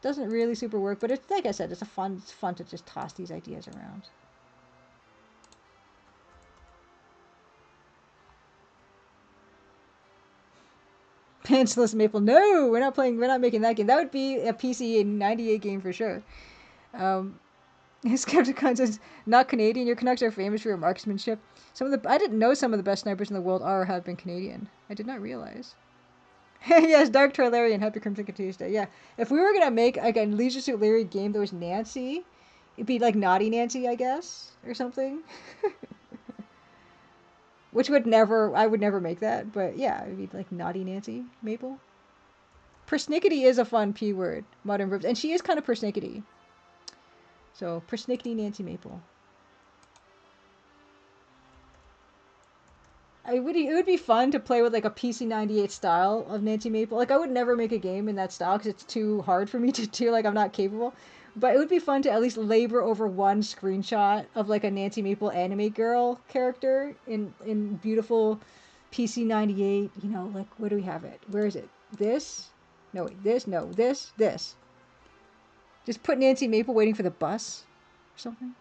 doesn't really super work, but it's, like I said, it's fun to just toss these ideas around. Pantsless Maple. No, we're not making that game. That would be a PC 98 game for sure. Skepticons is not Canadian. Your Canucks are famous for your marksmanship. I didn't know some of the best snipers in the world have been Canadian. I did not realize. Yes, Dark Trilarian, Happy Crimson Tuesday. Yeah, if we were gonna make like a Leisure Suit Larry game that was Nancy, it'd be like Naughty Nancy, I guess, or something. Which I would never make that, but yeah, it'd be like Naughty Nancy Maple. Persnickety is a fun P word, modern verbs, and she is kind of persnickety. So, persnickety Nancy Maple. It would be fun to play with like a PC98 style of Nancy Maple. Like, I would never make a game in that style because it's too hard for me to do. Like, I'm not capable. But it would be fun to at least labor over one screenshot of like a Nancy Maple anime girl character in beautiful PC98. You know, like, where do we have it? Where is it? This? No, wait, this? No, this? This. Just put Nancy Maple waiting for the bus or something.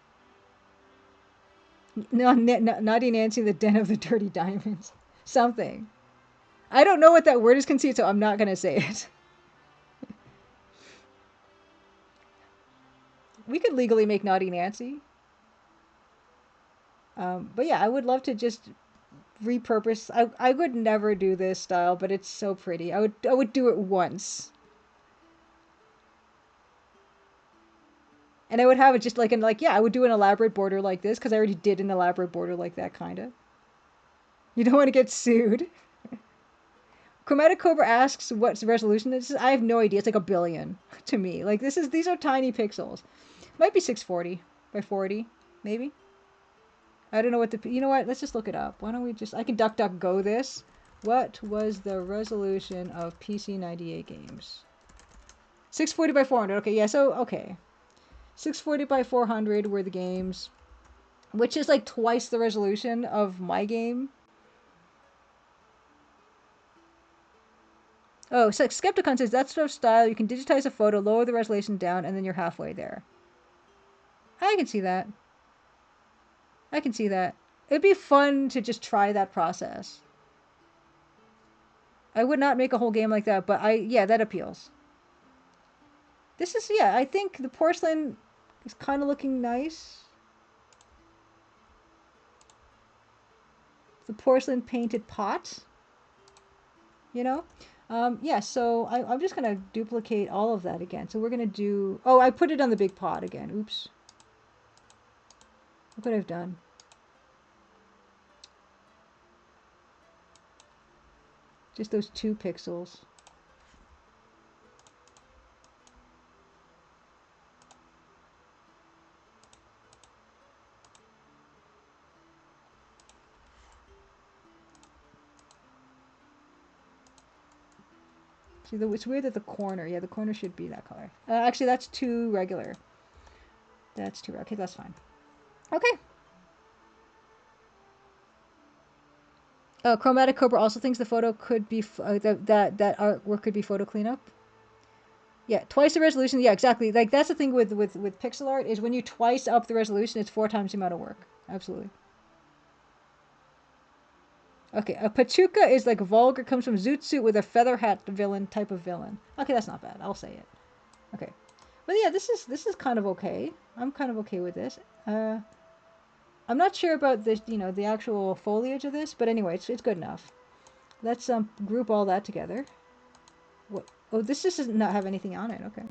No, Naughty Nancy in the Den of the Dirty Diamonds. Something. I don't know what that word is, Conceit, so I'm not going to say it. We could legally make Naughty Nancy. But yeah, I would love to just repurpose. I would never do this style, but it's so pretty. I would do it once. And I would have it just I would do an elaborate border like this because I already did an elaborate border like that, kind of. You don't want to get sued. Chromatic Cobra asks what's the resolution. I have no idea. It's like 1 billion to me. Like, these are tiny pixels. Might be 640 by 40, maybe. I don't know what you know what? Let's just look it up. Why don't we I can DuckDuckGo this. What was the resolution of PC98 games? 640 by 400. Okay, yeah, so, okay. 640 by 400 were the games, which is like twice the resolution of my game. Oh, so Skepticon says that sort of style, you can digitize a photo, lower the resolution down, and then you're halfway there. I can see that. I can see that. It'd be fun to just try that process. I would not make a whole game like that, but yeah, that appeals. This is, yeah, I think the porcelain is kind of looking nice. The porcelain painted pot, you know? Yeah, so I'm just going to duplicate all of that again. So we're going to do, oh, I put it on the big pot again. Oops. Look what I've done. Just those 2 pixels. See, it's weird that the corner, yeah, the corner should be that color. Actually, that's too regular. That's too, okay, that's fine. Okay. Chromatic Cobra also thinks the photo could be, that artwork could be photo cleanup. Yeah, twice the resolution. Yeah, exactly. Like, that's the thing with pixel art, is when you twice up the resolution, it's 4 times the amount of work. Absolutely. Okay, a Pachuca is like vulgar, comes from Zoot Suit with a feather hat villain type of villain. Okay, that's not bad. I'll say it. Okay. But yeah, this is kind of okay. I'm kind of okay with this. I'm not sure about this, the actual foliage of this, but anyway, it's good enough. Let's group all that together. What? Oh, this just does not have anything on it. Okay.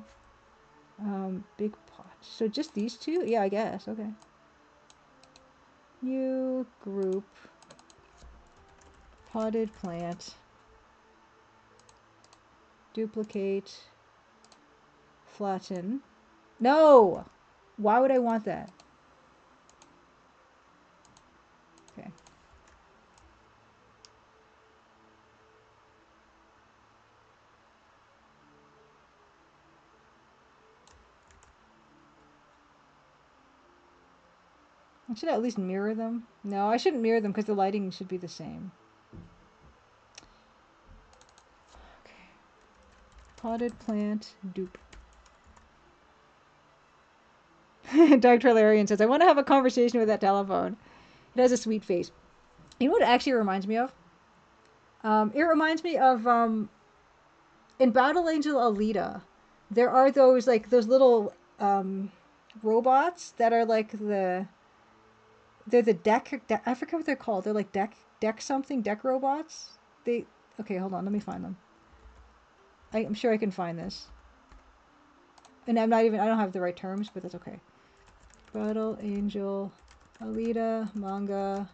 Big pot. So just these 2? Yeah, I guess. Okay. New group. Potted plant. Duplicate. Flatten. No! Why would I want that? Okay. I should at least mirror them. No, I shouldn't mirror them because the lighting should be the same. Okay. Potted plant. Dupe. Dark Trillarian says, I want to have a conversation with that telephone. It has a sweet face. You know what it actually reminds me of? It reminds me of in Battle Angel Alita. There are those little robots that are like they're the deck. I forget what they're called. They're like deck robots. Okay, hold on. Let me find them. I'm sure I can find this. And I don't have the right terms, but that's okay. Battle Angel Alita manga.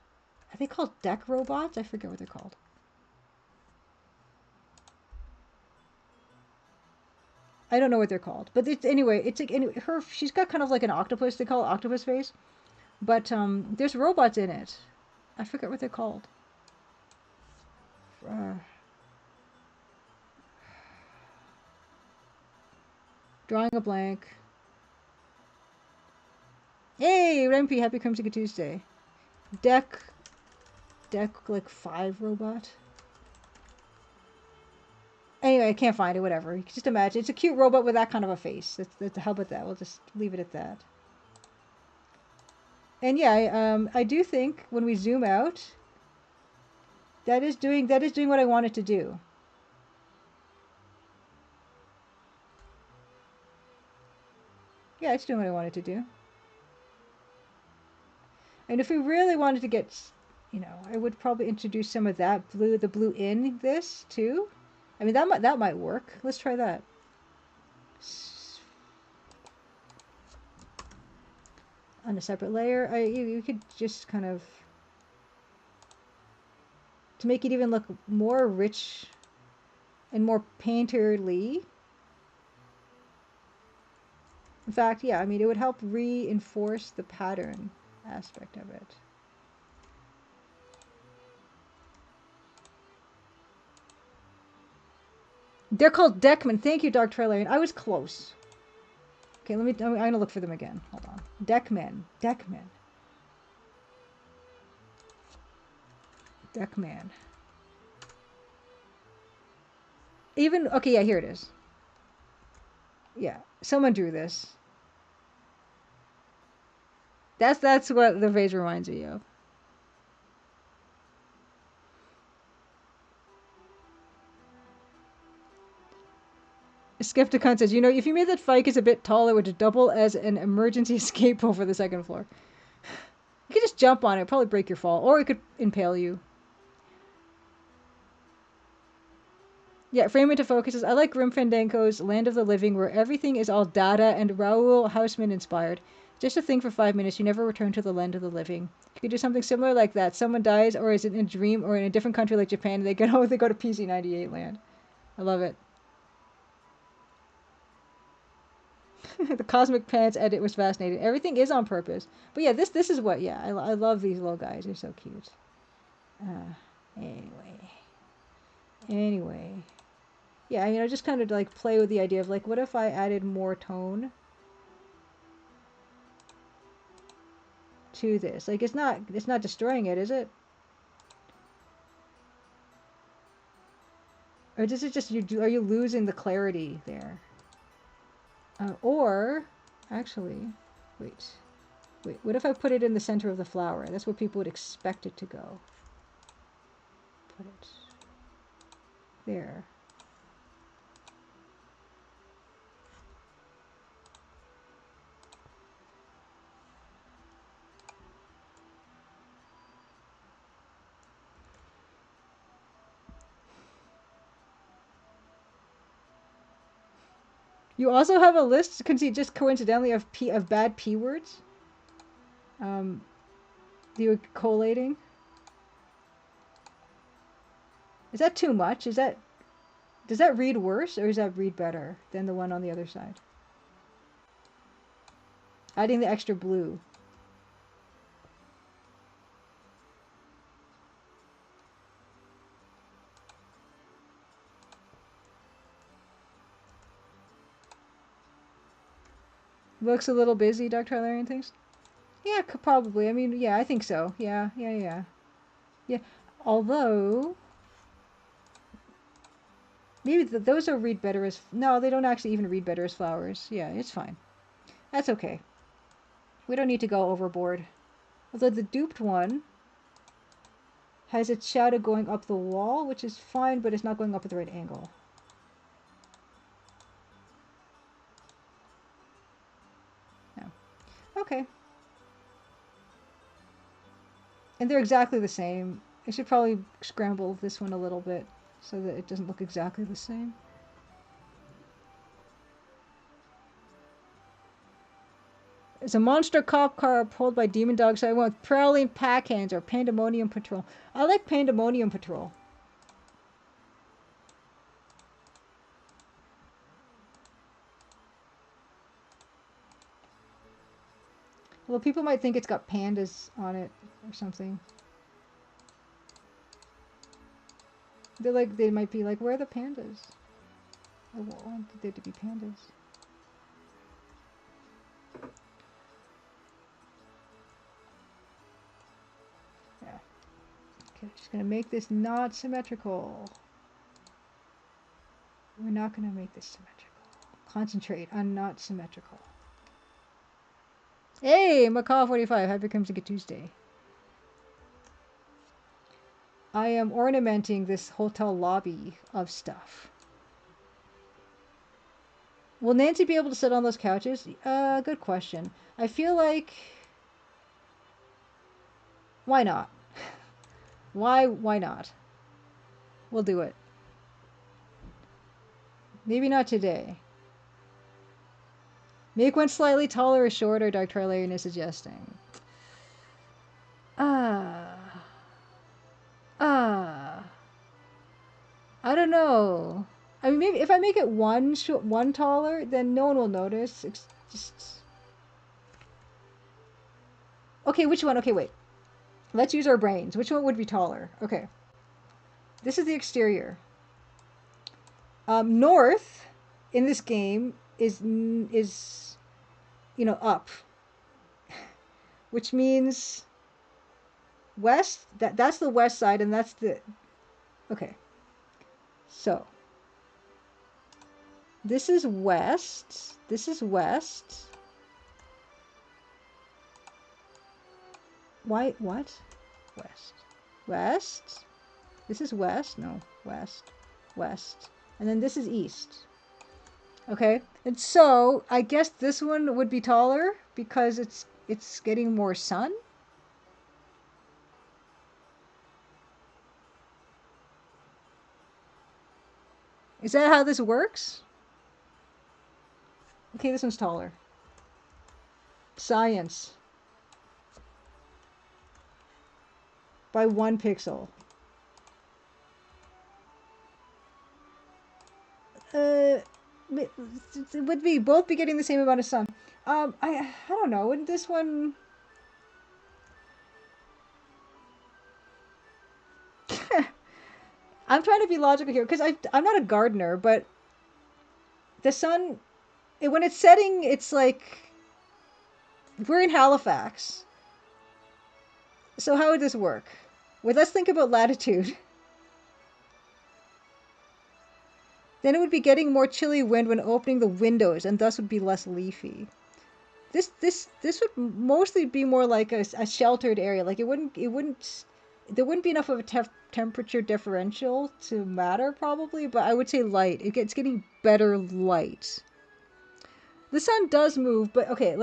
Are they called deck robots? I forget what they're called. I don't know what they're called, but anyway. It's like she's got kind of like an octopus. They call it octopus face, but there's robots in it. I forget what they're called. Drawing a blank. Hey, Rempi, happy Crimson Tuesday. Deck like 5 robot. Anyway, I can't find it. Whatever. You can just imagine. It's a cute robot with that kind of a face. How about that? We'll just leave it at that. And yeah, I do think when we zoom out, that is doing what I want it to do. Yeah, it's doing what I want it to do. And if we really wanted to get, I would probably introduce some of the blue in this too. I mean, that might work. Let's try that. On a separate layer, you could just kind of, to make it even look more rich and more painterly. In fact, yeah, I mean, it would help reinforce the pattern aspect of it. They're called Deckmen. Thank you, Dark Trailarian. I was close. Okay, I'm gonna look for them again. Hold on. Deckmen. Even, okay, yeah, here it is. Yeah, someone drew this. That's what the vase reminds me of. Skepticon says, you know, if you made that Ficus a bit taller, it would double as an emergency escape over the second floor. You could just jump on it, probably break your fall, or it could impale you. Yeah, frame into focuses. I like Grim Fandango's Land of the Living, where everything is all data and Raoul Houseman inspired. Just a thing for 5 minutes. You never return to the land of the living. You could do something similar like that. Someone dies, or is it in a dream, or in a different country like Japan, and they go to PC-98 land. I love it. The Cosmic Pants edit was fascinating. Everything is on purpose. But yeah, this is what, yeah, I love these little guys. They're so cute. Anyway. Yeah, you know, just kind of like play with the idea of like, what if I added more tone to this? Like, it's not destroying it, is it? Or does it just, are you losing the clarity there? Or, actually, wait, what if I put it in the center of the flower? That's where people would expect it to go. Put it there. You also have a list, just coincidentally, of bad P words. You're collating. Is that too much? Does that read worse, or does that read better than the one on the other side? Adding the extra blue. Looks a little busy, Dr. Hilarion thinks. Yeah, probably. I mean, yeah, I think so. Yeah. Although, maybe those will read better as... No, they don't actually even read better as flowers. Yeah, it's fine. That's okay. We don't need to go overboard. Although the duped one has its shadow going up the wall, which is fine, but it's not going up at the right angle. No. Okay. And they're exactly the same. I should probably scramble this one a little bit so that it doesn't look exactly the same. It's a monster cop car pulled by demon dogs. So I went with prowling pack hands or Pandemonium Patrol. I like Pandemonium Patrol. Well, people might think it's got pandas on it or something. They might be like, where are the pandas? I want there to be pandas. Yeah. Okay, just gonna make this not symmetrical. We're not gonna make this symmetrical. Concentrate on not symmetrical. Hey, Macaw45, happy comes to get Tuesday. I am ornamenting this hotel lobby of stuff. Will Nancy be able to sit on those couches? Good question. I feel like... Why not? Why not? We'll do it. Maybe not today. Make one slightly taller or shorter, Dr. Hilarion is suggesting. I don't know. I mean, maybe if I make it one taller, then no one will notice. It's just... Okay, which one? Okay, wait. Let's use our brains. Which one would be taller? Okay. This is the exterior. North in this game is you know, up. Which means west, that's the west side, and that's the... Okay. So, this is west. This is west. Why, what? West. West. This is west. No, west. West. And then this is east. Okay, and so I guess this one would be taller because it's getting more sun. Is that how this works? Okay, this one's taller. Science. By 1 pixel. Uh, would we both be getting the same amount of sun? I don't know. Wouldn't this one? I'm trying to be logical here because I'm not a gardener, but the sun, when it's setting, it's like we're in Halifax. So how would this work? Well, let's think about latitude. Then it would be getting more chilly wind when opening the windows, and thus would be less leafy. This would mostly be more like a sheltered area. Like there wouldn't be enough of a temperature differential to matter probably, but I would say light. It's getting better light. The sun does move, but okay.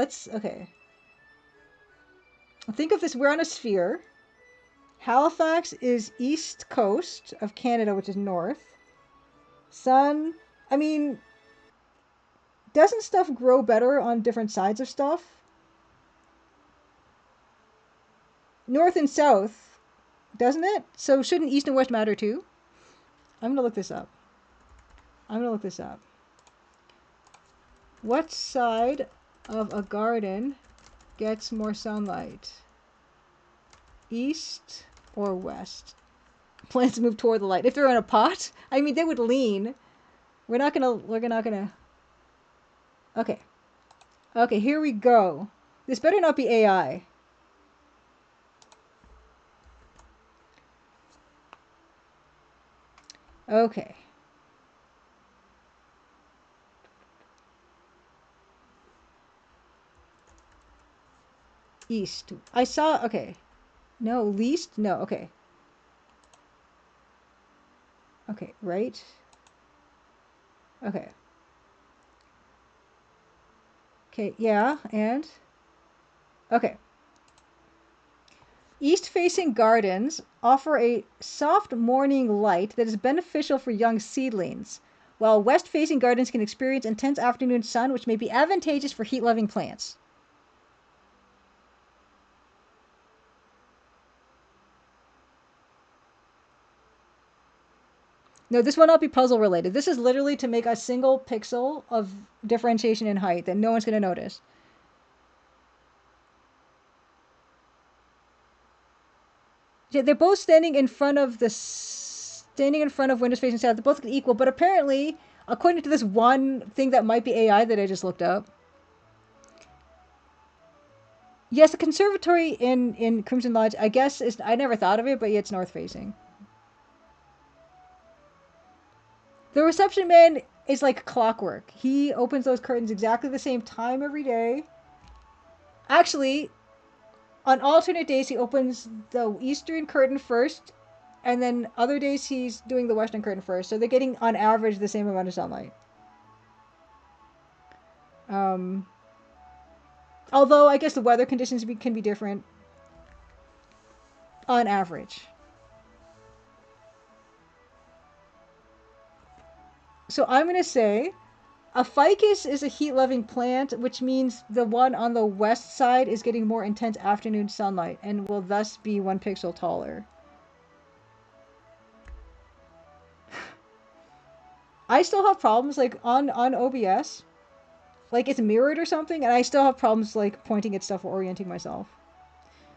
Think of this, we're on a sphere. Halifax is east coast of Canada, which is north. Sun, I mean, doesn't stuff grow better on different sides of stuff? North and south, doesn't it? So shouldn't east and west matter too? I'm gonna look this up. What side of a garden gets more sunlight? East or west? Plants move toward the light. If they're in a pot, I mean, they would lean. We're not gonna. Okay. Okay, here we go. This better not be AI. Okay. East. I saw, okay. No, least? No, okay. Okay, right? Okay. Okay, yeah, and? Okay. East-facing gardens offer a soft morning light that is beneficial for young seedlings, while west-facing gardens can experience intense afternoon sun, which may be advantageous for heat-loving plants. No, this will not be puzzle related. This is literally to make a single pixel of differentiation in height that no one's going to notice. Yeah, they're both standing in front of windows facing south. They're both equal, but apparently, according to this one thing that might be AI that I just looked up, yes, a conservatory in Crimson Lodge, I guess is, I never thought of it, but yeah, it's north facing. The reception man is like clockwork. He opens those curtains exactly the same time every day. Actually, on alternate days, he opens the eastern curtain first, and then other days he's doing the western curtain first. So they're getting, on average, the same amount of sunlight. Um, Although I guess the weather conditions can be different on average. So I'm going to say a ficus is a heat-loving plant, which means the one on the west side is getting more intense afternoon sunlight and will thus be 1 pixel taller. I still have problems like on OBS, like it's mirrored or something, and I still have problems like pointing at stuff or orienting myself.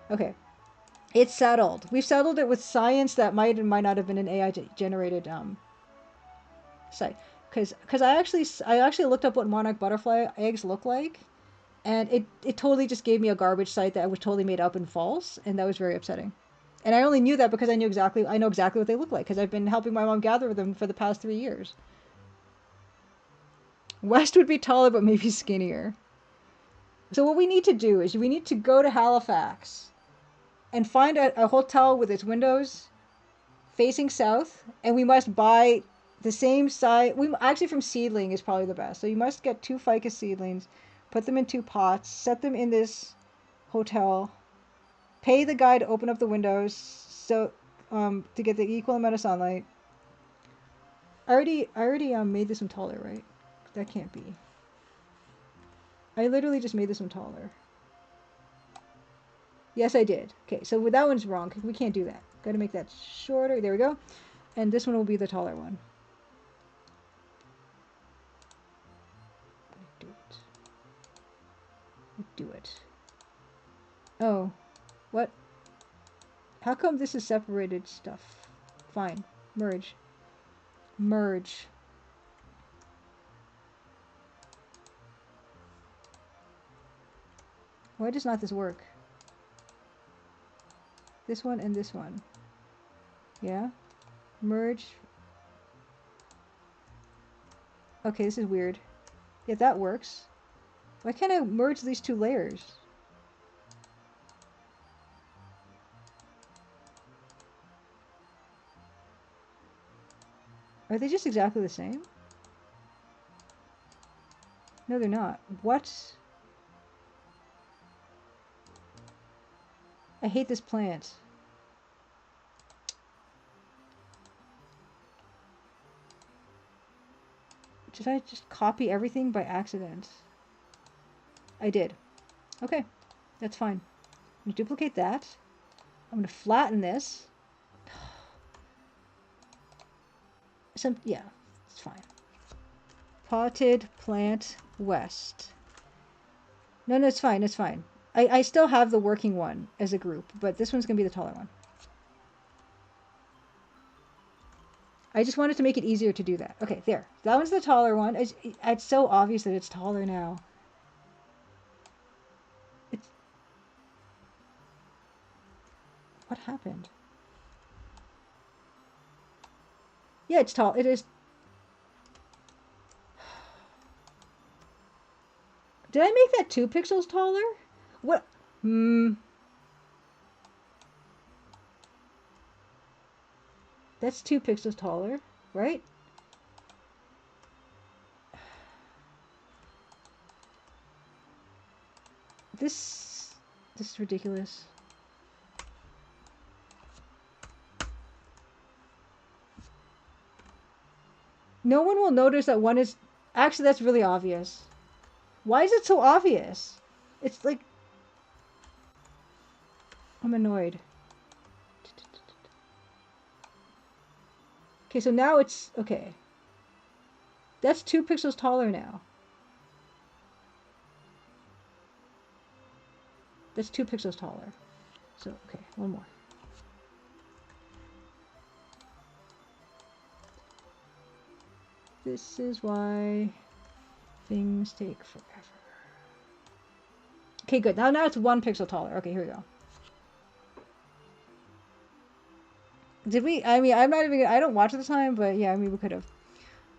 Okay, it's settled. We've settled it with science that might and might not have been an AI generated site. Because I actually looked up what monarch butterfly eggs look like, and it totally just gave me a garbage site that was totally made up and false, and that was very upsetting. And I only knew that because I know exactly what they look like because I've been helping my mom gather them for the past 3 years. West would be taller, but maybe skinnier. So what we need to do is we need to go to Halifax and find a hotel with its windows facing south, and we must buy the same size. We actually from seedling is probably the best. So you must get 2 ficus seedlings, put them in 2 pots, set them in this hotel, pay the guy to open up the windows so to get the equal amount of sunlight. I already made this one taller, right? That can't be. I literally just made this one taller. Yes, I did. Okay, so that one's wrong. We can't do that. Got to make that shorter. There we go. And this one will be the taller one. Do it. Oh, what? How come this is separated stuff? Fine. Merge. Merge. Why does not this work? This one and this one. Yeah? Merge. Okay, this is weird. Yeah, that works. Why can't I merge these 2 layers? Are they just exactly the same? No, they're not. What? I hate this plant. Did I just copy everything by accident? I did. Okay, that's fine. I'm going to duplicate that. I'm going to flatten this. Yeah, it's fine. Potted plant west. No, it's fine, it's fine. I still have the working one as a group, but this one's going to be the taller one. I just wanted to make it easier to do that. Okay, there. That one's the taller one. It's so obvious that it's taller now. What happened? Yeah, it's tall. It is. Did I make that 2 pixels taller? What? That's 2 pixels taller, right? This is ridiculous. No one will notice that one is... Actually, that's really obvious. Why is it so obvious? It's like... I'm annoyed. Okay, so now it's... Okay. That's 2 pixels taller now. That's 2 pixels taller. So, okay, one more. This is why things take forever. Okay, good. Now it's 1 pixel taller. Okay, here we go. Did we? I mean, I'm not even... I don't watch at the time, but yeah, I mean, we could have.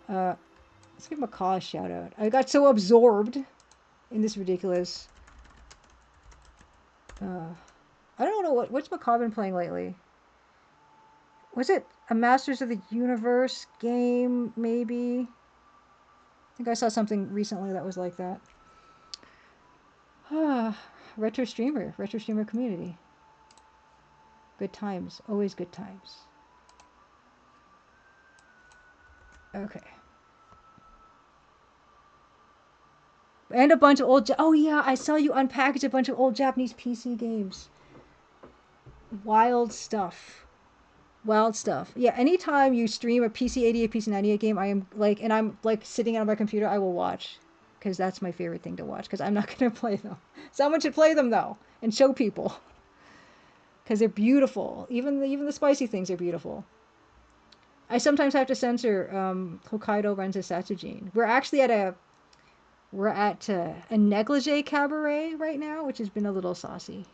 Let's give Macaw a shout out. I got so absorbed in this ridiculous... I don't know what's Macaw been playing lately. Was it a Masters of the Universe game, maybe? I think I saw something recently that was like that. Retro streamer community. Good times, always good times. Okay. And a bunch of old... Oh yeah, I saw you unpackage a bunch of old Japanese PC games. Wild stuff. Wild stuff. Yeah, anytime you stream a PC 88, PC 98 game, I'm like sitting on my computer, I will watch. Because that's my favorite thing to watch. Because I'm not going to play them. Someone should play them, though. And show people. Because they're beautiful. Even the spicy things are beautiful. I sometimes have to censor Hokkaidō Rensa Satsujin. We're at a negligee cabaret right now, which has been a little saucy.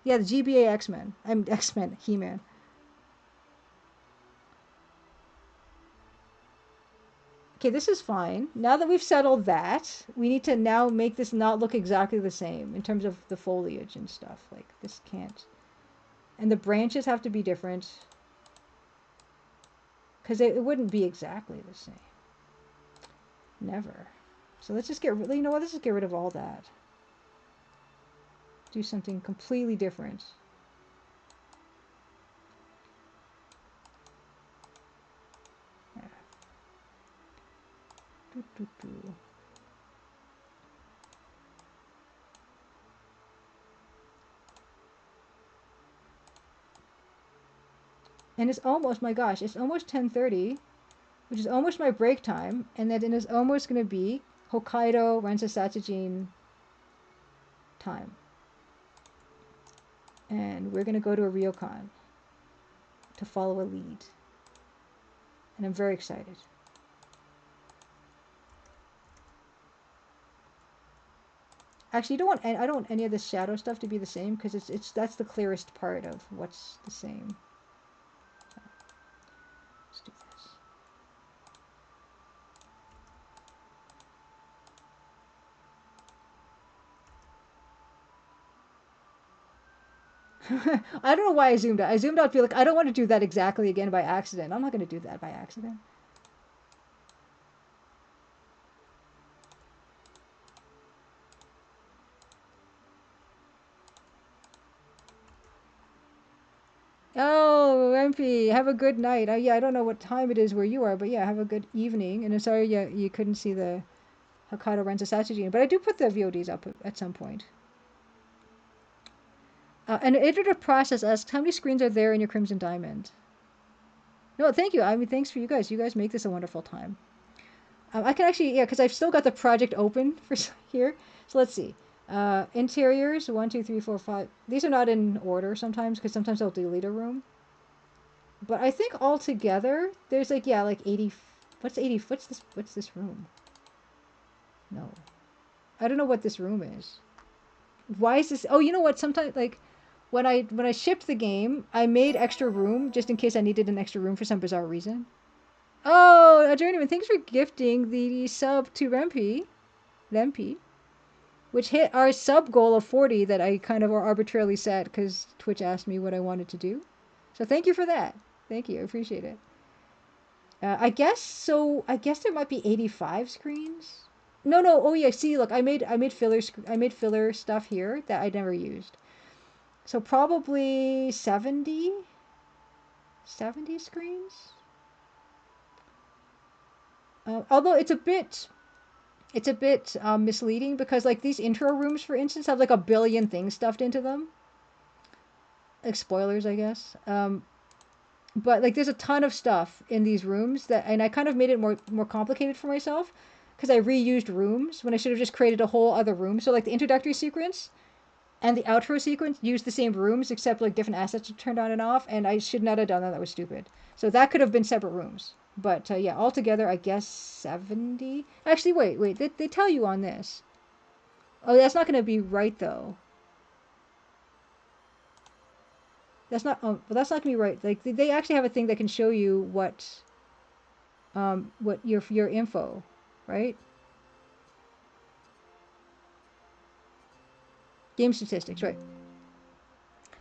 Yeah, the GBA X-Men. I'm X-Men, He-Man. Okay, this is fine. Now that we've settled that, we need to now make this not look exactly the same in terms of the foliage and stuff. Like, this can't. And the branches have to be different. because it wouldn't be exactly the same. Never. So let's just get, you know what, let's just get rid of all that. Do something completely different. Yeah. Doo, doo, doo. And it's almost, my gosh, it's almost 10:30, which is almost my break time, and then it's almost going to be Hokkaidō Rensa Satsujin time. And we're going to go to a ryokan to follow a lead. And I'm very excited. Actually, I don't want any of the shadow stuff to be the same, because that's the clearest part of what's the same. So, let's do this. I don't know why I zoomed out. I zoomed out to be like, I don't want to do that exactly again by accident. I'm not going to do that by accident. Oh, MP, have a good night. Yeah, I don't know what time it is where you are, but yeah, have a good evening. And I'm sorry you couldn't see the Hokkaidō Rensa Satsujin, but I do put the VODs up at some point. An iterative process asks, how many screens are there in your Crimson Diamond? No, thank you. I mean, thanks for you guys. You guys make this a wonderful time. I can actually, yeah, because I've still got the project open for here. So let's see. Interiors, 1, 2, 3, 4, 5. These are not in order sometimes, because sometimes I'll delete a room. But I think altogether, there's like, yeah, like 80. What's 80? What's this room? No. I don't know what this room is. Why is this? Oh, you know what? Sometimes, like, when I shipped the game, I made extra room just in case I needed an extra room for some bizarre reason. Oh, a journeyman, thanks for gifting the sub to Lempi, which hit our sub goal of 40 that I kind of arbitrarily set because Twitch asked me what I wanted to do. So thank you for that. Thank you. I appreciate it. I guess there might be 85 screens. No. Oh yeah. See, look, I made filler stuff here that I never used. So probably 70 screens. Although it's a bit misleading because like these intro rooms, for instance, have like a billion things stuffed into them. Like spoilers, I guess. But like there's a ton of stuff in these rooms and I kind of made it more complicated for myself because I reused rooms when I should have just created a whole other room. So like the introductory sequence and the outro sequence use the same rooms except like different assets are turned on and off, and I should not have done that. That was stupid. So that could have been separate rooms. But yeah, altogether I guess 70. Actually, wait. They tell you on this. Oh, that's not going to be right though. That's not. Oh, well, that's not going to be right. Like they actually have a thing that can show you what your info, right? Game statistics, right?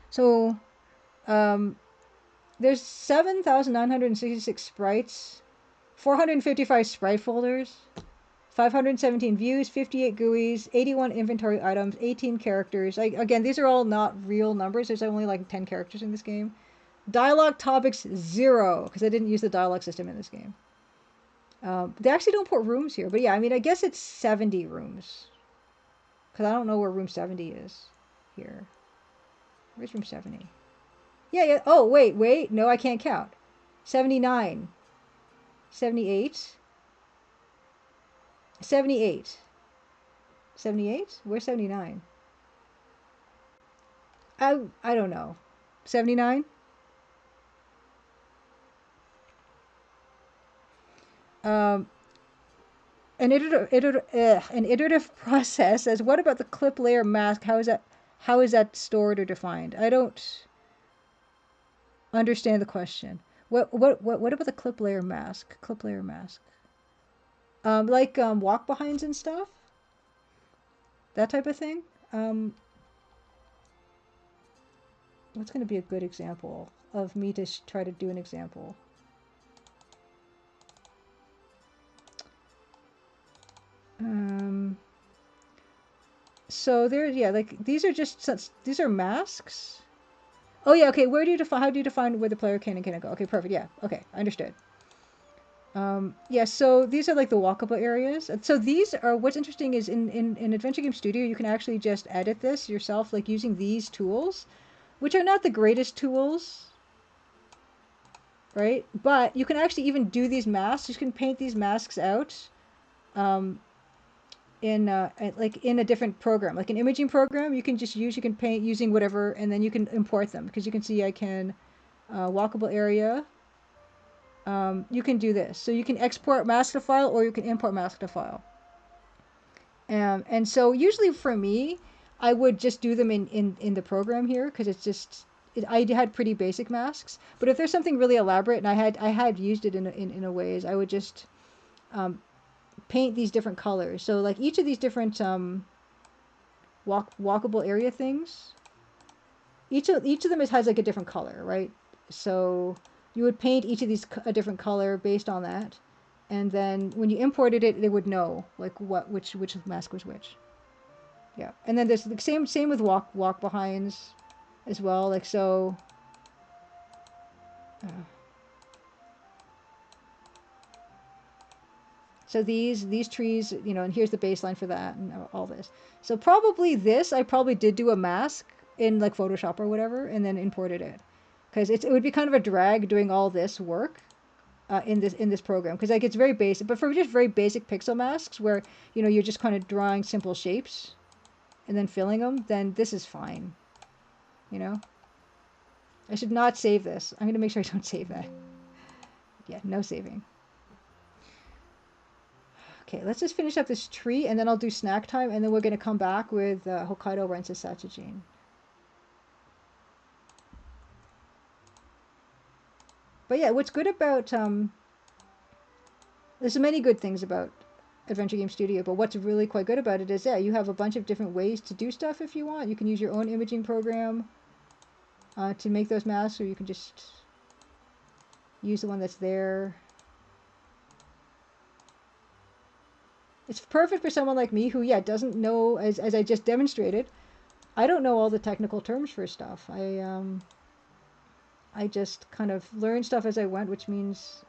So, there's 7,966 sprites, 455 sprite folders, 517 views, 58 GUIs, 81 inventory items, 18 characters. Again, these are all not real numbers. There's only like 10 characters in this game. Dialogue topics 0, because I didn't use the dialogue system in this game. They actually don't put rooms here, but yeah, I mean, I guess it's 70 rooms. Because I don't know where room 70 is here. Where's room 70? Yeah. Oh, wait. No, I can't count. 79. 78. 78. 78? Where's 79? I don't know. 79? An iterative process says, what about the clip layer mask? How is that stored or defined? I don't understand the question. What about the clip layer mask? Clip layer mask. Like walk behinds and stuff? That type of thing? What's going to be a good example of me to try to do an example? So there, yeah, like these are just such, these are masks. Oh yeah, okay. Where do you define? How do you define where the player can and cannot go? Okay, perfect. Yeah, okay, I understood. Yeah, so these are like the walkable areas. So these are, what's interesting is in Adventure Game Studio, you can actually just edit this yourself, like using these tools, which are not the greatest tools, right? But you can actually even do these masks. You can paint these masks out um, like in a different program, like an imaging program. You can just use, you can paint using whatever, and then you can import them, because you can see I can walkable area. You can do this. So you can export mask to file, or you can import mask to file. And so usually for me, I would just do them in the program here, because it's just, I had pretty basic masks. But if there's something really elaborate, and I had used it in a ways, I would just paint these different colors. So like each of these different walkable area things, each of them has like a different color, right? So you would paint each of these a different color based on that, and then when you imported it, it would know like which mask was which. Yeah, and then there's the same with walk behinds as well. Like so. Uh, so these trees, and here's the baseline for that, and all this. So probably this, I probably did do a mask in like Photoshop or whatever, and then imported it, because it would be kind of a drag doing all this work in this program, because like it's very basic. But for just very basic pixel masks, where you're just kind of drawing simple shapes and then filling them, then this is fine. You know, I should not save this. I'm gonna make sure I don't save that. Yeah, no saving. Okay, let's just finish up this tree, and then I'll do snack time, and then we're gonna come back with Hokkaidō Rensa Satsujin. But yeah, what's good about there's many good things about Adventure Game Studio, but what's really quite good about it is, yeah, you have a bunch of different ways to do stuff if you want. You can use your own imaging program to make those masks, or you can just use the one that's there. It's perfect for someone like me who, yeah, doesn't know, as I just demonstrated, I don't know all the technical terms for stuff. I just kind of learned stuff as I went, which means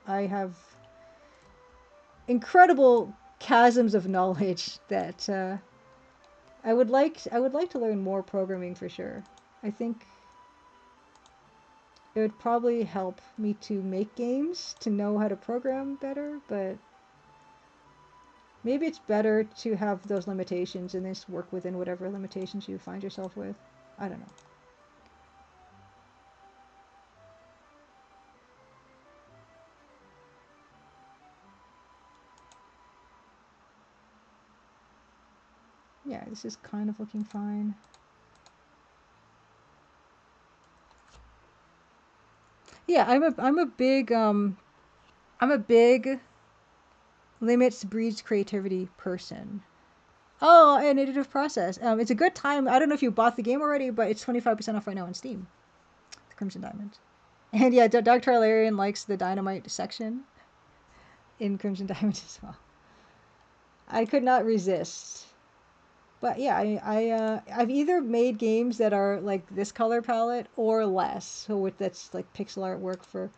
I have incredible chasms of knowledge that I would like to learn more programming for sure. I think it would probably help me to make games, to know how to program better, but maybe it's better to have those limitations and just work within whatever limitations you find yourself with. I don't know. Yeah, this is kind of looking fine. Yeah, I'm a big limits breeds creativity person. Oh, an iterative process. It's a good time. I don't know if you bought the game already, but it's 25% off right now on Steam. The Crimson Diamond. And yeah, Doug Tarlarian likes the dynamite section in Crimson Diamond as well. I could not resist. But yeah, I've either made games that are like this color palette or less. So that's like pixel art work for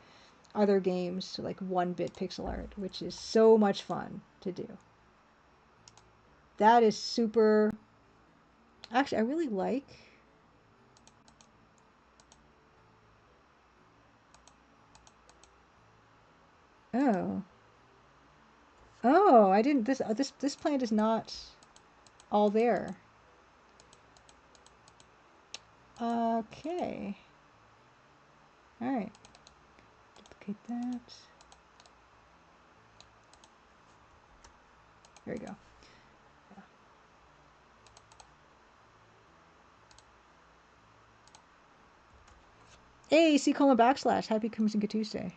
other games, so like 1-bit pixel art, which is so much fun to do. That is super. Actually, I really like. Oh, oh, I didn't. This plant is not all there. Okay. All right. Duplicate that. There we go. Hey, C colon backslash. Happy Crimson Tuesday.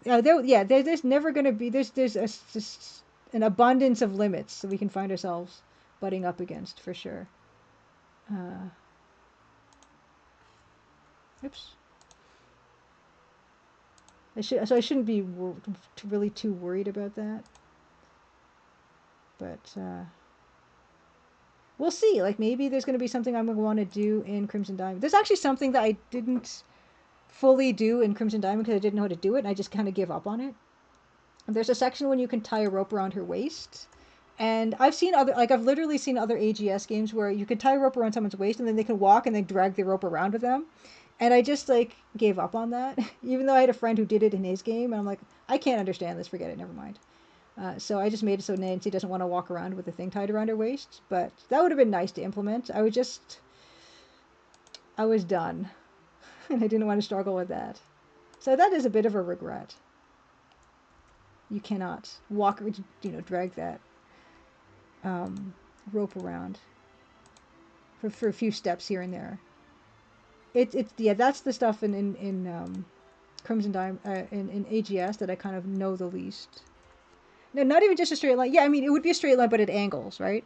There's never gonna be there's just an abundance of limits that we can find ourselves butting up against for sure. Uh, oops. So I shouldn't be really too worried about that. But we'll see. Like maybe there's going to be something I'm going to want to do in Crimson Diamond. There's actually something that I didn't fully do in Crimson Diamond because I didn't know how to do it, and I just kind of give up on it. And there's a section when you can tie a rope around her waist. And I've seen I've literally seen other AGS games where you could tie a rope around someone's waist and then they can walk and then drag the rope around with them. And I just like gave up on that, even though I had a friend who did it in his game, and I'm like, I can't understand this. Forget it. Never mind. So I just made it so Nancy doesn't want to walk around with the thing tied around her waist. But that would have been nice to implement. I was done, and I didn't want to struggle with that. So that is a bit of a regret. You cannot drag that rope around for a few steps here and there. Yeah, that's the stuff in Crimson Diamond in AGS that I kind of know the least. No, not even just a straight line. Yeah, I mean it would be a straight line, but at angles, right?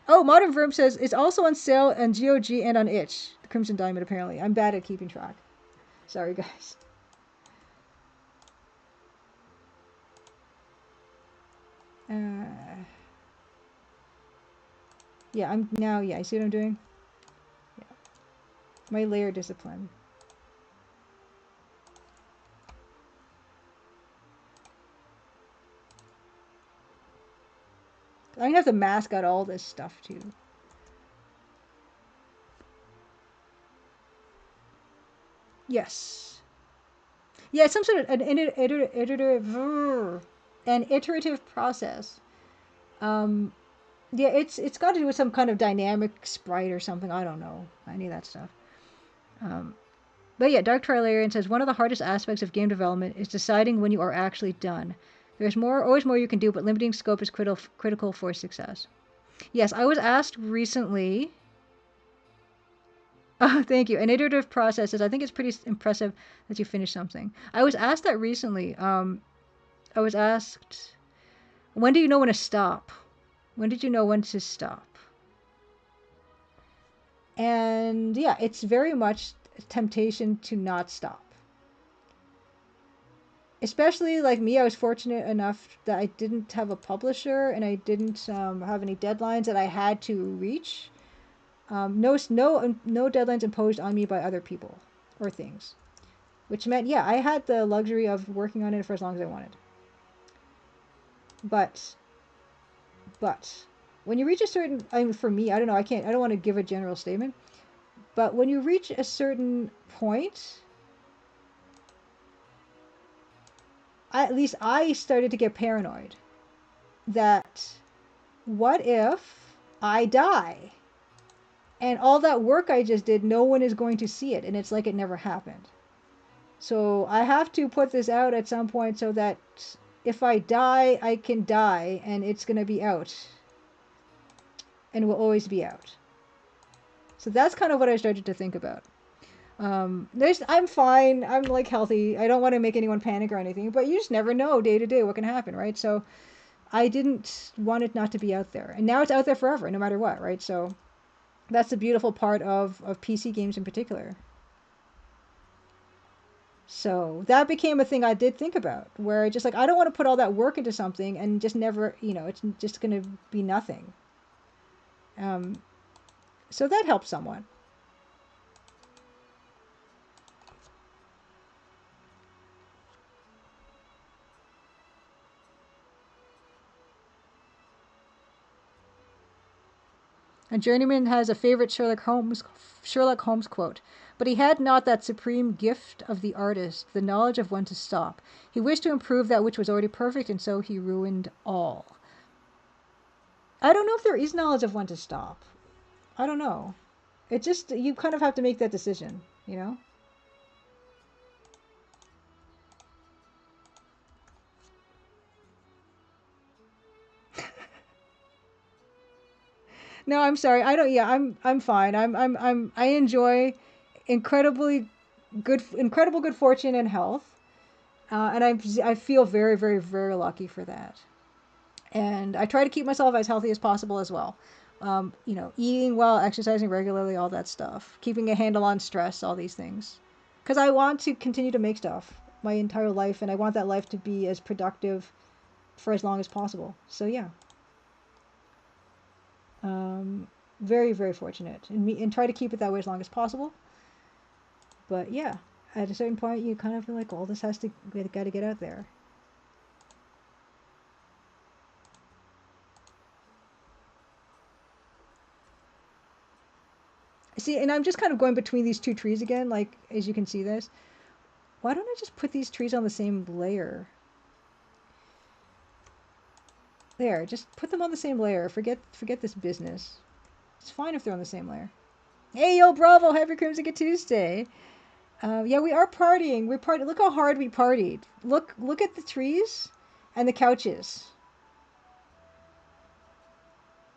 Oh, Modern Verb says it's also on sale on GOG and on Itch. The Crimson Diamond, apparently. I'm bad at keeping track. Sorry, guys. Yeah, I'm now. Yeah, you see what I'm doing? Yeah, my layer discipline. I'm gonna have to mask out all this stuff too. Yes. Yeah, it's some sort of an iterative process. Yeah, it's got to do with some kind of dynamic sprite or something. I don't know any of that stuff. But yeah, Dark Trilarian says one of the hardest aspects of game development is deciding when you are actually done. There's always more you can do, but limiting scope is critical for success. Yes, I was asked recently. Oh, thank you. An iterative process is. I think it's pretty impressive that you finish something. I was asked that recently. I was asked, when do you know when to stop? When did you know when to stop? And yeah, it's very much a temptation to not stop. Especially like me, I was fortunate enough that I didn't have a publisher and I didn't have any deadlines that I had to reach. No deadlines imposed on me by other people or things, which meant yeah, I had the luxury of working on it for as long as I wanted. But when you reach a certain, I mean, for me, I don't know, I don't want to give a general statement, but when you reach a certain point, at least I started to get paranoid that what if I die? And all that work I just did, no one is going to see it, and it's like it never happened. So I have to put this out at some point so that if I die, I can die, and it's going to be out. And will always be out. So that's kind of what I started to think about. I'm fine. I'm like healthy. I don't want to make anyone panic or anything, but you just never know day to day what can happen, right? So I didn't want it not to be out there. And now it's out there forever, no matter what, right? So that's the beautiful part of PC games in particular. So that became a thing I did think about, where I just like, I don't want to put all that work into something and just never, it's just going to be nothing. So that helps somewhat. And Journeyman has a favorite Sherlock Holmes quote. But he had not that supreme gift of the artist, the knowledge of when to stop. He wished to improve that which was already perfect, and so he ruined all. I don't know if there is knowledge of when to stop. I don't know. It just, you kind of have to make that decision, you know? No, I'm sorry. I don't. Yeah, I'm fine. I enjoy incredible good fortune and health, and I feel very, very, very lucky for that. And I try to keep myself as healthy as possible as well. Eating well, exercising regularly, all that stuff. Keeping a handle on stress, all these things. Because I want to continue to make stuff. my entire life, and I want that life to be as productive for as long as possible. So yeah. Very, very fortunate, and try to keep it that way as long as possible. But yeah, at a certain point, you kind of feel like, all this has to got to get out there. See, and I'm just kind of going between these two trees again, like, as you can see this. Why don't I just put these trees on the same layer? There, just put them on the same layer. Forget this business. It's fine if they're on the same layer. Hey, yo, bravo! Happy Crimson Tuesday. Yeah, we are partying. We're partying. Look how hard we partied. Look at the trees and the couches.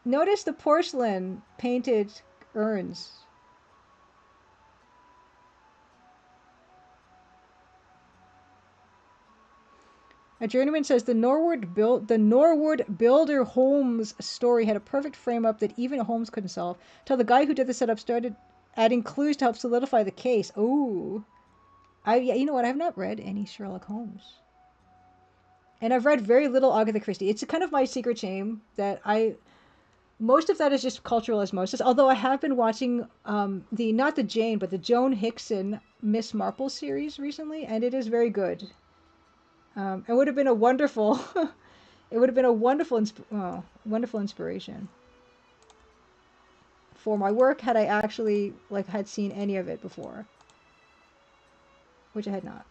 Notice the porcelain painted urns. A journeyman says the Norwood Builder Holmes story had a perfect frame up that even Holmes couldn't solve. Till the guy who did the setup started adding clues to help solidify the case. Ooh. Yeah, you know what? I have not read any Sherlock Holmes. And I've read very little Agatha Christie. It's kind of my secret shame that most of that is just cultural osmosis. Although I have been watching not the Jane, but the Joan Hickson Miss Marple series recently, and it is very good. It would have been a wonderful, it would have been a wonderful inspiration for my work had I actually had seen any of it before, which I had not.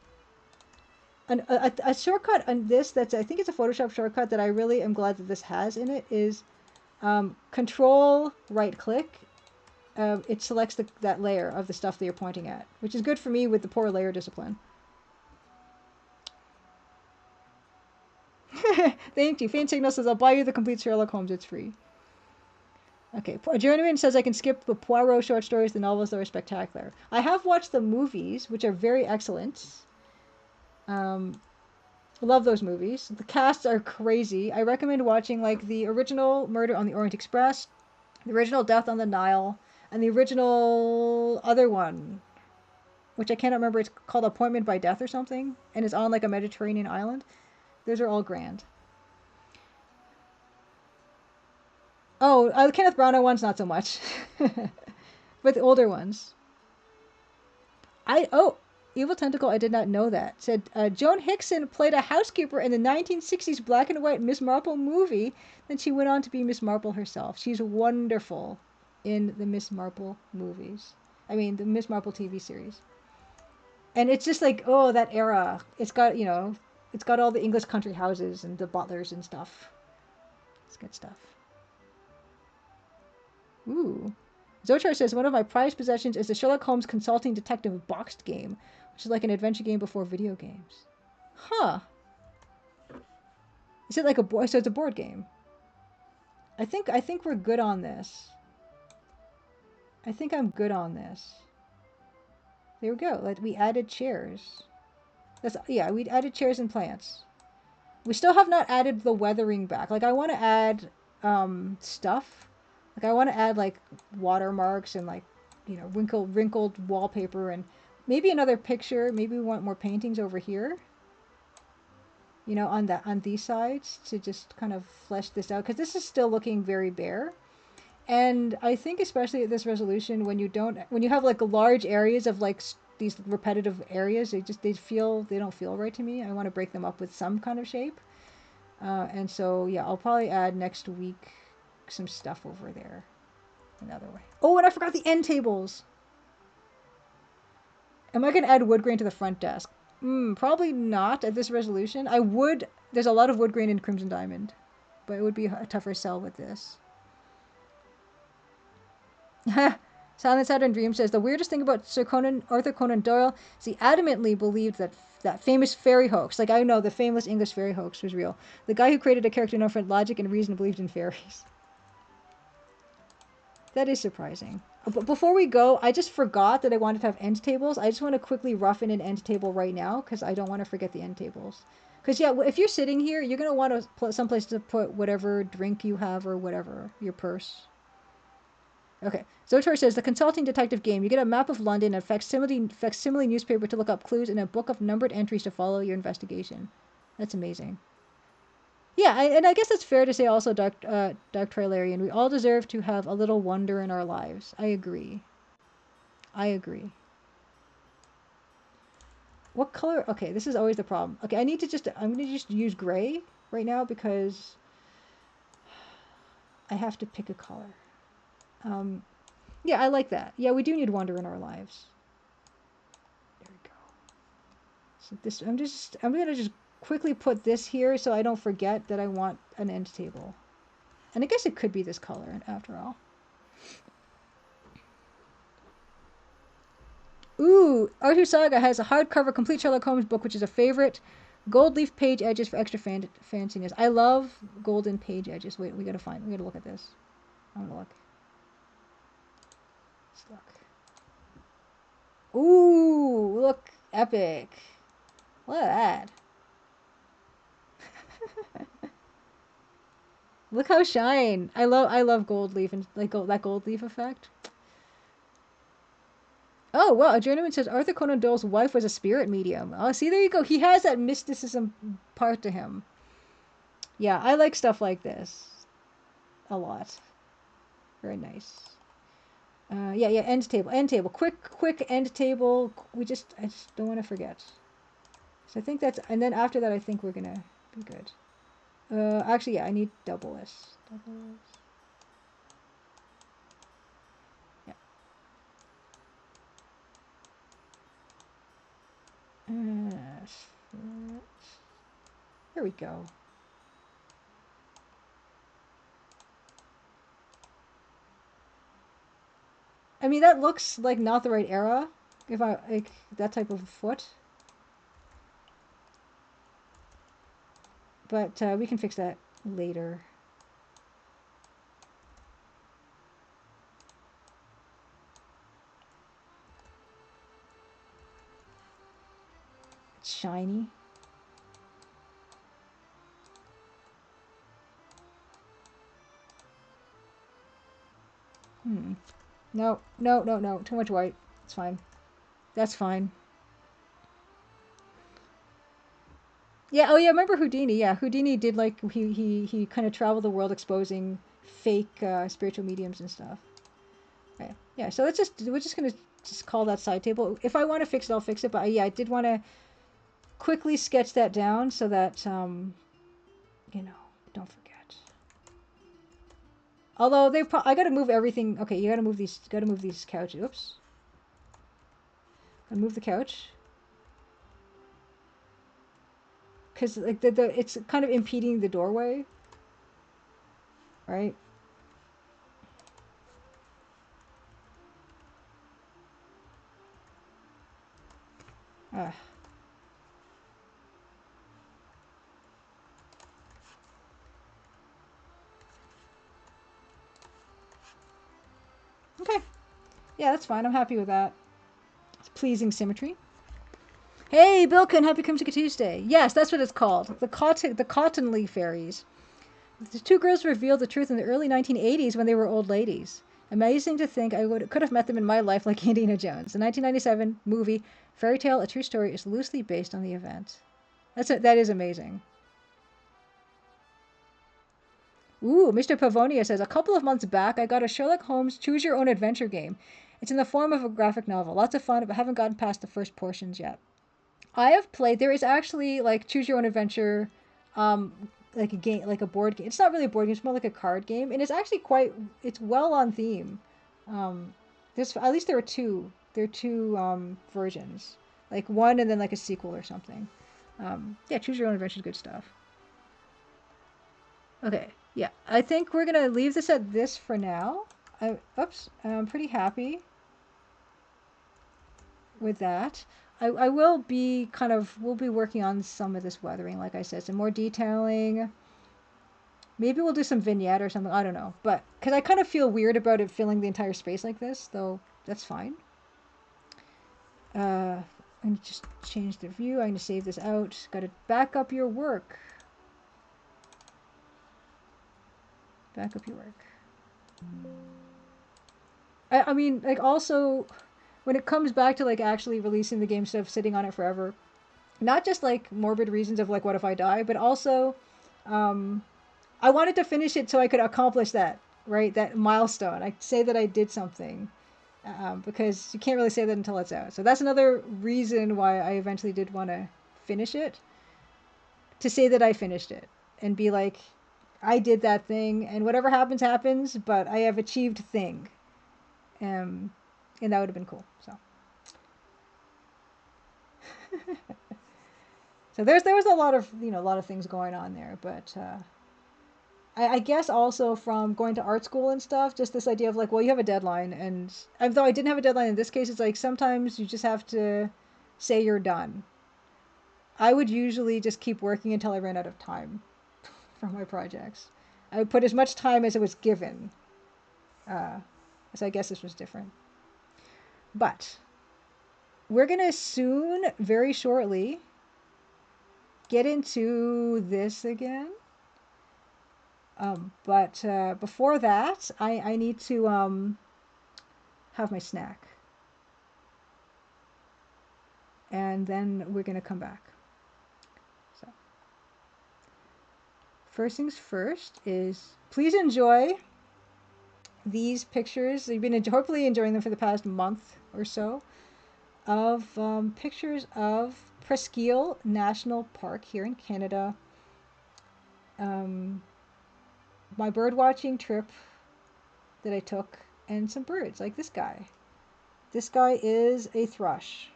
A shortcut on this I think it's a Photoshop shortcut that I really am glad that this has in it is Control right click. It selects that layer of the stuff that you're pointing at, which is good for me with the poor layer discipline. Thank you. Faint Signal says, I'll buy you the complete Sherlock Holmes. It's free. Okay. A journeyman says I can skip the Poirot short stories. The novels that are spectacular. I have watched the movies, which are very excellent. Love those movies. The casts are crazy. I recommend watching the original Murder on the Orient Express, the original Death on the Nile, and the original other one, which I can't remember. It's called Appointment by Death or something, and it's on a Mediterranean island. Those are all grand. Oh, the Kenneth Branagh ones, not so much. But the older ones. Evil Tentacle, I did not know that. Said, Joan Hickson played a housekeeper in the 1960s black and white Miss Marple movie. Then she went on to be Miss Marple herself. She's wonderful in the Miss Marple movies. I mean, the Miss Marple TV series. And it's just that era. It's got, it's got all the English country houses and the butlers and stuff. It's good stuff. Ooh. Zochar says, one of my prized possessions is the Sherlock Holmes Consulting Detective boxed game, which is like an adventure game before video games. Huh. Is it like a board? So it's a board game. I think we're good on this. I think I'm good on this. There we go. We added chairs. We added chairs and plants. We still have not added the weathering back. I want to add stuff. I want to add watermarks and wrinkled wallpaper and maybe another picture. Maybe we want more paintings over here. On these sides to just kind of flesh this out, because this is still looking very bare. And I think especially at this resolution, when you have large areas of these repetitive areas, they don't feel right to me. I want to break them up with some kind of shape. And so yeah, I'll probably add next week some stuff over there. Another way. Oh, and I forgot the end tables. Am I going to add wood grain to the front desk? Probably not at this resolution. I would. There's a lot of wood grain in Crimson Diamond, but it would be a tougher sell with this. Silent Saturn Dream says, the weirdest thing about Arthur Conan Doyle is he adamantly believed that famous fairy hoax. I know the famous English fairy hoax was real. The guy who created a character known for logic and reason believed in fairies. That is surprising. But before we go, I just forgot that I wanted to have end tables. I just want to quickly rough in an end table right now because I don't want to forget the end tables. Because yeah, if you're sitting here, you're going to want someplace to put whatever drink you have or whatever, your purse. Okay. Zotor says, the consulting detective game. You get a map of London, a facsimile newspaper to look up clues, and a book of numbered entries to follow your investigation. That's amazing. Yeah, and I guess it's fair to say also, Dark Trilarian, we all deserve to have a little wonder in our lives. I agree. I agree. What color? Okay, this is always the problem. Okay, I'm going to just use gray right now because I have to pick a color. Yeah, I like that. Yeah, we do need wonder in our lives. There we go. So this, I'm going to just quickly put this here so I don't forget that I want an end table. And I guess it could be this color after all. Ooh, Arthur Saga has a hardcover complete Sherlock Holmes book, which is a favorite. Gold leaf page edges for extra fanciness. I love golden page edges. Wait, we gotta look at this. I'm gonna look. Let's look. Ooh, look, epic. Look at that. Look how shine. I love gold leaf and like that gold leaf effect. Oh, wow. A journeyman says Arthur Conan Doyle's wife was a spirit medium. Oh, see, there you go. He has that mysticism part to him. Yeah, I like stuff like this a lot. Very nice. Yeah, end table. Quick end table. I just don't want to forget. So I think that's, and then after that, I think we're gonna be good. Actually, yeah, I need double S. Double S. There we go. I mean, that looks like not the right era. If I like that type of foot. But we can fix that later. It's shiny. No. Too much white. It's fine. That's fine. Yeah. Oh, yeah. Remember Houdini? Yeah, Houdini did like he kind of traveled the world exposing fake spiritual mediums and stuff. Right. Yeah. So we're just gonna just call that side table. If I want to fix it, I'll fix it. But yeah, I did want to quickly sketch that down so that you know, don't forget. Although I got to move everything. Okay, you got to move these. Got to move these couches. Oops. I move the couch. Because like it's kind of impeding the doorway, right? Uh, okay, yeah, that's fine. I'm happy with that. It's pleasing symmetry. Hey, Bilkin, happy Crimson Tuesday. Yes, that's what it's called. The Cottonley fairies. The two girls revealed the truth in the early 1980s when they were old ladies. Amazing to think I could have met them in my life like Indiana Jones. The 1997 movie Fairy Tale: A True Story is loosely based on the event. That is amazing. Ooh, Mr. Pavonia says, a couple of months back, I got a Sherlock Holmes Choose Your Own Adventure game. It's in the form of a graphic novel. Lots of fun, but haven't gotten past the first portions yet. I have played, there is actually, like, Choose Your Own Adventure, like a game, like a board game. It's not really a board game, it's more like a card game. And it's actually it's well on theme. At least there are two versions. Like one and then like a sequel or something. Yeah, Choose Your Own Adventure is good stuff. Okay, yeah, I think we're gonna leave this at this for now. I'm pretty happy with that. I will be we'll be working on some of this weathering, like I said, some more detailing. Maybe we'll do some vignette or something, I don't know. But, because I kind of feel weird about it filling the entire space like this, though that's fine. I'm going to just change the view. I'm going to save this out. Got to back up your work. Back up your work. I mean, like, also when it comes back to like actually releasing the game instead of sitting on it forever, not just like morbid reasons of like what if I die, but also um, I wanted to finish it so I could accomplish that, right? That milestone. I say that I did something, because you can't really say that until it's out. So that's another reason why I eventually did want to finish it, to say that I finished it and be like, I did that thing, and whatever happens, happens, but I have achieved thing. Um, and that would have been cool. So, so there was a lot of a lot of things going on there, but I guess also from going to art school and stuff, just this idea of like, well, you have a deadline, and though I didn't have a deadline in this case, it's like sometimes you just have to say you're done. I would usually just keep working until I ran out of time for my projects. I would put as much time as it was given. Uh, so I guess this was different. But we're gonna soon, very shortly, get into this again. But before that, I need to have my snack. And then we're going to come back. So, first things first is please enjoy these pictures. You've been hopefully enjoying them for the past month or so of pictures of Presqu'île National Park here in Canada. My bird watching trip that I took, and some birds like this guy. This guy is a thrush.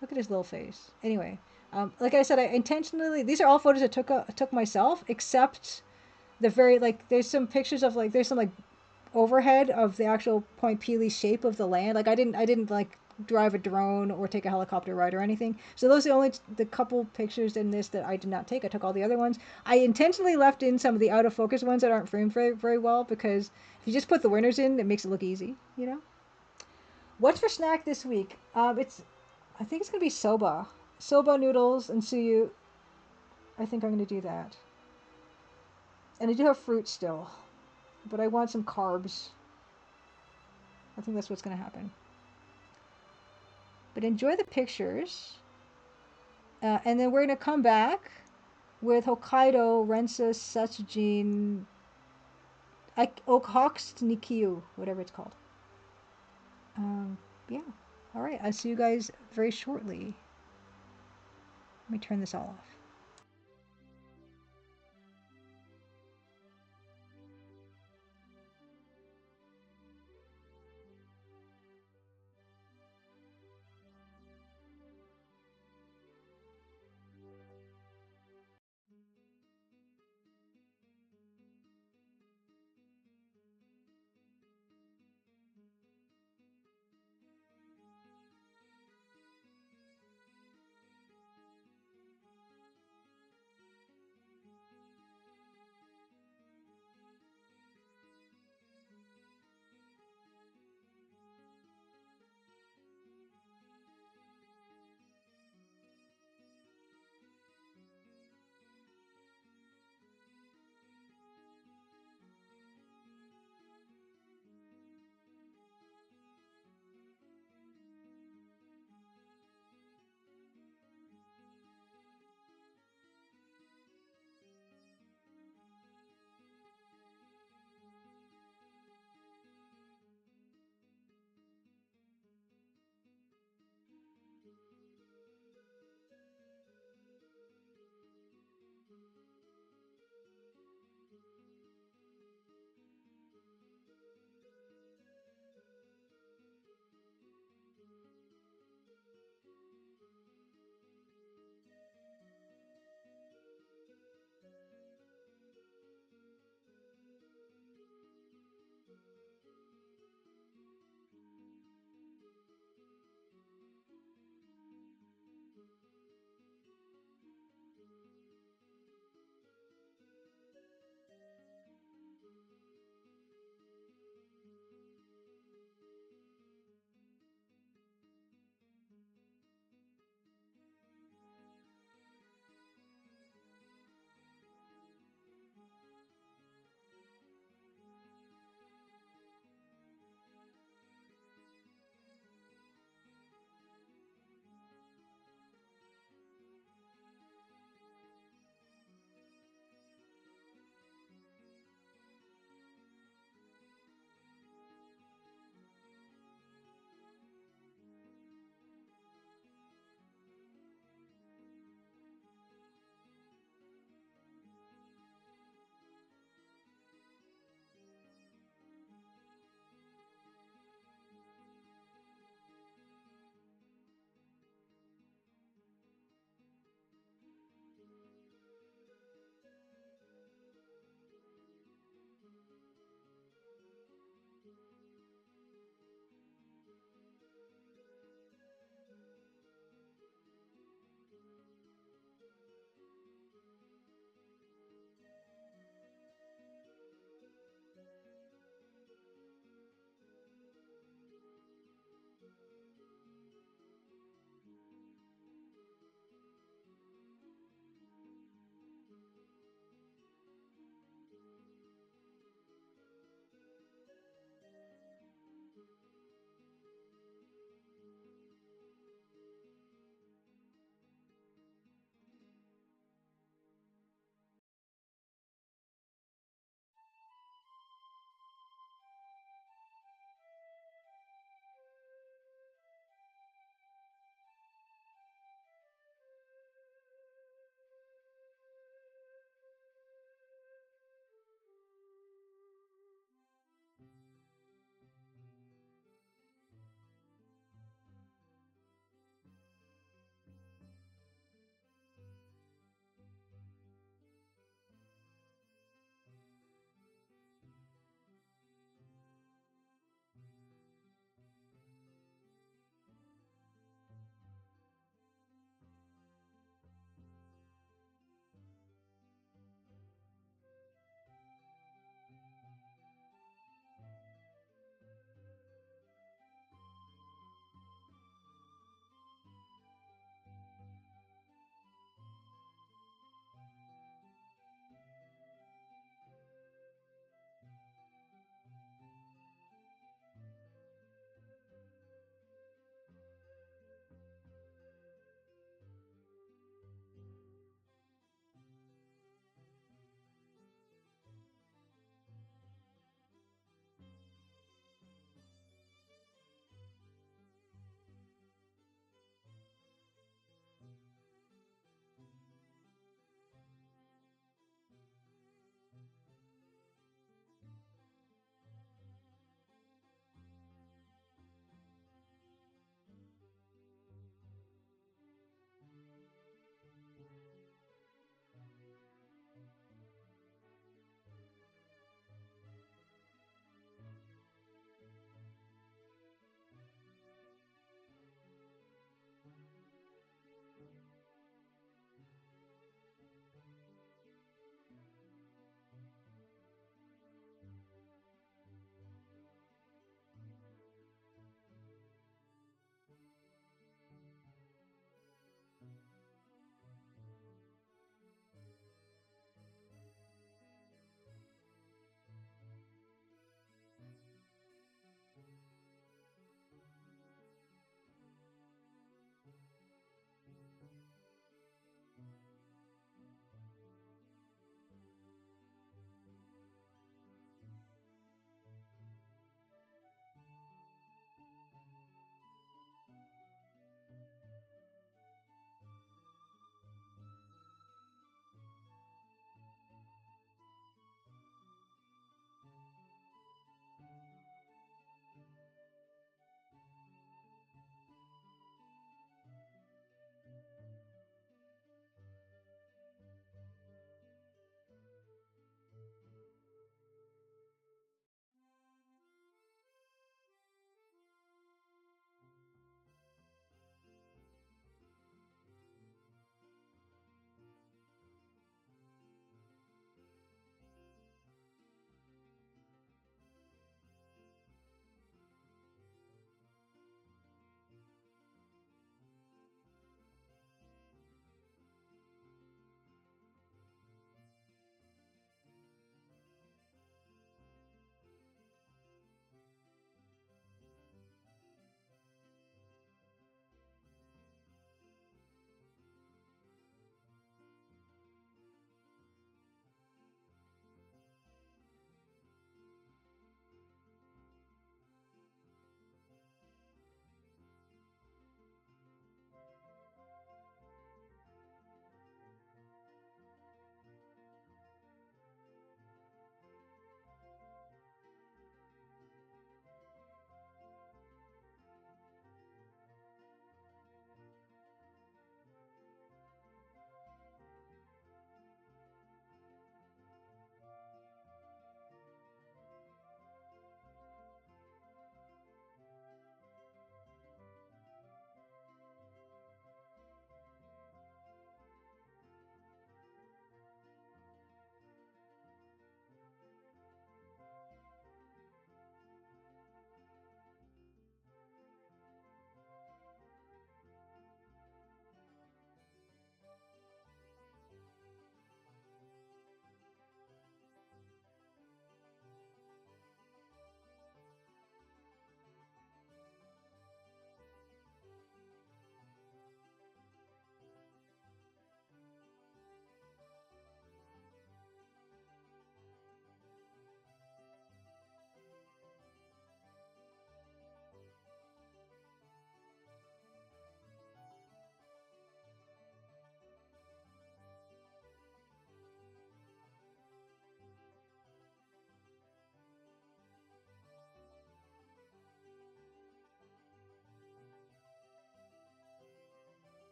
Look at his little face. Anyway, like I said, I intentionally, these are all photos I took myself, except the very, like, there's some pictures of like, there's some like overhead of the actual Point Pelee shape of the land. Like I didn't like drive a drone or take a helicopter ride or anything. So those are the only the couple pictures in this that I did not take. I took all the other ones. I intentionally left in some of the out of focus ones that aren't framed very, very well, because if you just put the winners in, it makes it look easy, you know? What's for snack this week? I think it's gonna be soba. Soba noodles and suyu. I think I'm gonna do that. And I do have fruit still, but I want some carbs. I think that's what's gonna happen. But enjoy the pictures, and then we're gonna come back with Hokkaidō Rensa Satsujin, Okhotsk Kiyu, whatever it's called. Yeah. All right. I'll see you guys very shortly. Let me turn this all off.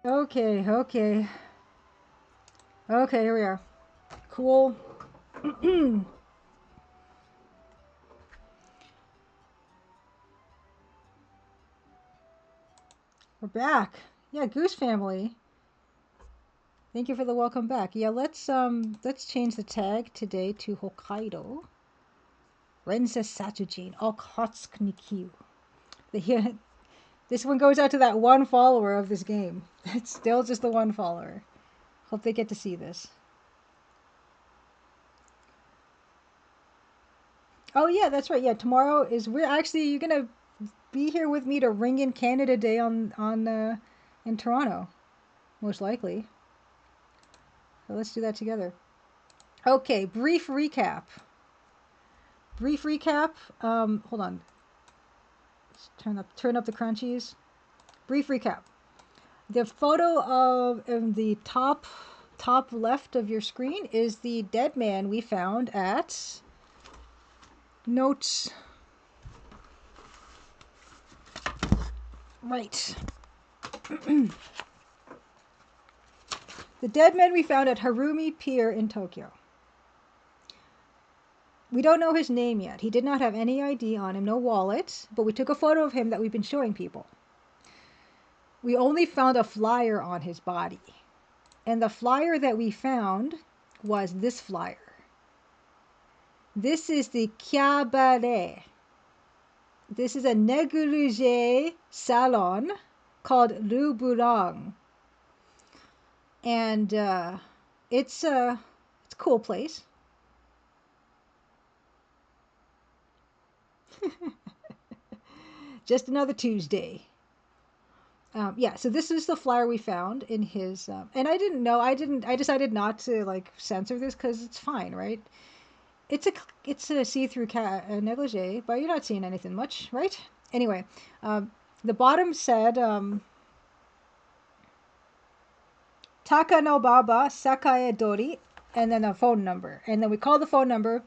Okay, okay. Okay, here we are. Cool. We're back. Yeah, Goose Family. Thank you for the welcome back. Yeah, let's change the tag today to Hokkaidō Rensa Satsujin Okhotsk ni Kiyu. This one goes out to that one follower of this game. It's still just the one follower. Hope they get to see this. Oh yeah, that's right. Yeah, tomorrow is you're gonna be here with me to ring in Canada Day on in Toronto, most likely. So let's do that together. Okay, brief recap. Brief recap. Hold on. Let's turn up the crunchies. Brief recap. The photo of in the top left of your screen is the dead man we found at notes. Right. The dead man we found at Harumi Pier in Tokyo. We don't know his name yet. He did not have any ID on him, no wallet, but we took a photo of him that we've been showing people. We only found a flyer on his body. And the flyer that we found was this flyer. This is the cabaret. This is a negligee salon called Le Bourang. And it's a cool place. Just another Tuesday. Yeah, so this is the flyer we found in his, and I didn't know, I decided not to like censor this because it's fine, right? It's a see-through negligee, but you're not seeing anything much, right? Anyway, the bottom said, Takanobaba Sakae Dori, and then a phone number. And then we called the phone number,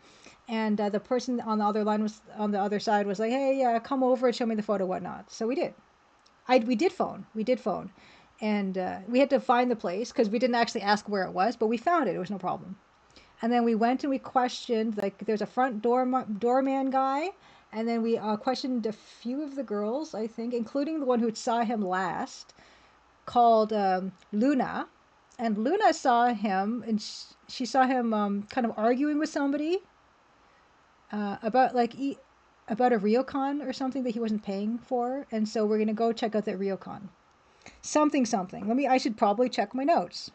and the person on the other line was on the other side was like, "Hey, come over and show me the photo, whatnot." So we did. We did phone. We did phone, and we had to find the place because we didn't actually ask where it was, but we found it. It was no problem. And then we went and we questioned. Like, there's a front doorman guy, and then we questioned a few of the girls, I think, including the one who saw him last, called Luna. And Luna saw him, and she saw him kind of arguing with somebody about about a ryokan or something that he wasn't paying for. And so we're gonna go check out that ryokan. Something. I should probably check my notes.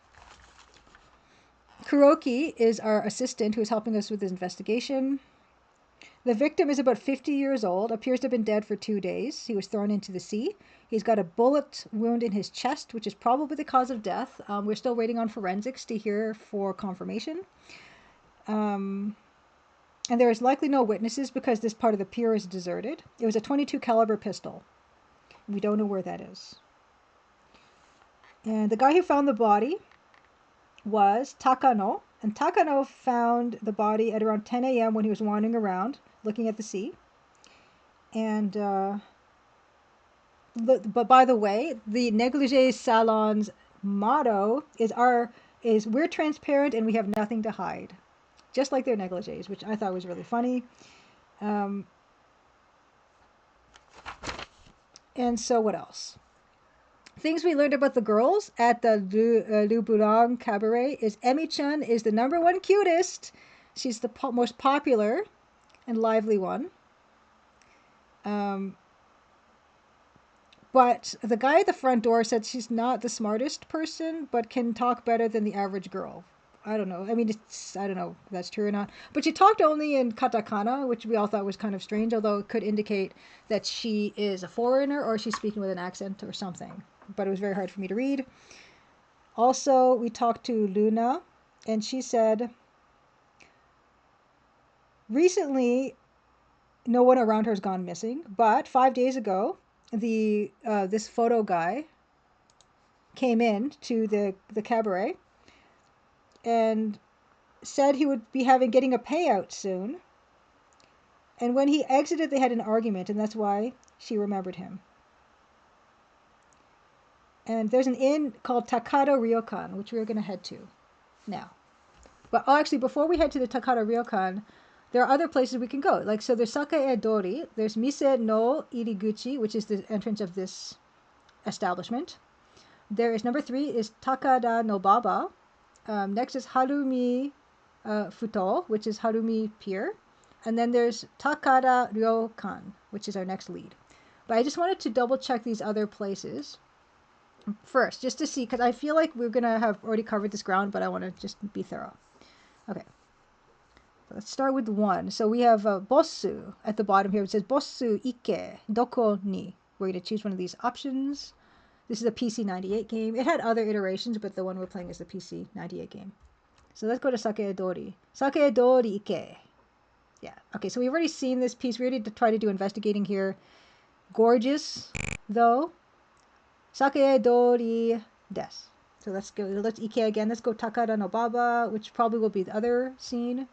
Kuroki is our assistant who is helping us with this investigation. The victim is about 50 years old, appears to have been dead for 2 days. He was thrown into the sea. He's got a bullet wound in his chest, which is probably the cause of death. We're still waiting on forensics to hear for confirmation. And there is likely no witnesses because this part of the pier is deserted. It was a .22 caliber pistol. We don't know where that is. And the guy who found the body was Takano. And Takano found the body at around 10 a.m. when he was wandering around looking at the sea. And but by the way, the negligee salon's motto is we're transparent and we have nothing to hide, just like their negligees, which I thought was really funny. And so what else? Things we learned about the girls at the Le Bourang Cabaret is Emi-chan is the #1 cutest. She's the most popular and lively one. But the guy at the front door said she's not the smartest person, but can talk better than the average girl. I don't know. I mean, I don't know if that's true or not. But she talked only in katakana, which we all thought was kind of strange, although it could indicate that she is a foreigner or she's speaking with an accent or something. But it was very hard for me to read. Also, we talked to Luna, and she said, recently, no one around her has gone missing, but 5 days ago, this photo guy came in to the cabaret and said he would be getting a payout soon. And when he exited, they had an argument, and that's why she remembered him. And there's an inn called Hokkaidō Ryokan, which we're going to head to now. But actually, before we head to the Hokkaidō Ryokan, there are other places we can go. Like, so there's Sakae Dori, there's Mise no Iriguchi, which is the entrance of this establishment. There is number 3 is Takada no Baba. Next is Harumi Futo, which is Harumi Pier. And then there's Takada Ryokan, which is our next lead. But I just wanted to double check these other places first, just to see, because I feel like we're going to have already covered this ground, but I want to just be thorough. Okay. Let's start with 1. So we have Bossu at the bottom here. It says Bossu Ike Doko ni. We're going to choose one of these options. This is a PC98 game. It had other iterations, but the one we're playing is the PC98 game. So let's go to Sakae Dori. Sakae Dori Ike. Yeah. Okay, so we've already seen this piece. We already tried to do investigating here. Gorgeous, though. Sakae Dori des. So let's go. Let's Ike again. Let's go Takada no Baba, which probably will be the other scene.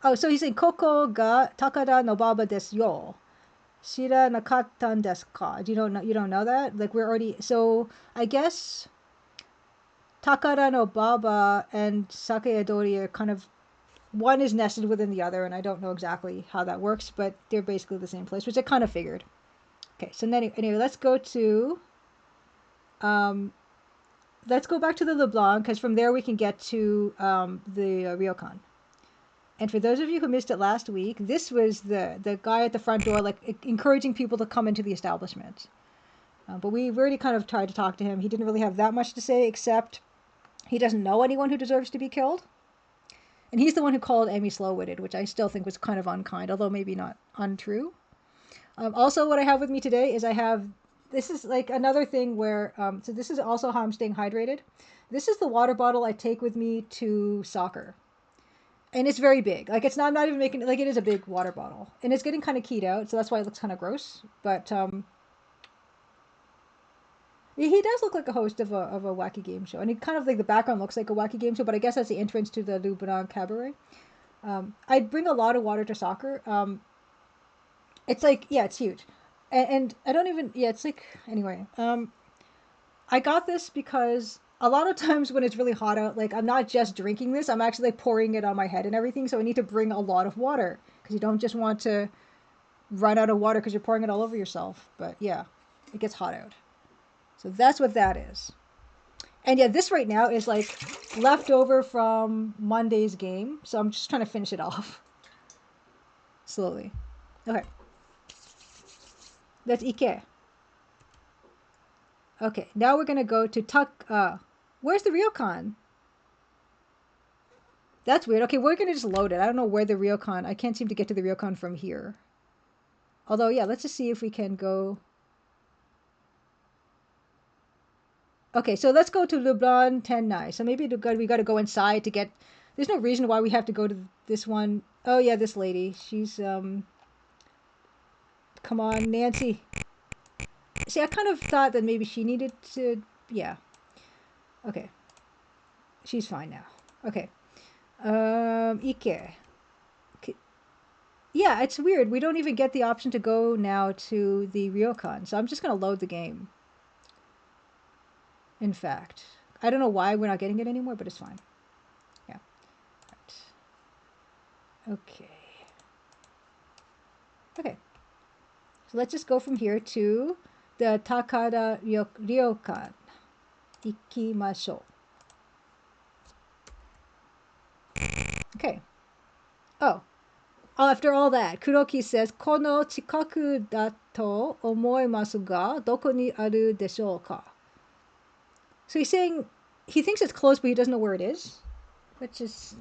Oh, so he's saying Koko ga Takada no Baba desu yo. Shira nakattan desu ka? You don't know that? Like, we're already, so I guess Takada no Baba and Sakae Dori are kind of, one is nested within the other, and I don't know exactly how that works, but they're basically the same place, which I kind of figured. Okay, so anyway, let's go to let's go back to the LeBlanc, because from there we can get to the Ryokan. And for those of you who missed it last week, this was the guy at the front door, like, encouraging people to come into the establishment. But we've already kind of tried to talk to him. He didn't really have that much to say, except he doesn't know anyone who deserves to be killed. And he's the one who called Emmy slow-witted, which I still think was kind of unkind, although maybe not untrue. Also, what I have with me today is this is like another thing where, so this is also how I'm staying hydrated. This is the water bottle I take with me to soccer. And it's very big. Like, I'm not even making, like, it is a big water bottle. And it's getting kind of keyed out, so that's why it looks kind of gross. But he does look like a host of a wacky game show. And he kind of, like, the background looks like a wacky game show, but I guess that's the entrance to the Louboutin Cabaret. I bring a lot of water to soccer. It's like, yeah, it's huge. And I don't even, yeah, it's like, anyway. I got this because a lot of times when it's really hot out, like, I'm not just drinking this, I'm actually, like, pouring it on my head and everything, so I need to bring a lot of water, because you don't just want to run out of water because you're pouring it all over yourself. But yeah, it gets hot out. So that's what that is. And yeah, this right now is, like, left over from Monday's game, so I'm just trying to finish it off slowly. Okay. That's Ike. Okay, now we're going to go to where's the Ryokan? That's weird. Okay, we're going to just load it. I don't know where the Ryokan, I can't seem to get to the Ryokan from here. Although, yeah, let's just see if we can go. Okay, so let's go to Leblon Tenai. So maybe we got to go inside to get, there's no reason why we have to go to this one. Oh yeah, this lady. She's, come on, Nancy. See, I kind of thought that maybe she needed to, yeah. Okay. She's fine now. Okay. Ike. Yeah, it's weird. We don't even get the option to go now to the Ryokan. So I'm just going to load the game. In fact. I don't know why we're not getting it anymore, but it's fine. Yeah. Right. Okay. Okay. So let's just go from here to the Takada Ryokan. Ikimashou. Okay. Oh. After all that, Kuroki says, Kono chikaku da to omoimasu ga, doko ni aru deshou ka? So he's saying, he thinks it's close, but he doesn't know where it is. Which is...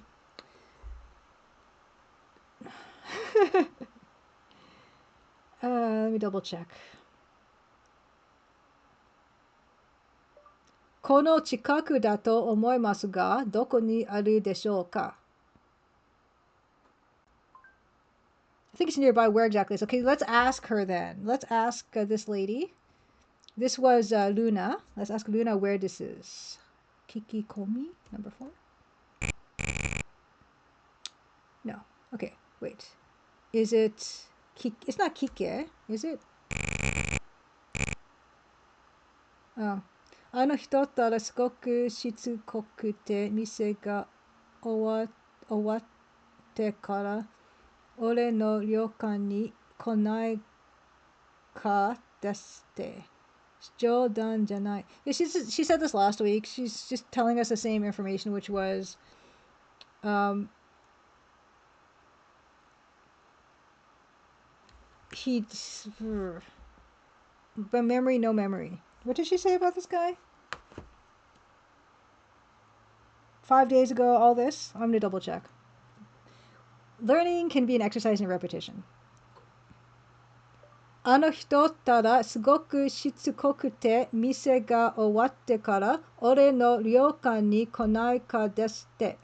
let me double check. Kono chikaku da to omoimasu ga, doko ni aru deshou ka? I think it's nearby. Where exactly is? Okay, let's ask her then. Let's ask this lady. This was Luna. Let's ask Luna where this is. Kikikomi, number 4. No. Okay, wait. Is it... It's not Kike, is it? Oh. あの人ったらすごくしつこくて、店が終わってから俺の旅館に来ないかですって。冗談じゃない。Yeah, she said this last week. She's just telling us the same information, which was um, he, but memory, no memory. What did she say about this guy? 5 days ago, all this? I'm gonna double check. Learning can be an exercise in repetition. あの人ったらすごくしつこくて店が終わってから俺の旅館に来ないかですって。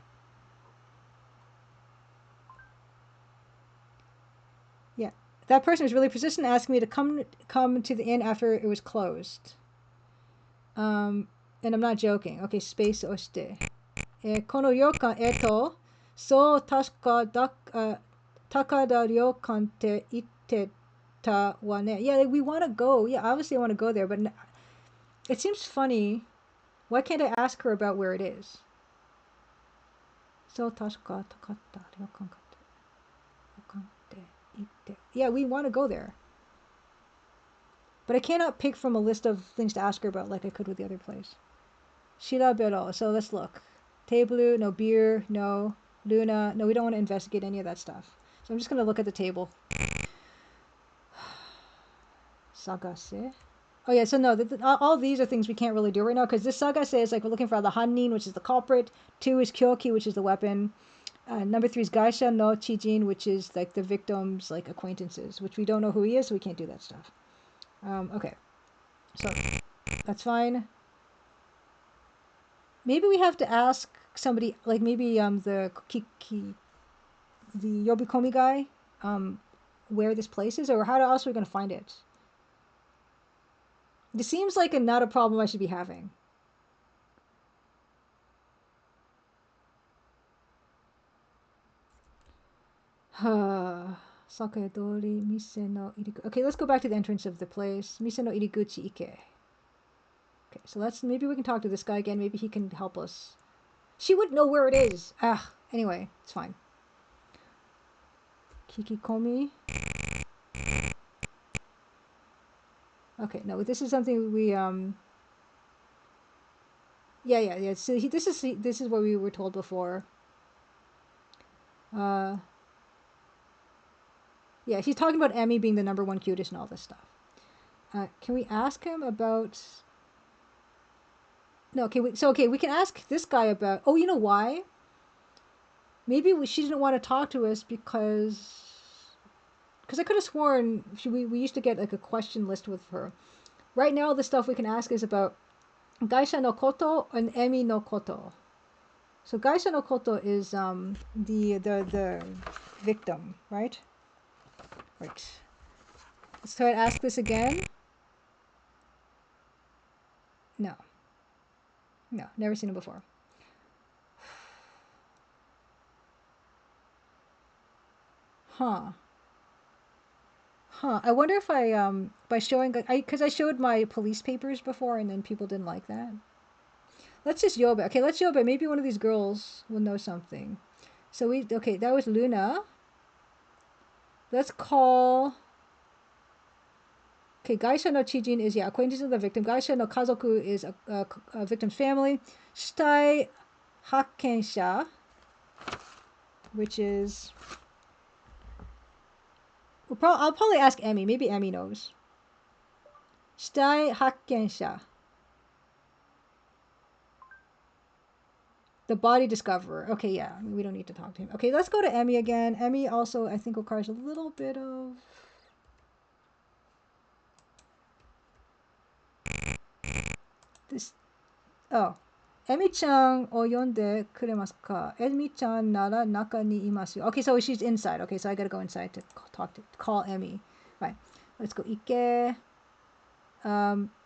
Yeah, that person was really persistent asking me to come to the inn after it was closed. And I'm not joking. Okay, space 押して。この旅館、そう確か高田旅館って言ってたわね。Yeah, like, we want to go. Yeah, obviously I want to go there, but it seems funny. Why can't I ask her about where it is? そう確か高田旅館って言って。Yeah, we want to go there. But I cannot pick from a list of things to ask her about like I could with the other place. Shirabero. So let's look. Table, no beer, no. Luna, no, we don't want to investigate any of that stuff. So I'm just going to look at the table. Sagase. Oh yeah, so no, all these are things we can't really do right now because this Sagase is like we're looking for the Hannin, which is the culprit. 2 is Kyoki, which is the weapon. Number 3 is Gaisha no Chijin, which is like the victim's like acquaintances, which we don't know who he is, so we can't do that stuff. Okay, so that's fine. Maybe we have to ask somebody, like maybe the Yobikomi guy, where this place is, or how else are we gonna find it? This seems like not a problem I should be having. Sakaedori mise no iriguchi. Okay, let's go back to the entrance of the place. Mise no iriguchi ike. Okay, so maybe we can talk to this guy again. Maybe he can help us. She would know where it is. Anyway, it's fine. Kikikomi. Okay, no, this is something we yeah. So this is what we were told before. Yeah, he's talking about Emmy being the #1 cutest and all this stuff. Can we ask him about? No, okay. We can ask this guy about. Oh, you know why? Maybe she didn't want to talk to us because I could have sworn we used to get like a question list with her. Right now, the stuff we can ask is about Gaisha no Koto and Emi no Koto. So Gaisha no Koto is the victim, right? Right. Let's try to ask this again. No, never seen him before. Huh. I wonder if I by showing because I showed my police papers before and then people didn't like that. Let's just Yoba. Okay, let's Yoba. Maybe one of these girls will know something. So okay, that was Luna. Let's call. Okay, Gaisha no Chijin is acquaintance of the victim. Gaisha no Kazoku is a victim's family. Shitai Hakkensha, which is. I'll probably ask Emmy. Maybe Emmy knows. Shitai Hakkensha. The body discoverer. Okay, yeah, we don't need to talk to him. Okay, let's go to Emmy again. Emmy also, I think, requires a little bit of. This. Oh. Emi-chan o yonde kuremasu ka? Emi-chan nara naka ni imasu. Okay, so she's inside. Okay, so I gotta go inside to call Emmy. Right. Let's go. Ike.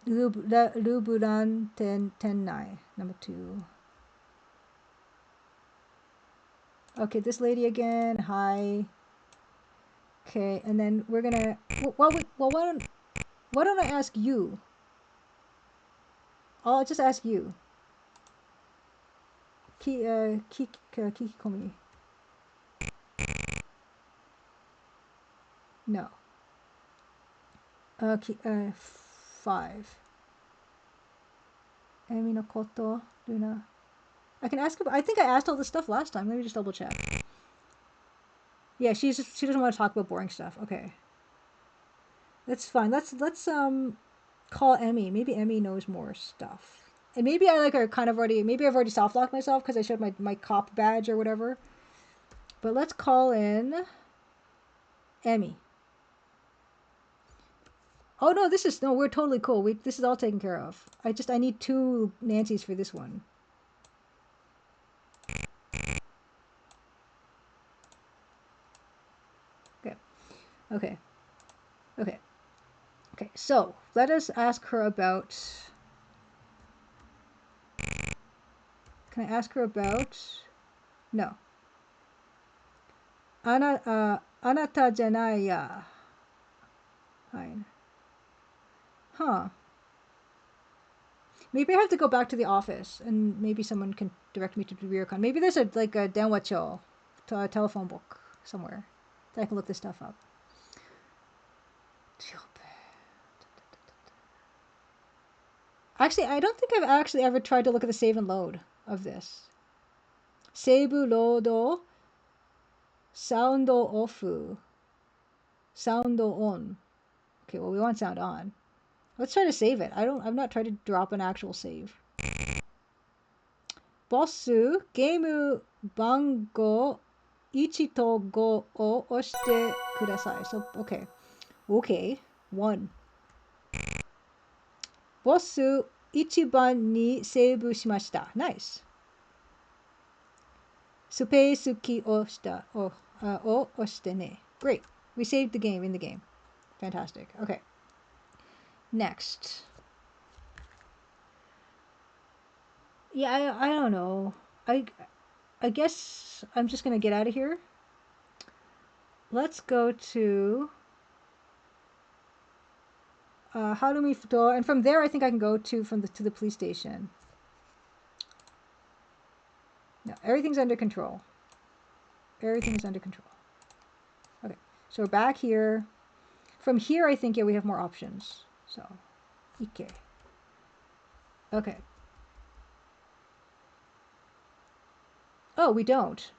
Luburan Tennai. Number 2. Okay, this lady again. Hi. Okay, and then we're gonna. Well, why don't I ask you? I'll just ask you. Kikikomi. No. 5. Emi no koto, Luna. I can ask her. I think I asked all this stuff last time. Let me just double check. Yeah, she doesn't want to talk about boring stuff. Okay. That's fine. Let's call Emmy. Maybe Emmy knows more stuff. And maybe I are kind of already. Maybe I've already soft locked myself because I showed my cop badge or whatever. But let's call in Emmy. Oh no, we're totally cool. This is all taken care of. I need 2 Nancys for this one. Okay. So let us ask her about. Can I ask her about? No. Anata janai ya. Fine. Huh. Maybe I have to go back to the office, and maybe someone can direct me to the ryokan. Maybe there's a denwacho, a telephone book somewhere that I can look this stuff up. Actually, I don't think I've actually ever tried to look at the save and load of this. Seibu lodo, sound off, sound on. Okay, well we want sound on. Let's try to save it. I've not tried to drop an actual save. Bossu, game bango 1 to 5 を押してください. So, okay. 1. ボス1番にセーブしました. Nice. スペースキーを押してね. Great. We saved the game in the game. Fantastic. Okay. Next. Yeah, I don't know. I guess I'm just gonna get out of here. Let's go to Harumi Futo, and from there I think I can go to the police station. No, everything's under control. Everything is under control. Okay, so we're back here. From here I think we have more options. So, Ike. Okay. Oh, we don't.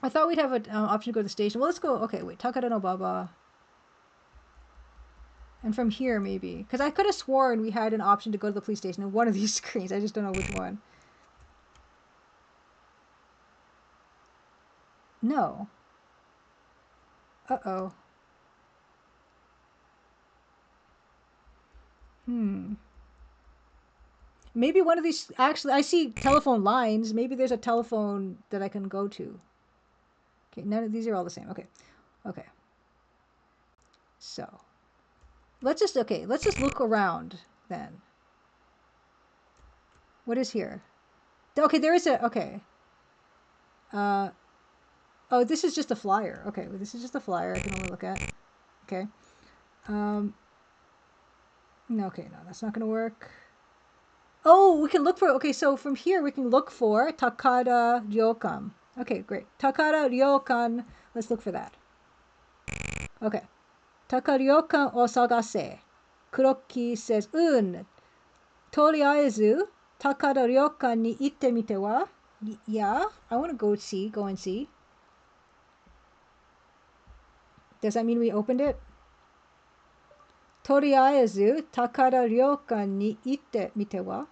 I thought we'd have an option to go to the station. Well, let's go. Okay, wait. Takada no Baba. And from here, maybe. Because I could have sworn we had an option to go to the police station in one of these screens. I just don't know which one. No. Uh-oh. Maybe one of these... Actually, I see telephone lines. Maybe there's a telephone that I can go to. Okay, none of these are all the same. Okay. So... Let's just look around then. What is here? Okay, there is a... Okay. Oh, this is just a flyer. Okay, well, this is just a flyer I can only look at. Okay. No, okay, no, that's not going to work. Oh, we can look for... Okay, so from here we can look for Takada Ryokan. Okay, great. Takada Ryokan. Let's look for that. Okay. Takada Ryokan o sagase. Kuroki says, Toriaezu, Takada Ryokan ni itte mite wa? Yeah, I want to go and see. Does that mean we opened it? Toriaezu, Takada Ryokan ni itte mite wa?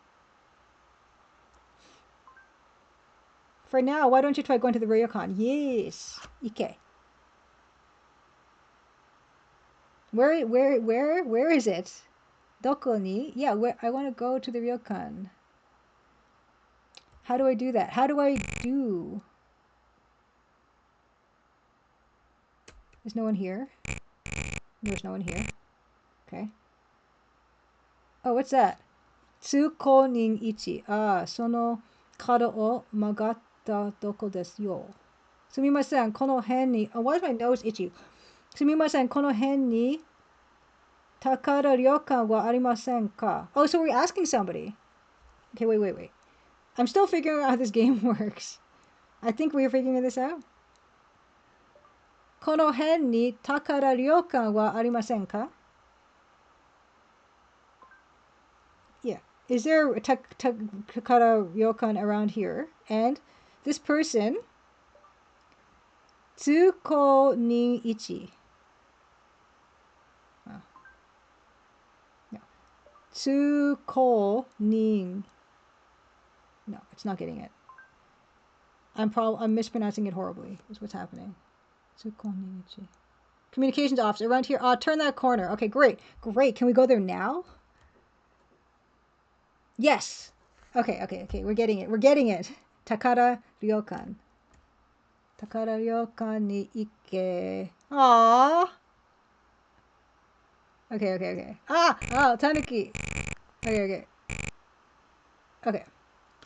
For now, why don't you try going to the ryokan? Yes. Ike. Where is it? Doko ni? Yeah, I want to go to the ryokan. How do I do that? How do I do? There's no one here. There's no one here. Okay. Oh, what's that? Tsukonin ichi. Sono kado o magatta doko desu yo. Sumimasen, kono hen ni... Oh, why is my nose itchy? Sumimasen, kono hen ni Takara ryokan wa arimasen ka? Oh, so we're asking somebody. Okay, wait. I'm still figuring out how this game works. I think we're figuring this out. Kono hen ni takara ryokan wa arimasen ka? Yeah. Is there a takara ryokan around here? And this person, tsuko ni ichi. Oh. No. Tsuko nin. No, it's not getting it. I'm mispronouncing it horribly. Is what's happening. Tsuko ni ichi. Communications officer around here. Turn that corner. Okay, great. Can we go there now? Yes. Okay. We're getting it. Takara ryokan. Takara ryokan ni ike. Aww. Okay. Tanuki. Okay.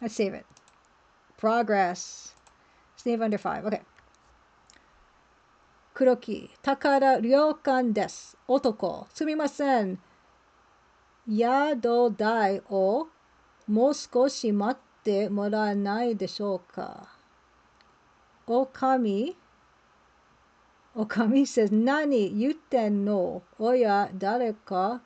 Let's save it. Progress. Save under 5. Okay. Kuroki. Takara ryokan desu. Otoko. Sumimasen. Yado dai o mou skoshi matte moraenai deshou ka? Okami says, Nani yutten no? Oya dareka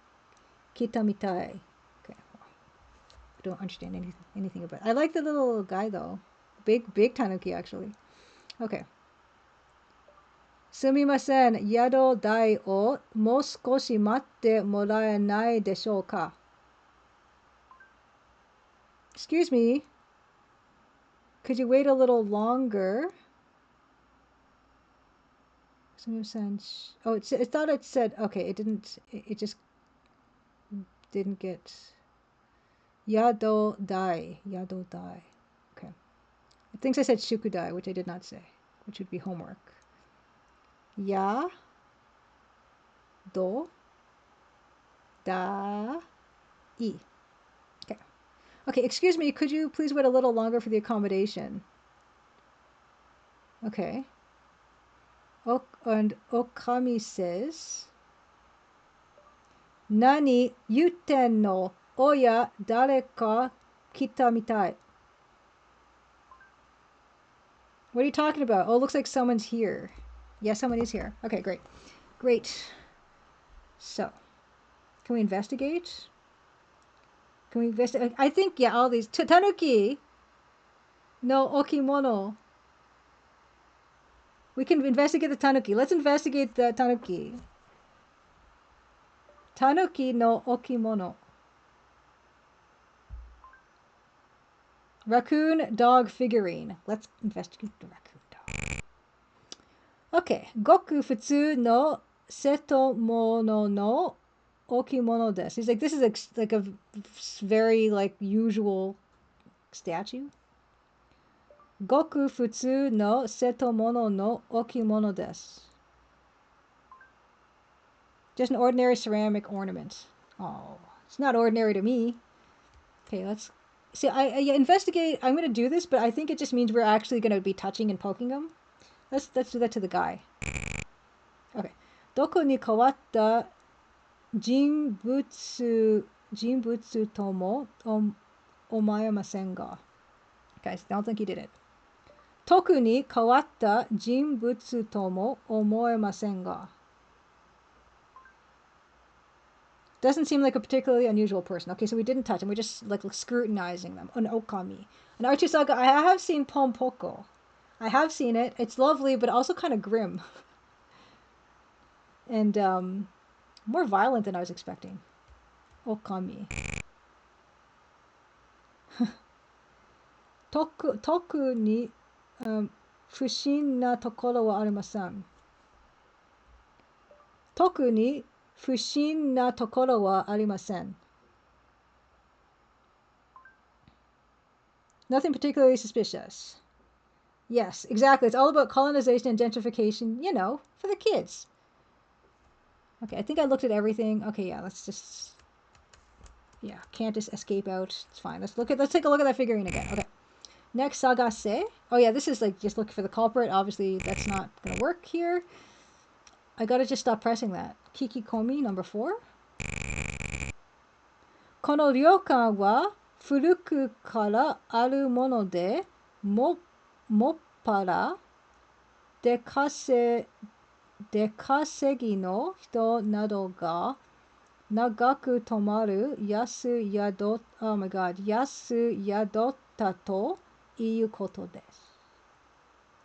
kitamitai. Okay. I don't understand anything about it. I like the little guy though. Big tanuki actually. Okay. Sumimasen, yado dai o mou skoshi matte moraenai deshou ka? Excuse me. Could you wait a little longer? Oh, it thought it said, okay, it didn't, it just didn't get, Yado dai. Okay. It thinks I said shukudai, which I did not say, which would be homework. Ya, do, da, I. Okay, excuse me, could you please wait a little longer for the accommodation? Okay. And Okami says, Nani yutten no? Oya dareka kitamitai. What are you talking about? Oh, it looks like someone's here. Yeah, someone is here. Okay, great. So, can we investigate? I think, yeah, all these. Tanuki no okimono. We can investigate the tanuki. Let's investigate the tanuki. Tanuki no okimono. Raccoon dog figurine. Let's investigate the raccoon dog. Okay. Goku futsu no setomono no okimono desu. He's like, this is like a very like usual statue. Goku futsu no setomono no okimono desu. Just an ordinary ceramic ornament. Oh, it's not ordinary to me. Okay, let's see. I investigate. I'm going to do this, but I think it just means we're actually going to be touching and poking them. Let's do that to the guy. Okay. Doko ni kawatta jinbutsu tomo omayamasen ga. Guys, I don't think he did it. Toku ni kawatta jinbutsu tomo omoemasen ga. Doesn't seem like a particularly unusual person. Okay, so we didn't touch him. We're just like scrutinizing them. An okami. An Archie Saga. I have seen Pompoko. I have seen it. It's lovely, but also kind of grim. And more violent than I was expecting. Okami. Toku ni fushin na tokoro wa arimasen. Toku ni fushin na tokoro wa arimasen. Nothing particularly suspicious. Yes, exactly. It's all about colonization and gentrification, you know, for the kids. Okay, I think I looked at everything. Okay, yeah, let's just... Yeah, can't just escape out. It's fine. Let's take a look at that figurine again. Okay. Next, Sagase. Oh yeah, this is like just looking for the culprit. Obviously, that's not going to work here. I gotta just stop pressing that. Kikikomi, number 4. この旅館は古くからあるもので、もっぱら出稼ぎの人などが長く泊まる安宿だということです。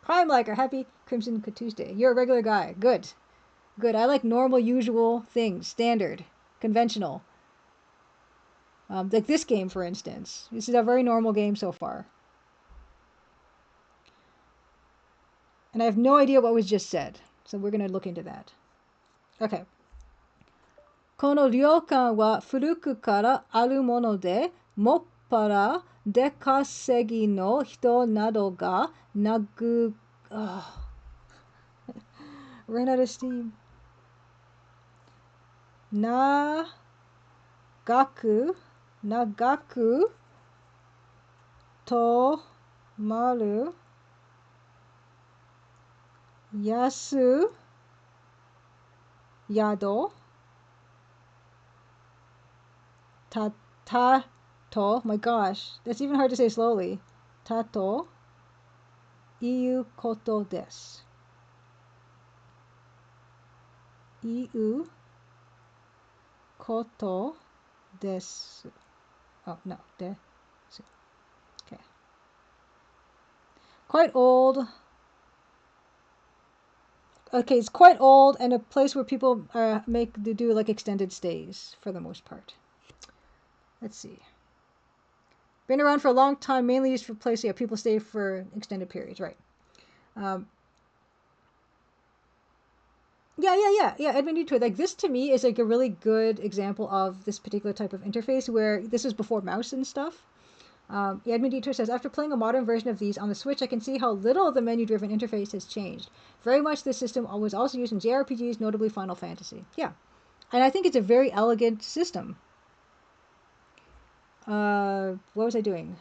Crime liker, happy Crimson Tuesday. You're a regular guy. Good. Good. I like normal, usual things. Standard. Conventional. Like this game, for instance. This is a very normal game so far. And I have no idea what was just said. So we're going to look into that. Okay. この旅館は古くからあるもので、もっぱら出稼ぎの人などがRan out of steam. 長く泊まる安宿と my gosh, that's even hard to say slowly. たということです。いうことです。Oh, no, です。Okay. Quite old. Okay, it's quite old and a place where people do like extended stays for the most part. Let's see. Been around for a long time, mainly used for places people stay for extended periods, right? Yeah. Admin detour. Like this to me is like a really good example of this particular type of interface where this was before mouse and stuff. Admin detour says, after playing a modern version of these on the Switch, I can see how little the menu-driven interface has changed. Very much this system was also used in JRPGs, notably Final Fantasy. Yeah, and I think it's a very elegant system. What was I doing?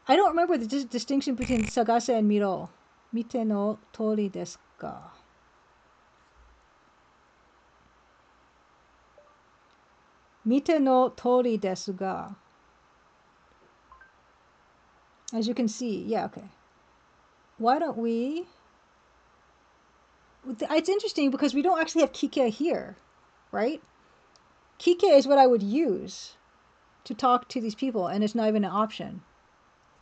I don't remember the distinction between Sagase and Miro. Mite no tori desu ka? Mite no tori desu ga. As you can see, yeah, okay. Why don't we... It's interesting because we don't actually have Kike here, right? Kike is what I would use to talk to these people, and it's not even an option.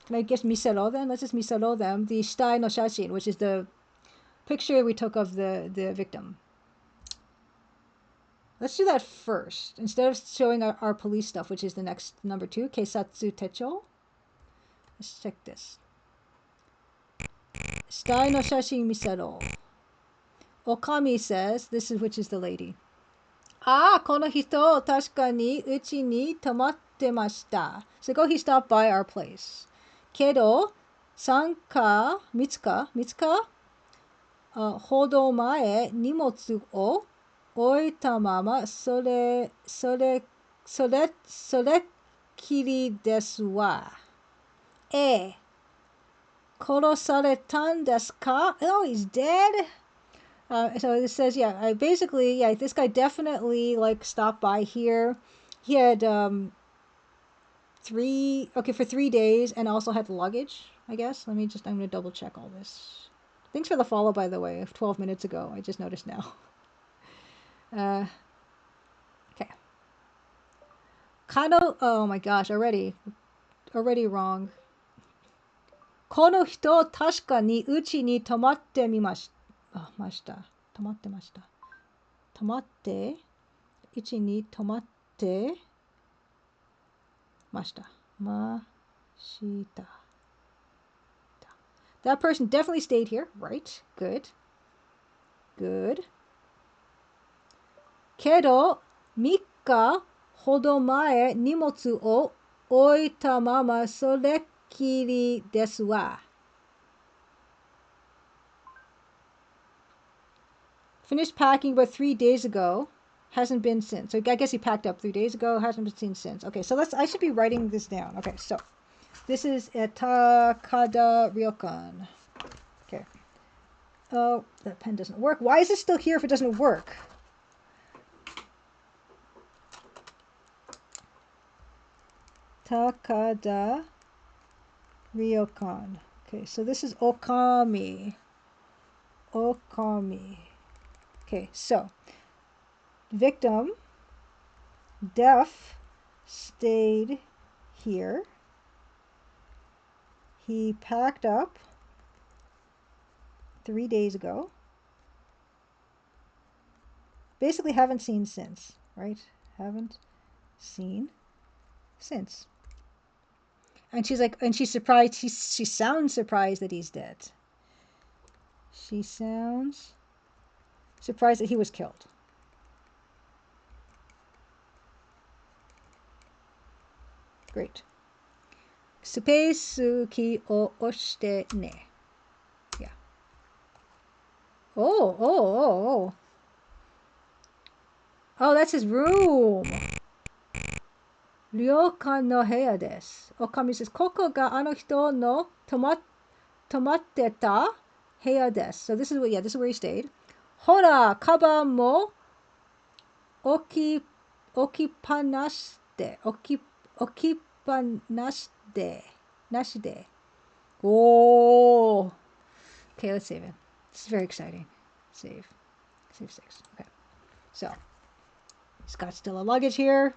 Can I guess misero then? Let's just misero them. The shitai no shashin, which is the picture we took of the victim. Let's do that first. Instead of showing our police stuff, which is the next number 2, Keisatsu Techo. Let's check this. Shitai no shashin misero. Okami says, which is the lady. Kono hito tasuka ni uchi ni tomatte mashita. So he stopped by our place. Kedo, mitsuka, hodo mae nimotsu o oita mama sore kiri desu wa. Korosaretan desu ka? Oh, he's dead? So this says, this guy definitely like stopped by here. He had for 3 days and also had luggage, I guess. I'm going to double check all this. Thanks for the follow, by the way, of 12 minutes ago. I just noticed now. Okay. Kano, oh my gosh, already wrong. Kono hito tasuka ni uchi ni tomatte mimashita. Mashita. Tomatte mashita. Tomatte. Ichi ni tomatte mashita. Mashita. That person definitely stayed here. Right. Good. Kedo, 3日ほど前荷物を置いたままそれっきりですわ。Finished packing about 3 days ago. Hasn't been since. So I guess he packed up 3 days ago. Hasn't been seen since. Okay, so I should be writing this down. Okay, so this is at Takada Ryokan. Okay. Oh, that pen doesn't work. Why is it still here if it doesn't work? Takada Ryokan. Okay, so this is Okami. Okami. Okay, so victim, deaf, stayed here. He packed up 3 days ago. Basically haven't seen since, right? Haven't seen since. And she's like, and she's surprised, she sounds surprised that he's dead. She sounds surprised that he was killed. Great. スペースキーを押してね。Yeah. Oh, that's his room. 旅館の部屋です。おかみ says, ここがあの人の泊まってた部屋です。So this is where he stayed. ほら、カバンも置きっぱなしで。なしで。Oh. Okay, let's save it. This is very exciting. Save 6. Okay. So, he's got still a luggage here.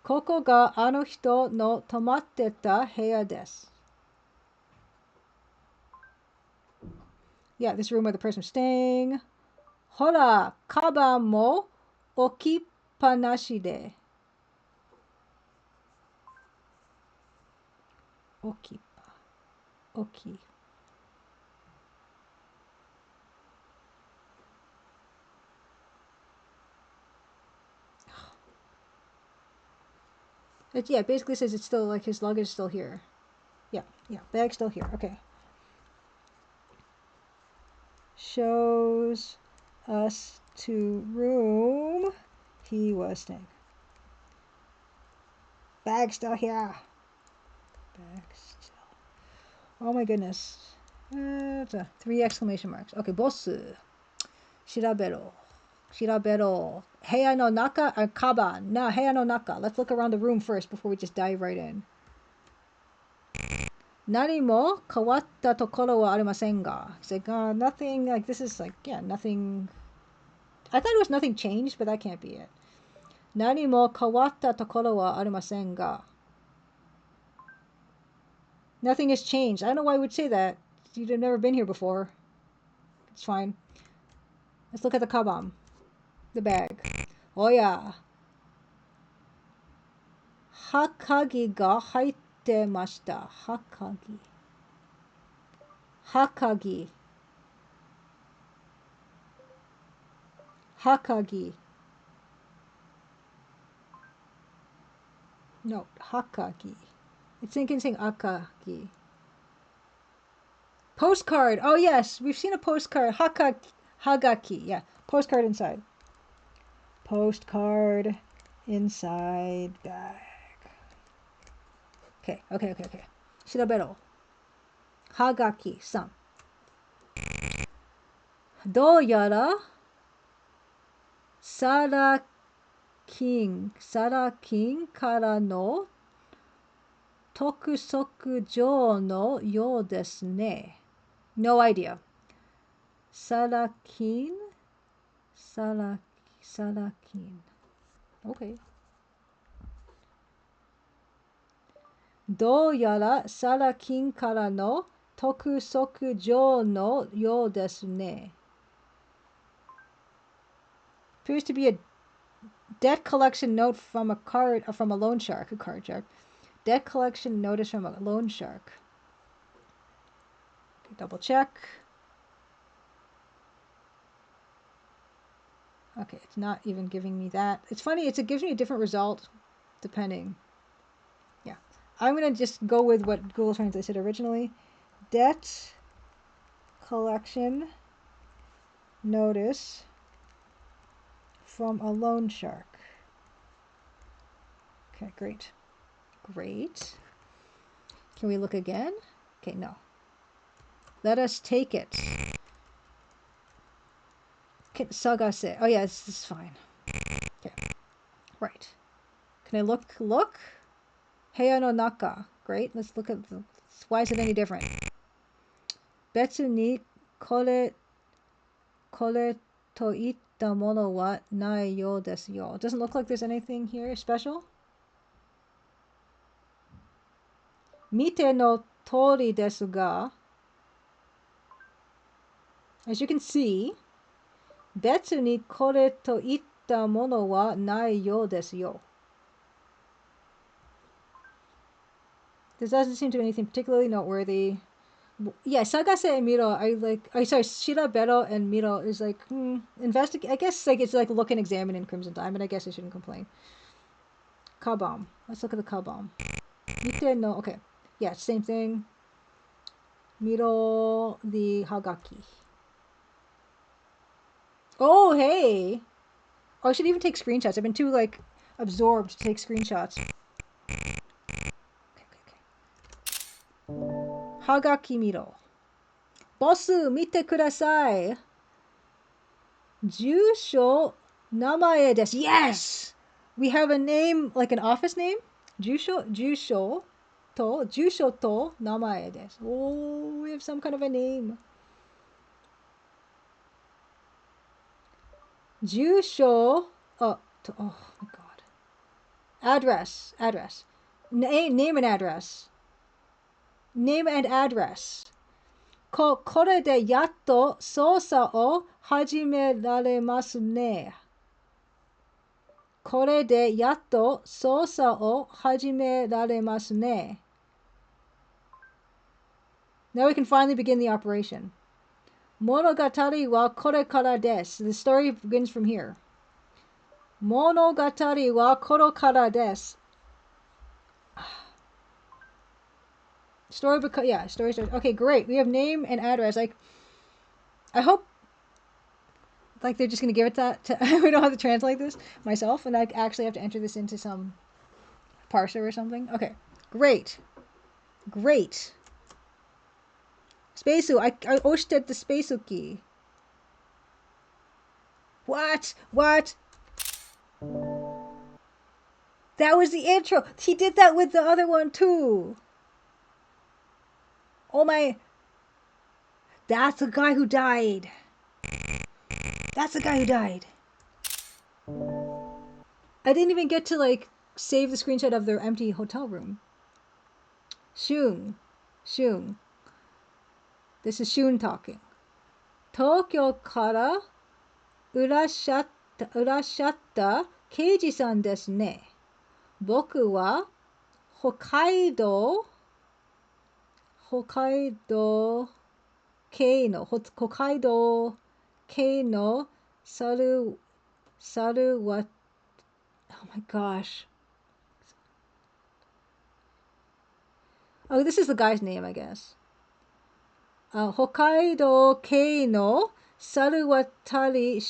ここがあの人の泊まってた部屋です。Yeah, this room where the person was staying. ほら、カバンも置きっぱなしで。置き。It basically says it's still like his luggage is still here. Yeah, bag's still here. Okay. Shows us to room he was staying. Bag still here. Bag still. Oh my goodness. 3 exclamation marks. Okay, ボス。調べろ。部屋の中、カバン。No, 部屋の中. Let's look around the room first before we just dive right in. 何も変わったところはありませんが. It's like, nothing, like this is like, yeah, nothing. I thought it was nothing changed, but that can't be it. 何も変わったところはありませんが. Nothing has changed. I don't know why I would say that. You'd have never been here before. It's fine. Let's look at the kaban. The bag. Oh yeah. は鍵が入ってました。は鍵。No, は鍵. It's thinking saying akagi. Postcard. Oh yes, we've seen a postcard. Hagaki. Yeah, postcard inside. Postcard inside bag. Okay. 調べろ。Hagaki さん。どうやらサラキンからの督促状のようですね。No idea. サラキン Okay. どうやらサラキンからの督促状のようですね。Appears to be a debt collection note from a loan shark. Debt collection notice from a loan shark. Okay, double check. Okay, it's not even giving me that. It's funny, it gives me a different result depending. Yeah. I'm going to just go with what Google Translate said originally. Debt collection notice from a loan shark. Okay, great. Can we look again? Okay, no. Let us take it. Sagase. Oh yeah, this is fine. Okay. Can I look? Look? Heya no naka. Great. Let's look at the... Why is it any different? Betsu ni kore to itta mono wa nai yo desu yo. It doesn't look like there's anything here special. Mite no tori desu ga. As you can see, betsu ni kore to itta mono wa nai yo desu yo. There doesn't seem to be anything particularly noteworthy. Yeah, Sagase and Miro, sorry, Shirabero and Miro is like, investigate. I guess like it's like look and examine in Crimson Diamond. I guess I shouldn't complain. Kabam. Let's look at the Kabam. Mite no, okay. Yeah, same thing. Miro the Hagaki. Oh, hey. Oh, I should even take screenshots. I've been too like absorbed to take screenshots. Hagaki Miro. Bossu, mite kudasai. Jusho namae desu. Yes! We have a name, like an office name. Jusho to namae desu. Oh, we have some kind of a name. Jusho. Oh my god. Address. Name and address. Name and address. これでやっと操作を始められますね。これでやっと操作を始められますね。Now we can finally begin the operation. 物語はこれからです。The story begins from here. 物語はこれからです。Story starts. Okay, great. We have name and address. Like, I hope, like, they're just gonna give it that. We don't have to translate this myself, and I actually have to enter this into some parser or something. Okay, great. Spaceu. I oshted the Spaceu key. What? That was the intro. He did that with the other one too. Oh my. That's the guy who died. I didn't even get to like save the screenshot of their empty hotel room. Shun. This is Shun talking. Tokyo kara urashatta keiji-san desu ne. Boku wa Hokkaidō kei no saru wa. Oh my gosh. Oh, this is the guy's name, I guess. Hokkaidō kei no saruwatari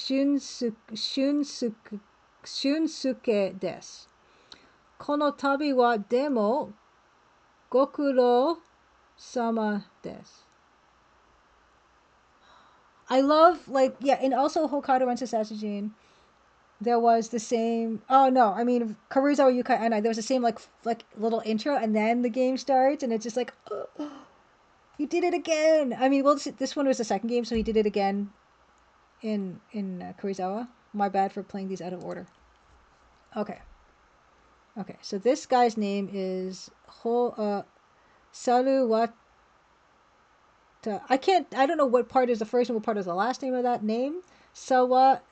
shunsuke desu. Kono tabi wa demo gokurou sama desu. I love, like, yeah, and also Hokkaidō Rensa Satsujin, there was the same, oh no, I mean, Karuizawa Yukai Anai, there was the same, like little intro, and then the game starts, and it's just like, oh, he did it again! I mean, well, this one was the second game, so he did it again in Karuizawa. My bad for playing these out of order. Okay, so this guy's name is Saruwata. I don't know what part is the first and what part is the last name of that name. Saruwata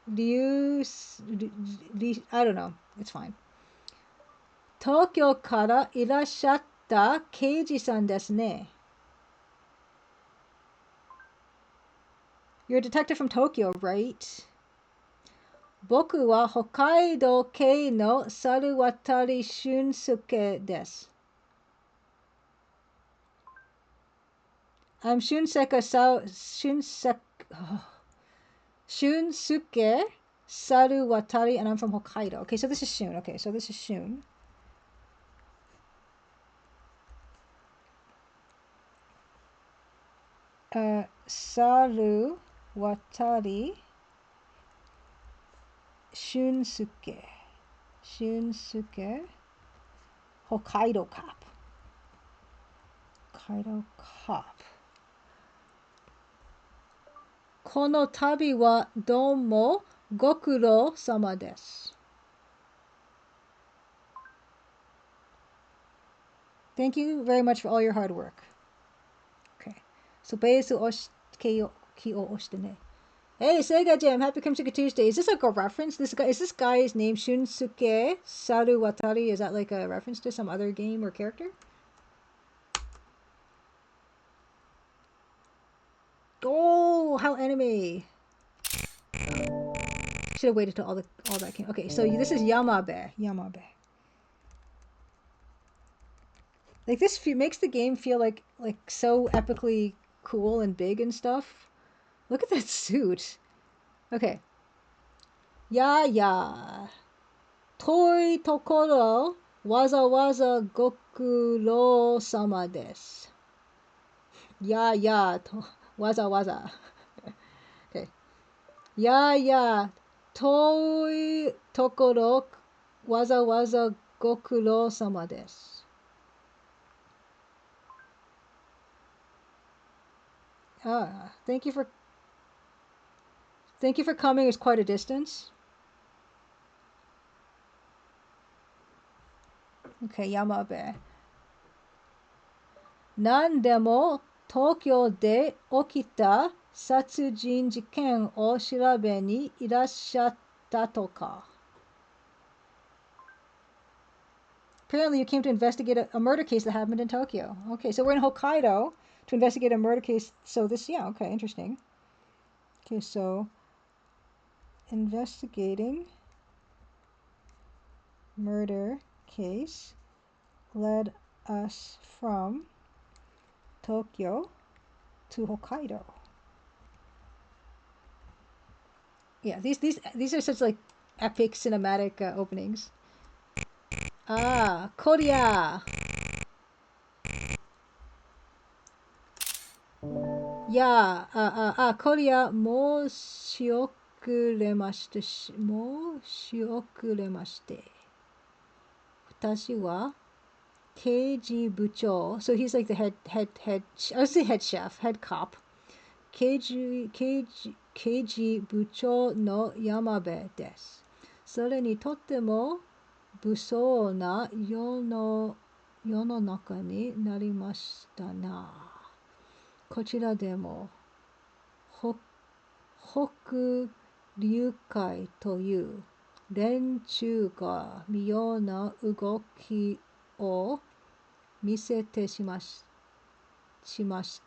Ryu. I don't know. It's fine. Tokyo kara irashatta keiji-san desu ne. You're a detective from Tokyo, right? Boku wa Hokkaidō kei no saruwatari shunsuke desu. I'm Shunsuke Saruwatari, and I'm from Hokkaido. Okay, so this is Shun. Saruwatari Shunsuke. Shunsuke Hokkaido Cop. Hokkaido Cop. この旅はどうもご苦労様です。Thank you very much for all your hard work. Okay. So, ベースをし、キを押してね。Hey, Sega Jam, happy Kimchiga Tuesday. Is this like a reference? Is this guy's name Shunsuke Saruwatari? Is that like a reference to some other game or character? Oh, how anime. Should have waited till all that came. Okay, so this is Yamabe. Like this makes the game feel like so epically cool and big and stuff. Look at that suit. Okay. Ya. 遠いところわざわざご苦労様です。とわざわざ。Okay. 遠いところわざわざご苦労様です。Thank you for coming. It's quite a distance. Okay, Yamabe. 何でも東京で起きた殺人事件を調べにいらっしゃったとか。Apparently you came to investigate a murder case that happened in Tokyo. Okay, so we're in Hokkaido to investigate a murder case. So this, yeah, okay, interesting. Okay, so investigating murder case led us from Tokyo to Hokkaido. Yeah, these are such like epic cinematic openings. Korea. Yeah, Korea 申し遅れまして。私は刑事部長。So he's like the head, I would say head chef, head cop. 刑事部長の山部です。それにとっても不相な世の中になりましたな。こちらでも北流会という連中が妙な動きを見せてしまし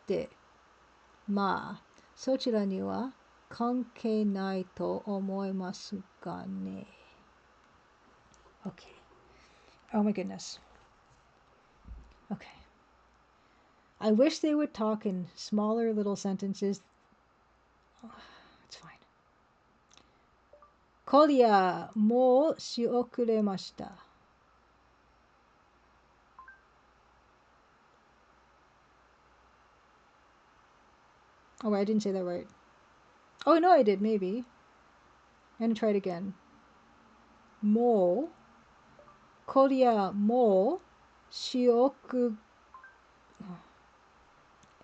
て、まあそちらには関係ないと思いますがね。Okay. Oh my goodness. Okay. I wish they would talk in smaller little sentences. It's fine. 今夜もし遅れました。Oh, I didn't say that right. Oh, no, I did, maybe. I'm gonna try it again. もう、今夜もし遅れ。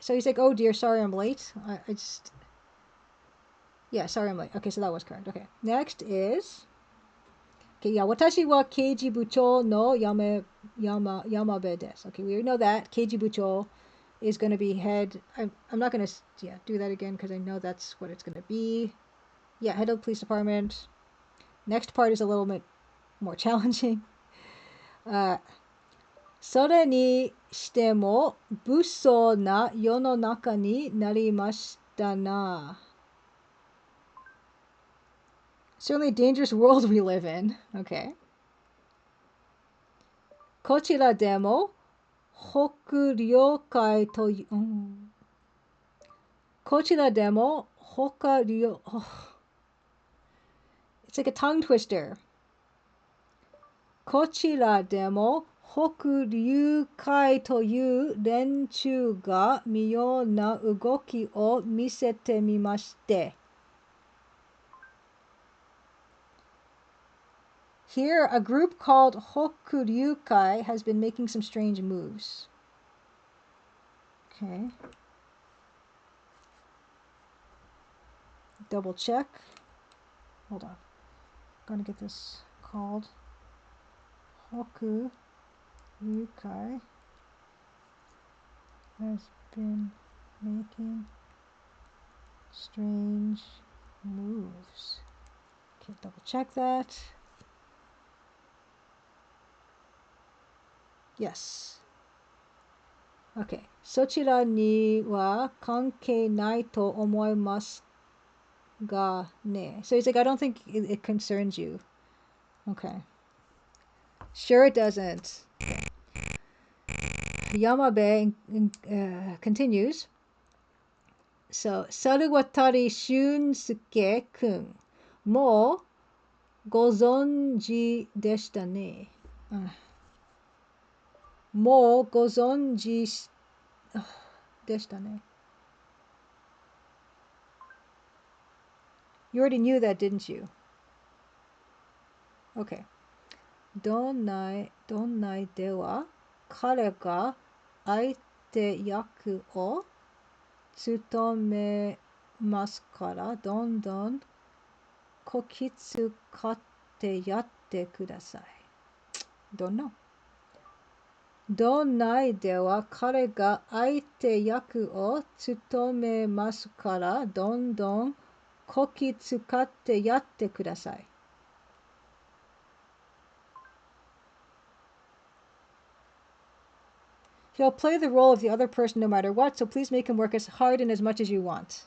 So he's like, oh dear, sorry I'm late. I just... Yeah, sorry I'm late. Okay, so that was correct. Okay, next is... Okay, yeah, 私は刑事部長の山部です。Okay, we know that. 刑事部長 is going to be head... I'm not going to do that again because I know that's what it's going to be. Yeah, head of the police department. Next part is a little bit more challenging. それにしても物騒な世の中になりましたな。Certainly a dangerous world we live in. Okay. こちらでも北領海という、こちらでも北領、It's like a tongue twister. こちらでも北流海という連中が妙な動きを見せてみまして。Here, a group called Hokkaidō has been making some strange moves. Okay. Double check. Hold on. I'm gonna get this called. Hokkaidō has been making strange moves. Okay, double check that. Yes. Okay. そちらには関係ないと思いますがね. So he's like, I don't think it concerns you. Okay. Sure it doesn't. Yamabe continues. So, Saruwatari Shunsuke-kun. もうご存知でしたね。もうご存知でしたね。You already knew that, didn't you? Okay. どんないでは彼が相手役を務めますからどんどんこき使ってやってください。Don't know. どんないでは彼が相手役を務めますからどんどんこき使ってやってください。He'll play the role of the other person no matter what, so please make him work as hard and as much as you want.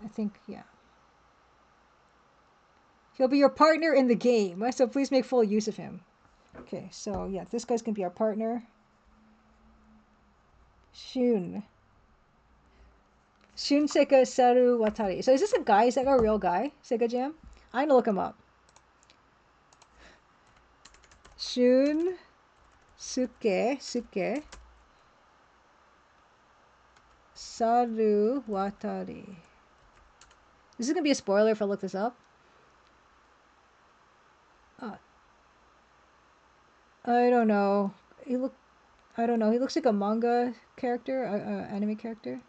I think, yeah. He'll be your partner in the game, so please make full use of him. Okay, so yeah, this guy's gonna be our partner. Shunseka Saruwatari. So is this a guy? Is that a real guy? Sega Jam? I'm gonna look him up. Shunsuke Saruwatari. This is gonna be a spoiler if I look this up. I don't know. I don't know. He looks like a manga character, anime character.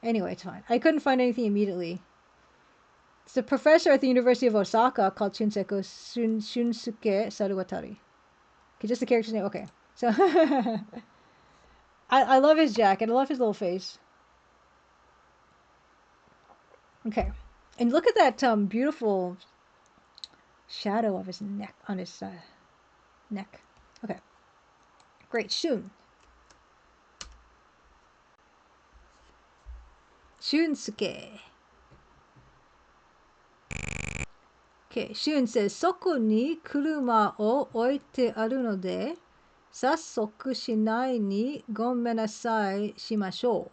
Anyway, it's fine. I couldn't find anything immediately. It's a professor at the University of Osaka called Shunsuke Saruwatari. Okay, just the character's name. Okay, so I love his jacket. I love his little face. Okay, and look at that beautiful shadow of his neck on his neck. Okay, great. Shunsuke. Okay, Shun says, そこに車を置いてあるので、早速しないにごめんなさいしましょ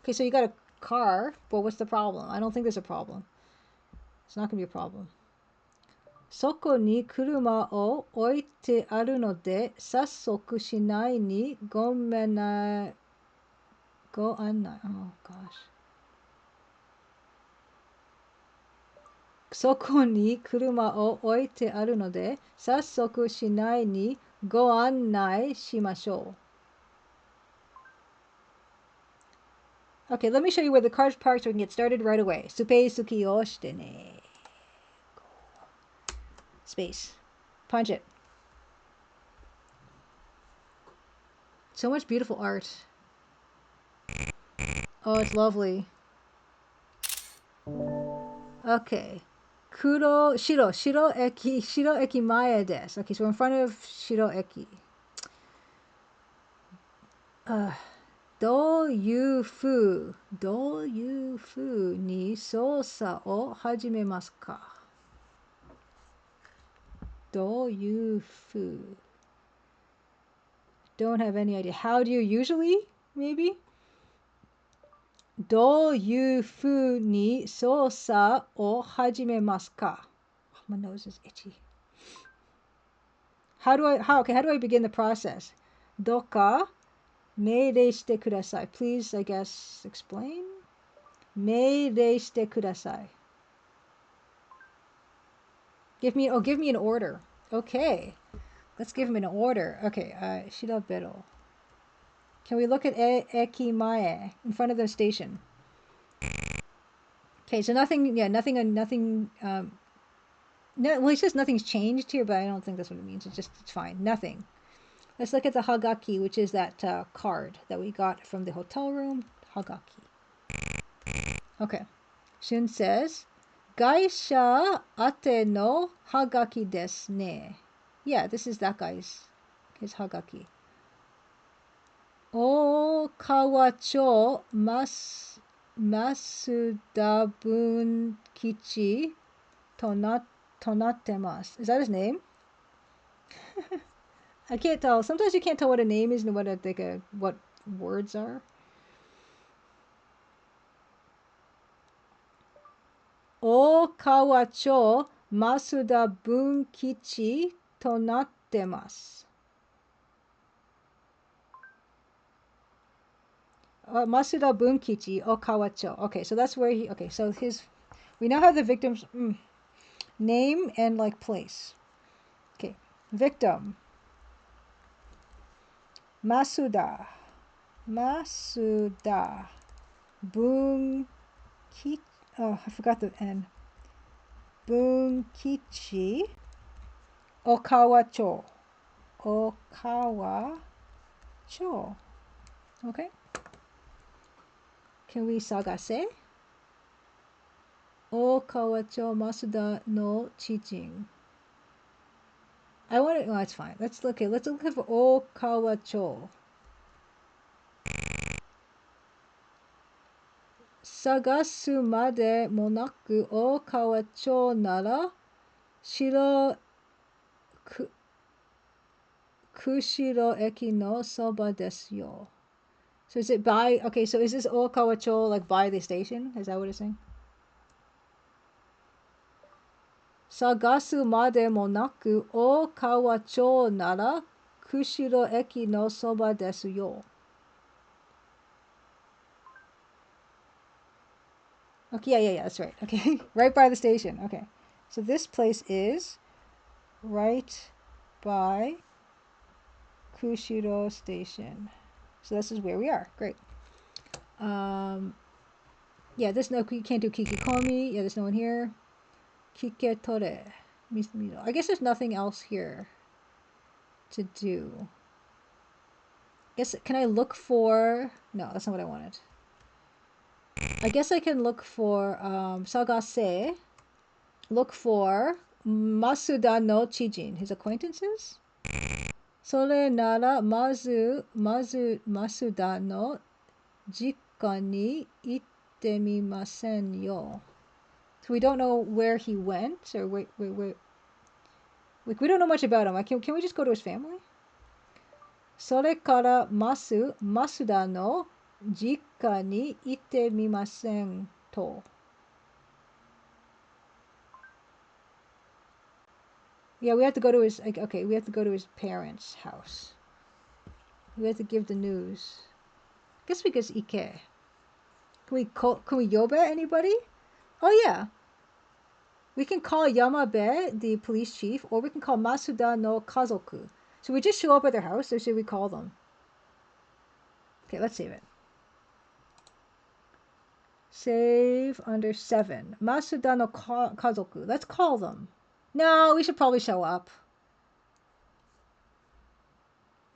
う. Okay, so you got a car, but what's the problem? I don't think there's a problem. It's not going to be a problem. そこに車を置いてあるので、早速しないにごめんな、ご案内。Oh gosh. そこに車を置いてあるので、早速市内にご案内しましょう. Okay, let me show you where the car's parked so we can get started right away. スペースキをしてね. Space. Punch it. So much beautiful art. Oh, it's lovely. Okay. 白駅前です. Okay, so we're in front of 白駅. どういうふうに操作を始めますか? どういうふう? Don't have any idea. How do you usually? Maybe? どういうふうに操作を始めますか? My nose is itchy. How do I begin the process? どうか命令してください. Please, I guess, explain? 命令してください. Give me an order. Okay. Let's give him an order. Okay, shirabero. Can we look at ekimae, in front of the station? Okay, so nothing, nothing, no, well, he says nothing's changed here, but I don't think that's what it means. It's fine. Nothing. Let's look at the hagaki, which is that card that we got from the hotel room. Hagaki. Okay. Shun says, Gaisha ate no hagaki desu ne. Yeah, this is that his hagaki. O kawacho masuda bunkichi tonattemasu. Is that his name? I can't tell. Sometimes you can't tell what a name is and what words are. O kawacho masuda bunkichi tonattemasu. Masuda bunkichi o kawacho. Okay, so that's where he. Okay, so we now have the victim's name and like place. Okay, victim. Masuda Bunkichi. Oh, I forgot the N. Bunkichi Okawacho. Okay. Can we sagase? Okawacho Masuda no Chijin. I want it. Oh, it's fine. Let's look for Okawacho. Sagasu made monaku Okawacho nara shiro kushiro eki no soba desu yo. So is it by? Okay, so is this Okawacho like by the station? Is that what it's saying? Sagasu made monaku Okawacho nara kushiro eki no soba desu yo. Okay, yeah, that's right. Okay, right by the station. Okay, so this place is right by Kushiro Station. So this is where we are. Great. Yeah, you can't do kikikomi. Yeah, there's no one here. Kiketore. I guess there's nothing else here to do. Can I look for... No, that's not what I wanted. I guess I can look for sagase. Look for Masuda no Chijin, his acquaintances. Sore nara mazu Masuda no jika ni itte mimasen yo. So we don't know where he went, or wait. Like, we don't know much about him. Can we just go to his family? Sore kara Masuda no jika ni itte mimasen to. Yeah, we have to go to his. Okay, we have to go to his parents' house. We have to give the news. I guess we just ike. Can we yoba anybody? Oh yeah. We can call Yamabe, the police chief, or we can call Masuda no kazoku. So we just show up at their house, or should we call them? Okay, let's save it. Save under 7. Masuda no kazoku. Let's call them. No, we should probably show up.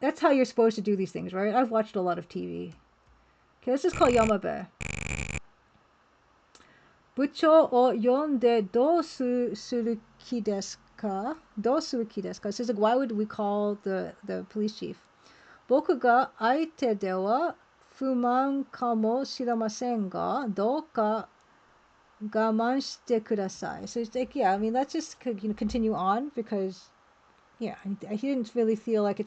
That's how you're supposed to do these things, right? I've watched a lot of TV. Okay, let's just call Yamabe. Bucho o yonde dosu suruki desu ka? Dosuruki desu ka? So it's like, why would we call the police chief? Boku ga aite de wa fuman kamo shiramasen ga douka gaman shite kudasai. So it's like, yeah, I mean, let's just continue on because, yeah, he didn't really feel like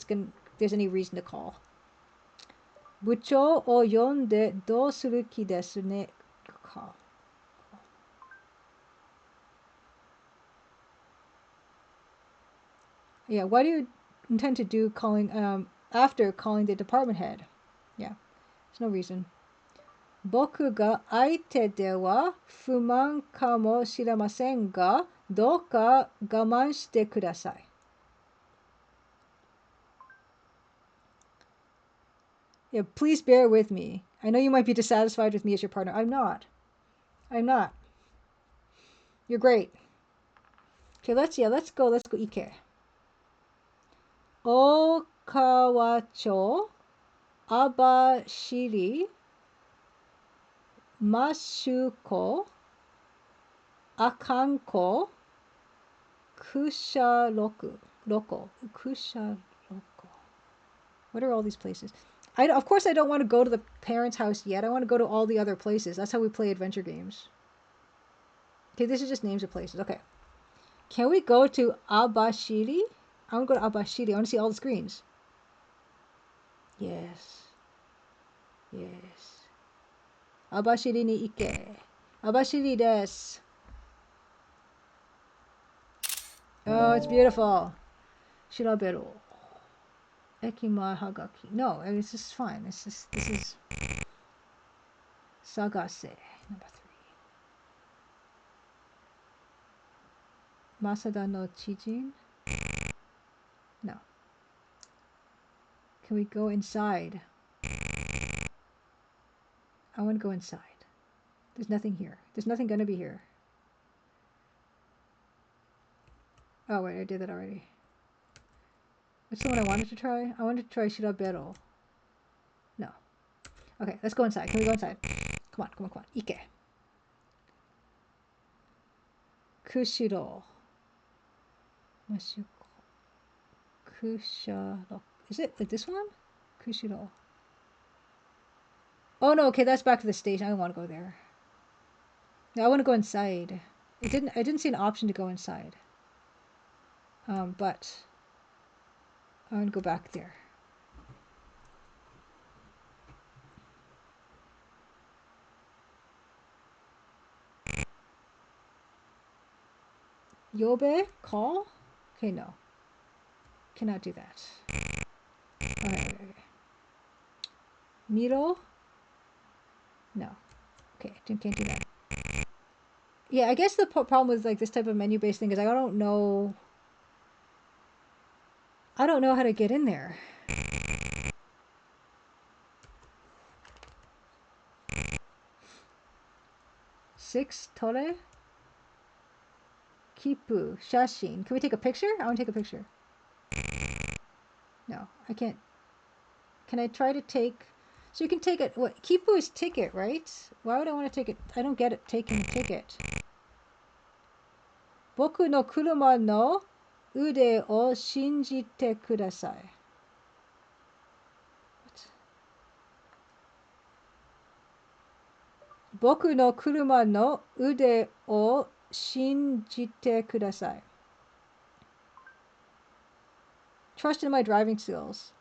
there's any reason to call. Bucho o yonde dosuruki desu ne ka? Yeah, what do you intend to do after calling the department head? Yeah, there's no reason. 僕が相手では不満かもしれませんが、どうか我慢してください。Yeah, please bear with me. I know you might be dissatisfied with me as your partner. I'm not. I'm not. You're great. Okay, let's go. Let's go Ike. Okawacho Abashiri Mashuko Akanko Kusha Loko. Kusha Loko. What are all these places? Of course, I don't want to go to the parents' house yet. I want to go to all the other places. That's how we play adventure games. Okay, this is just names of places. Okay. Can we go to Abashiri? I want to go to Abashiri. I want to see all the screens. Yes. Yes. Abashiri ni ike. Abashiri desu. Oh, it's beautiful. Shiraberu. Ekima hagaki. No, I mean, this is fine. This is Sagase, number 3. Masada no Chijin? No. Can we go inside? I want to go inside. There's nothing here. There's nothing going to be here. Oh, wait, I did that already. What's the one I wanted to try? I wanted to try Shirabero. No. Okay, let's go inside. Can we go inside? Come on. Ike. Kushiro. Mashuko. Kusharo. Is it like this one? Kushiro. Oh no, okay, that's back to the station. I don't want to go there. No, I want to go inside. I didn't see an option to go inside. But I want to go back there. Yobe? Call? Okay, no. Cannot do that. Okay. Miro? No. Okay, can't do that. Yeah, I guess the problem with like this type of menu-based thing is I don't know how to get in there. Six Tore? Kipu. Shashin. Can we take a picture? I want to take a picture. No, I can't. Can I try to take... So you can take it... What? Kipu is ticket, right? Why would I want to take it? I don't get it taking a ticket. Boku no kuruma no ude o shinjite kudasai. What? Boku no kuruma no ude o shinjite kudasai. Trust in my driving skills.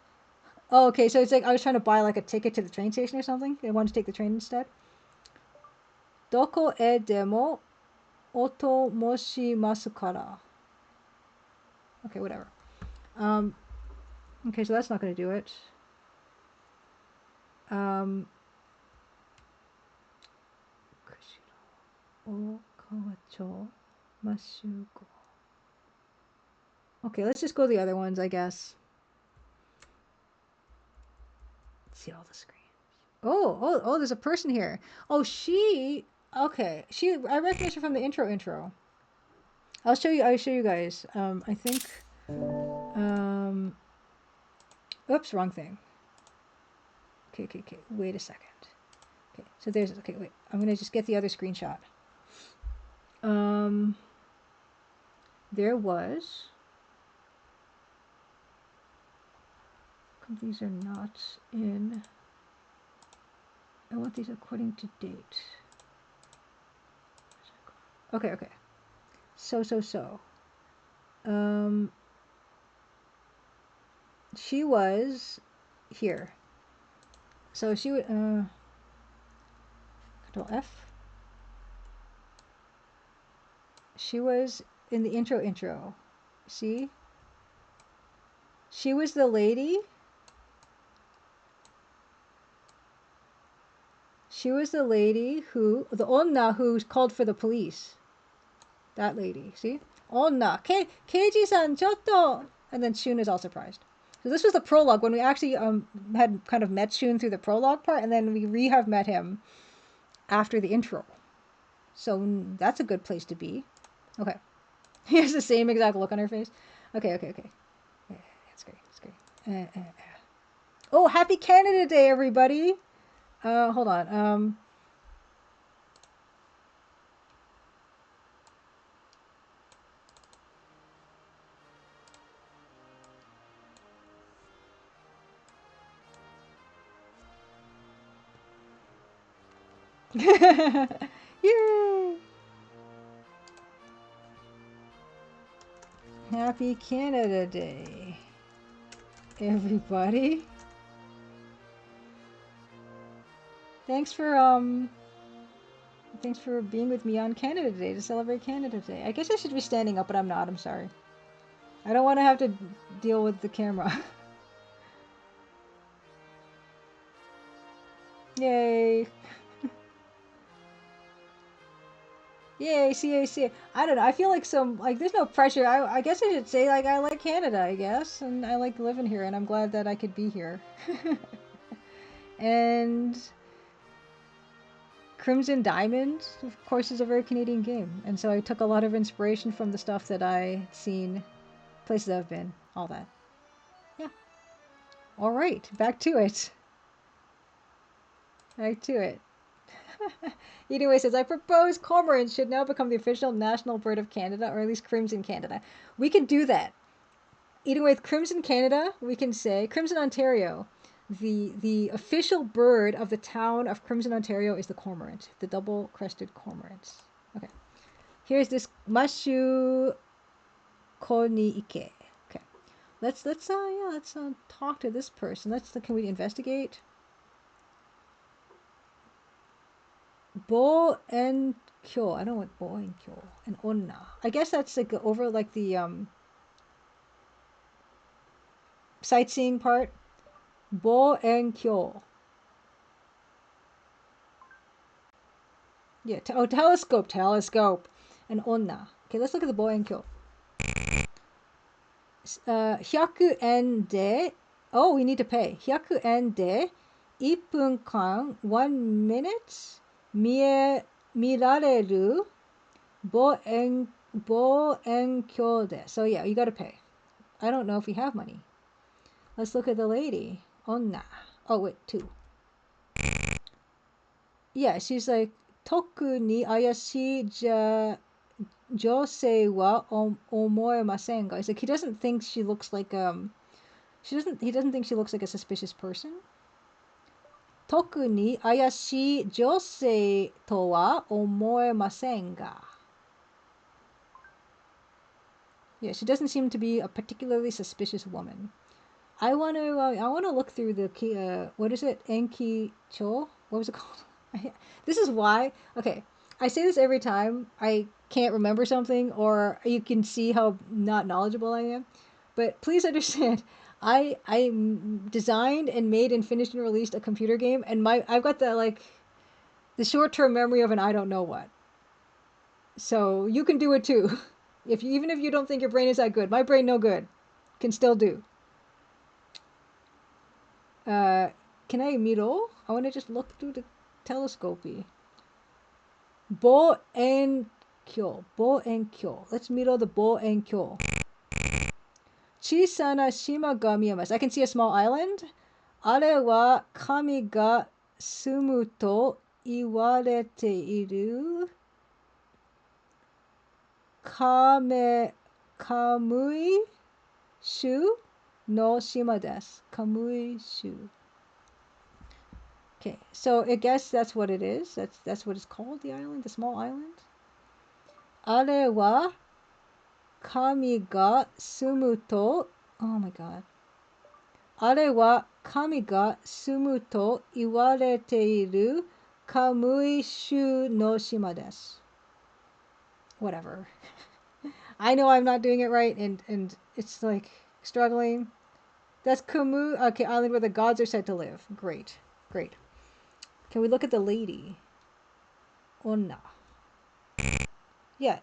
Oh, okay, so it's like I was trying to buy like a ticket to the train station or something. I wanted to take the train instead. Doko e demo otomoshimasu kara. Okay, whatever. Okay, so that's not going to do it. Okawacho Mashuko. Okay, let's just go to the other ones, I guess. Let's see all the screens. Oh, there's a person here. Oh, she... Okay, I recognize her from the intro. I'll show you guys. I think... Oops, wrong thing. Okay. Wait a second. Okay, so there's... Okay, wait. I'm going to just get the other screenshot. There was... These are not in... I want these according to date. Okay. So. She was here. So she would... Control F. She was in the intro. See? She was the lady. She was the lady who, the onna who called for the police. That lady, see? Onna, Keiji-san, chotto! And then Shun is all surprised. So this was the prologue when we actually had kind of met Shun through the prologue part, and then we have met him after the intro. So that's a good place to be. Okay. He has the same exact look on her face. Okay. Yeah, that's great. That's great. Oh, happy Canada Day, everybody! Hold on. Yay! Happy Canada Day, everybody. Thanks for being with me on Canada Day to celebrate Canada Day. I guess I should be standing up, but I'm not. I'm sorry. I don't want to have to deal with the camera. Yay! Yay, CAC. I don't know. I feel like there's no pressure. I guess I should say, I like Canada, I guess. And I like living here, and I'm glad that I could be here. And Crimson Diamond, of course, is a very Canadian game. And so I took a lot of inspiration from the stuff that I'd seen, places I've been, all that. Yeah. All right, back to it. Back to it. Anyway, says, I propose cormorants should now become the official national bird of Canada, or at least Crimson Canada. We can do that. Anyway, with Crimson Canada, we can say Crimson Ontario. The official bird of the town of Crimson, Ontario is the cormorant, the double-crested cormorants. Okay. Here's this Mashu Koniike. Okay. Let's talk to this person. Can we investigate? Bo and Kyo. I don't know what Bo and Kyo. And Onna. I guess that's like over like the sightseeing part. Bo and Kyo. Yeah, telescope. And Onna. Okay, let's look at the Bo and Kyo. 100円で oh, we need to pay. 100円で1分間 1 minute 見られる望遠鏡で so yeah, you gotta pay. I don't know if we have money. Let's look at the lady. Onna. Oh, wait, 2. Yeah, she's like, 特に怪しい女性は思えませんが. It's like he doesn't think she looks like he doesn't think she looks like a suspicious person. 特に怪しい女性とは思えませんが. Yeah, she doesn't seem to be a particularly suspicious woman. I want to look through the what is it? Enki Cho? What was it called? This is why. Okay, I say this every time I can't remember something, or you can see how not knowledgeable I am. But please understand, I designed and made and finished and released a computer game, and I've got the short-term memory of an I don't know what. So you can do it too. Even if you don't think your brain is that good, my brain no good, can still do. Can I miro? I want to just look through the telescope. Bo and Kyo. Let's miro the Bo and Kyo. Chisana shima ga miemasu. I can see a small island. Are wa kami ga sumu to iwarete iru kamui shu no shima desu. Kamui shu. Okay, so I guess that's what it is. That's what it's called, the island, the small island. Are wa kami ga sumu to. Oh my god. Are wa kami ga sumu to iwarete iru kamui shu no shima desu. Whatever. I know I'm not doing it right, and it's like struggling. That's Kamui, okay, island where the gods are said to live. Great. Can we look at the lady? Onna. Yeah.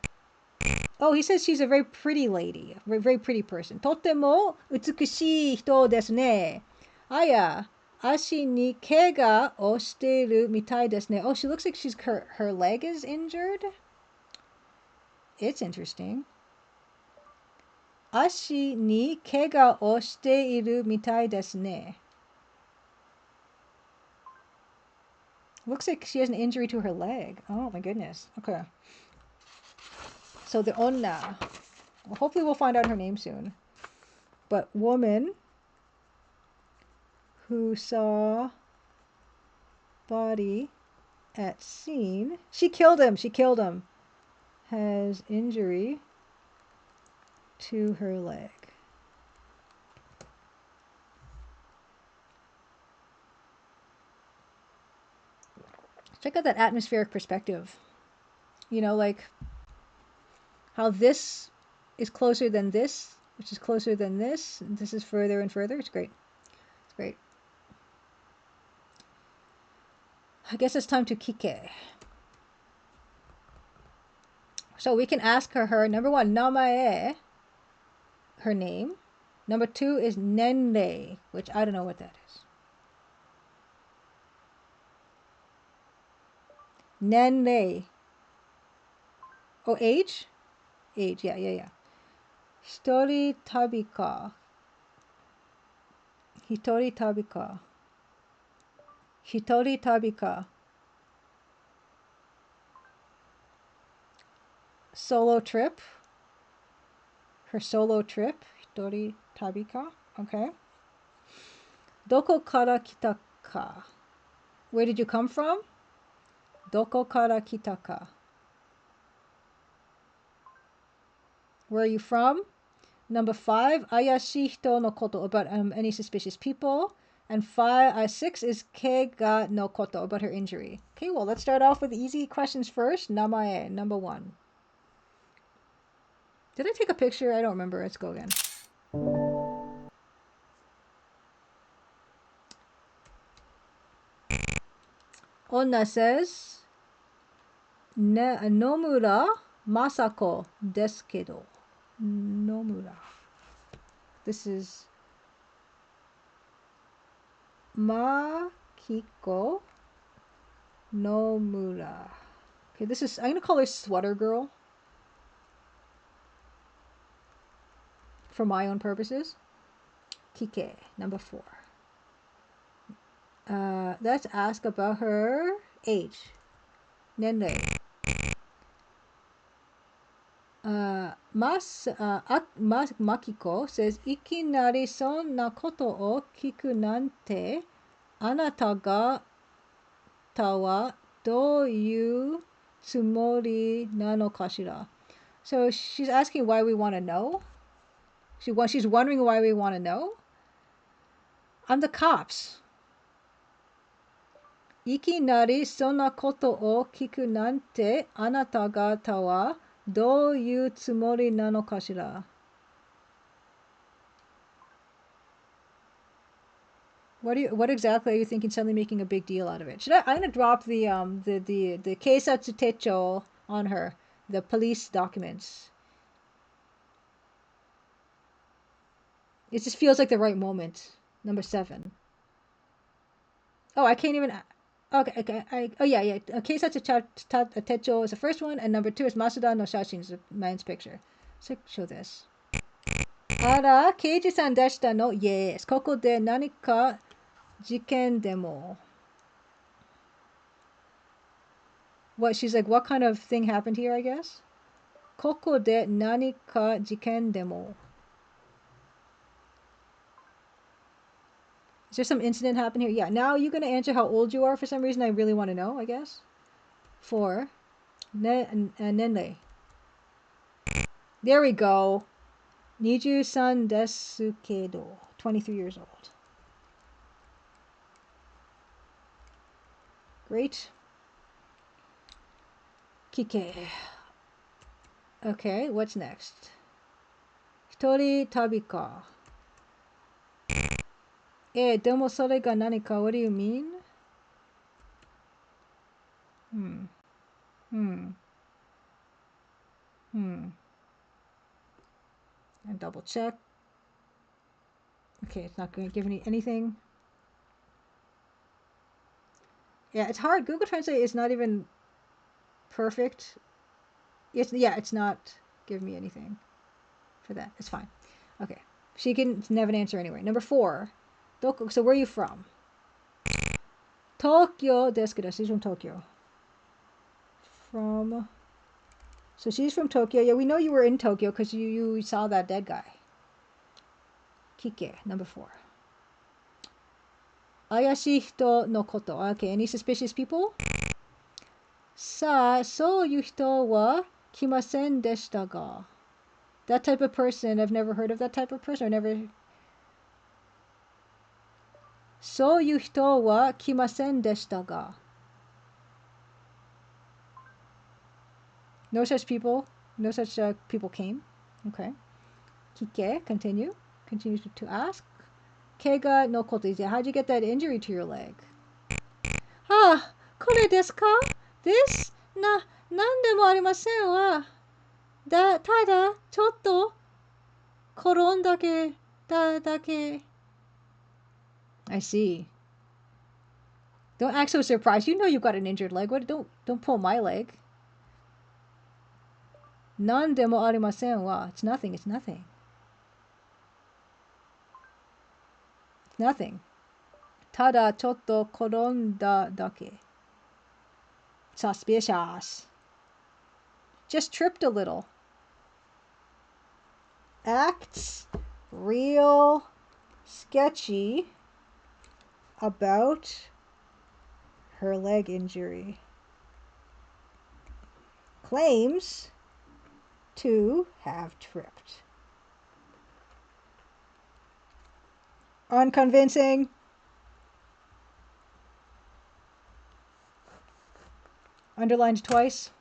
Oh, he says she's a very pretty lady. A very pretty person. とても美しい人ですね。あや、足に怪我をしているみたいですね. Oh, she looks like her leg is injured? It's interesting. 足に怪我をしているみたいですね. Looks like she has an injury to her leg. Oh my goodness. Okay. So the onna. Well, hopefully we'll find out her name soon. But woman who saw body at scene. She killed him. She killed him. Has injury to her leg. Check out that atmospheric perspective. You know, like how this is closer than this, which is closer than this, and this is further and further. It's great. It's great. I guess it's time to kike. So we can ask her number one, namae, her name. Number two is nenrei, which I don't know what that is. Nenrei. Oh, age? Age, yeah. Hitori tabi ka. Hitori tabi ka. Hitori tabi ka. Solo trip. Her solo trip. Hitori tabi ka. Okay. Doko kara kita ka. Where did you come from? Doko kara kita ka. Where are you from? Number 5, ayashi hito no koto, about any suspicious people. And 6 is kega no koto, about her injury. Okay, well, let's start off with easy questions first. Namae, number 1. Did I take a picture? I don't remember. Let's go again. Onna says, Nomura Masako desu kedo. Nomura. This is Makiko Nomura. Okay, this is, I'm going to call her Sweater Girl for my own purposes. Kike, number 4. Let's ask about her age. Nenrei. Makiko says, Ikinari sonna koto o kiku nante, anata ga tawa douyu tsumori nano kashira. So she's asking why we want to know. She's wondering why we want to know. I'm the cops. Ikinari sonna koto o kiku nante, anata ga tawa douyu tsumori nano kashira. What exactly are you thinking? Suddenly making a big deal out of it? I'm gonna drop the keisatsu techo on her, the police documents. It just feels like the right moment. Number 7. Oh, I can't even. Okay. Yeah. Keisatsu techo is the first one, and number 2 is Masuda no Shashin, is a man's picture. So show this. Ara, keiji-san deshita no? Yes. Koko de nanika jiken demo. What, she's like, what kind of thing happened here, I guess? Koko de nanika jiken demo. Is there some incident happened here? Yeah, now you're going to answer how old you are for some reason. I really want to know, I guess. 4. Nenrei. There we go. 23 desu kedo. 23 years old. Great. Kike. Okay, what's next? Hitori tabi ka. Domo sore ga nani ka? What do you mean? Hmm. Hmm. Hmm. And double check. Okay, it's not going to give me anything. Yeah, it's hard. Google Translate is not even perfect. It's not giving me anything for that. It's fine. Okay. She can have an answer anyway. Number 4. So where are you from? Tokyo desu kedo. She's from Tokyo. So she's from Tokyo. Yeah, we know you were in Tokyo because you saw that dead guy. Kike, number 4. Ayashi hito no koto. Okay, any suspicious people? Sa, souyu hito wa kimasen deshita ga. That type of person, I've never heard of that type of person. Souyu hito wa kimasen deshita ga. No such people. No such people came. Okay. Kike, continue. Continue to ask. Kega no koto. How'd you get that injury to your leg? Ah, kore desu ka? This? Nandemo arimasen wa. Tada, chotto, koronda dake. I see. Don't act so surprised. You know you've got an injured leg. What? Don't pull my leg. Nandemo arimasen wa. It's nothing. It's nothing. It's nothing. Tada chotto koronda dake. Suspicious. Just tripped a little. Acts real sketchy about her leg injury. Claims to have tripped. Unconvincing. Underlined twice.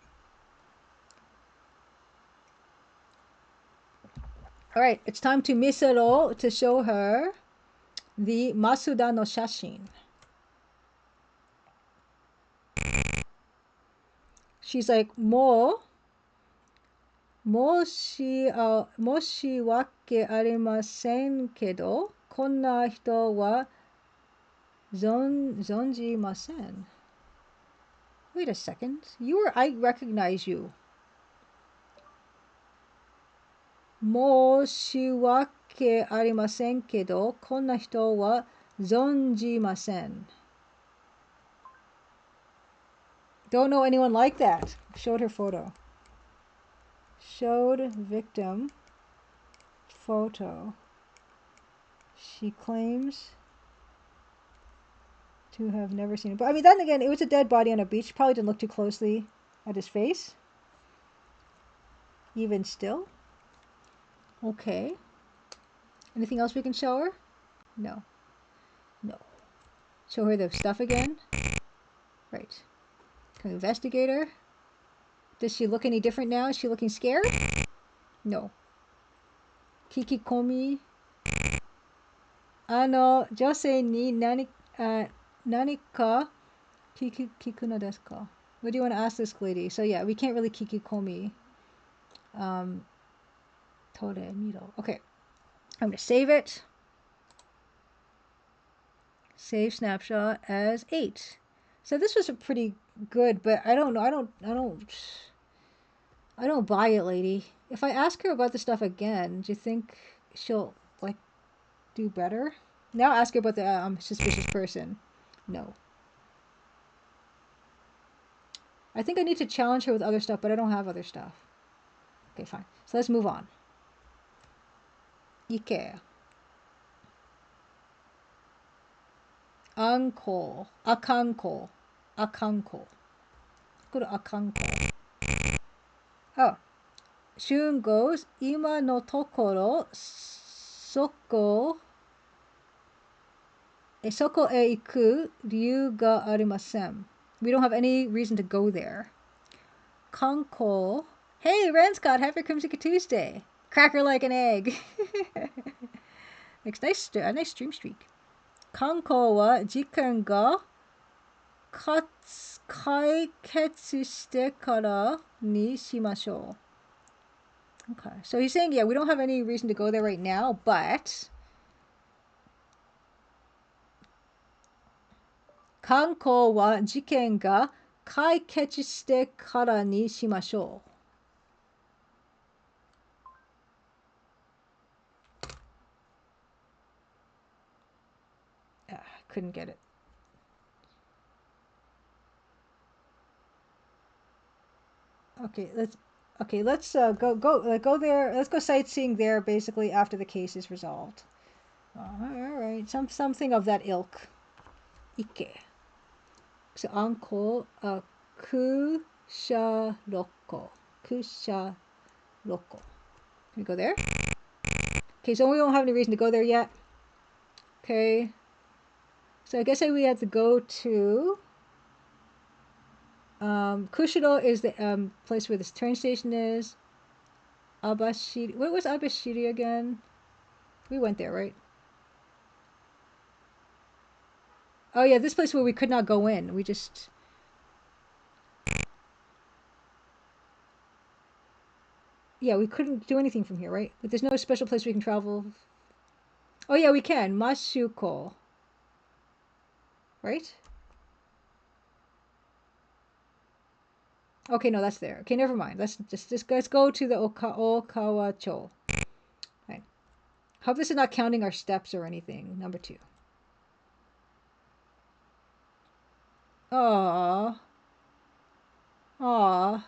All right, it's time to Misero to show her the Masuda no Shashin. She's like, moshi wake arimasen kedo, konna hito wa zonjimasen. Wait a second. I recognize you. Moshi wake arimasen kedo, konna hito wa zonjimasen. Don't know anyone like that. Showed her photo. Showed victim photo. She claims to have never seen it. But I mean, then again, it was a dead body on a beach. Probably didn't look too closely at his face. Even still. Okay. Anything else we can show her? No. No. Show her the stuff again. Right. Can we investigate her? Does she look any different now? Is she looking scared? No. Kikikomi. Jose ni nanika kiku no desu ka? What do you want to ask this lady? So yeah, we can't really kikikomi. Tore miro. Okay. I'm going to save it. Save snapshot as 8. So this was a pretty good, but I don't know. I don't buy it, lady. If I ask her about the stuff again, do you think she'll like do better? Now ask her about the suspicious person. No. I think I need to challenge her with other stuff, but I don't have other stuff. Okay, fine. So let's move on. Ike. Anko. Akanko. Akanko. Go to Akanko. Oh. Shun goes, Ima no tokoro, soko e iku ryu ga arimasen. We don't have any reason to go there. Kanko. Hey, Ranscott, happy Crimson Tuesday. Cracker like an egg. A nice stream streak. Kanko wa jikan ga 解決してからにしましょう. Okay, so he's saying, yeah, we don't have any reason to go there right now, but 観光は事件が解決してからにしましょう. Couldn't get it. Let's go there. Let's go sightseeing there basically after the case is resolved. All right, something of that ilk. Ike. So anko kusharoko. Kusharoko. Can we go there? Okay, so we don't have any reason to go there yet. Okay. So I guess we have to go to Kushiro is the place where this train station is. Abashiri. What was Abashiri again? We went there, right? Oh yeah, this place where we could not go in. We just... Yeah, we couldn't do anything from here, right? But there's no special place we can travel. Oh yeah, we can. Mashuko. Right? Okay, no, that's there. Okay, never mind. Let's go to the Okawa-cho. Right. Hope this is not counting our steps or anything. Number 2. Aww. Aww.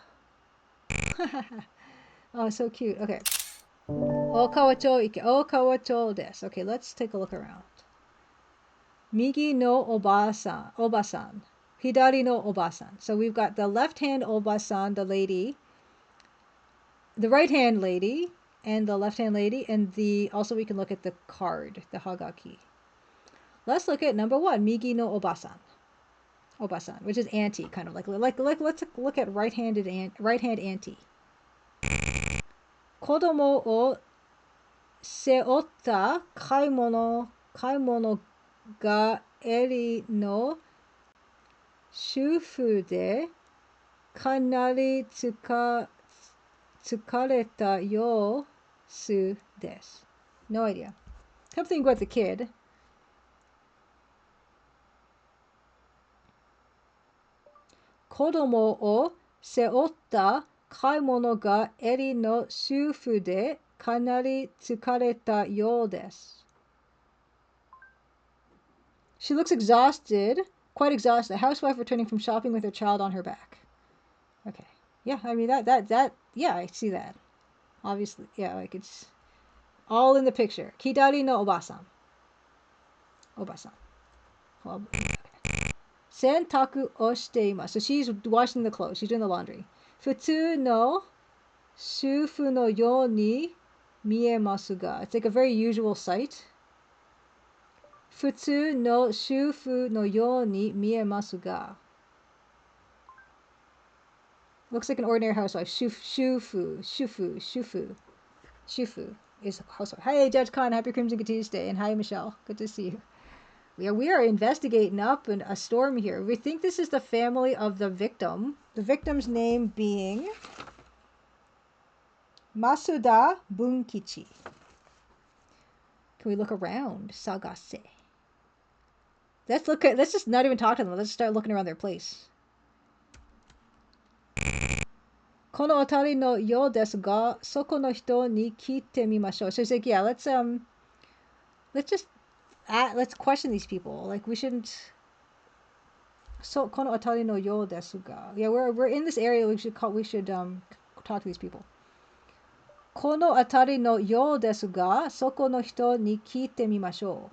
Oh, so cute. Okay. Okawa-cho ike. Okawa-cho desu. Okay, let's take a look around. Migi no obasan. Hidari no obasan. So we've got the left-hand obasan, the lady, the right-hand lady, and the left-hand lady, and also we can look at the card, the hagaki. Let's look at number 1, Migi no obasan. Obasan, which is auntie, kind of like let's look at right-hand auntie. Kodomo o seotta kaimono ga eri no shufu de kanari tsukareta yousu desu. No idea. Something about the kid. Kodomo o seotta kaimono ga eri no shufu de kanari tsukareta you desu. She looks exhausted, quite exhausted. A housewife returning from shopping with her child on her back. Okay. Yeah, I mean that yeah, I see that. Obviously, yeah, like it's all in the picture. Kidari no obasan. Obasan. Okay. Sentaku o shite imasu. So she's washing the clothes. She's doing the laundry. Futsu no shufu no you ni miemasu ga. It's like a very usual sight. Futsu no shufu no you ni miemasu ga. Looks like an ordinary housewife. Shufu is a housewife. Hi, Judge Khan. Happy Crimson Tuesday. And hi, Michelle. Good to see you. Yeah, we are investigating up a storm here. We think this is the family of the victim. The victim's name being Masuda Bunkichi. Can we look around? Sagase. Let's just not even talk to them. Let's start looking around their place. Kono atari no you desu ga soko no hito ni kite mimashou. So he's like, yeah, let's question these people. Like we shouldn't. So kono atari no you desu ga. Yeah, we're in this area. We should talk to these people. Kono atari no you desu ga soko no hito ni kite mimashou.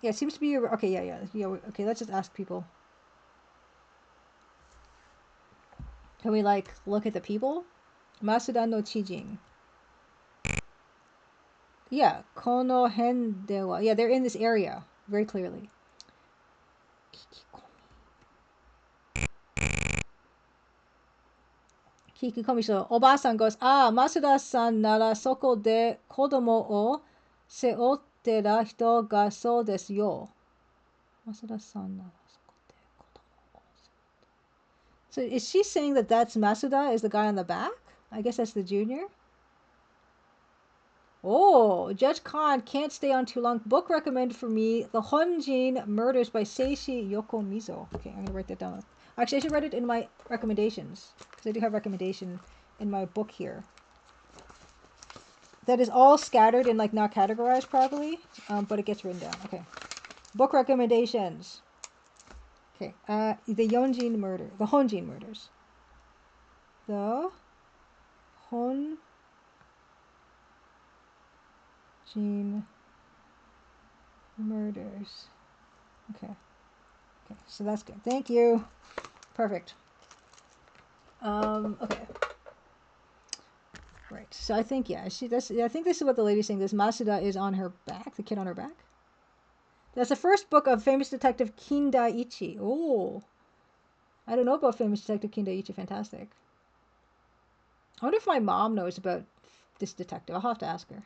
Yeah, it seems to be okay. Yeah. Okay, let's just ask people. Can we look at the people? Masuda no Chijin. Yeah, kono hen dewa. Yeah, they're in this area very clearly. Kikikomi. So Oba-san goes, Masuda-san nara soko de kodomo o seotte ra hito ga sou desu yo. So is she saying that that's Masuda is the guy on the back? I guess that's the junior. Oh, Judge Khan can't stay on too long. Book recommended for me, The Honjin Murders by Seishi Yokomizo. Okay, I'm gonna write that down. Actually, I should write it in my recommendations because I do have recommendation in my book here. That is all scattered and like not categorized properly, but it gets written down. Okay, book recommendations. Okay, the Honjin Murders. The Honjin Murders. Okay, so that's good. Thank you. Perfect. Okay. Right. So I think I think this is what the lady's saying. This Masuda is on her back. The kid on her back. That's the first book of famous detective Kindaichi. Oh, I don't know about famous detective Kindaichi. Fantastic. I wonder if my mom knows about this detective. I'll have to ask her.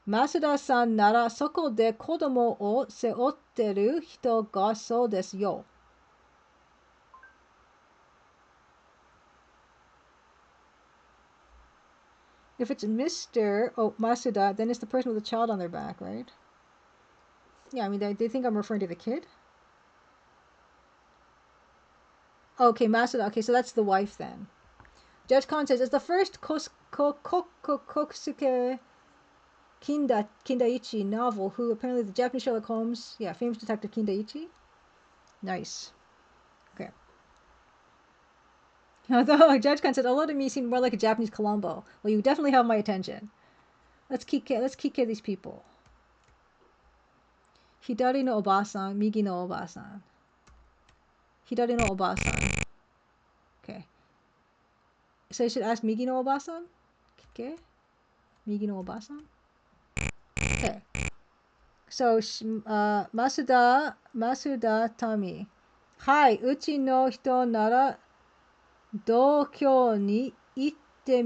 Masuda-san nara soko de kodomo o seotteru hito ga sou desu yo. If it's Mr. Masuda, then it's the person with the child on their back, right? Yeah, I mean, they think I'm referring to the kid. Okay, Masuda. Okay, so that's the wife then. Judge Khan says, it's the first Kosuke Kindaichi novel, who apparently the Japanese Sherlock Holmes, yeah, famous detective Kindaichi. Nice. Okay. Although Judge Khan said, a lot of me seemed more like a Japanese Columbo. Well, you definitely have my attention. Let's kike these people. Hidari no obasan, migi no obasan. Hidari no obasan. Okay. So I should ask migi no obasan? Kike? Migi no obasan? Okay. So, Masuda Tami. Hai, uchi no hito nara dokyou ni itte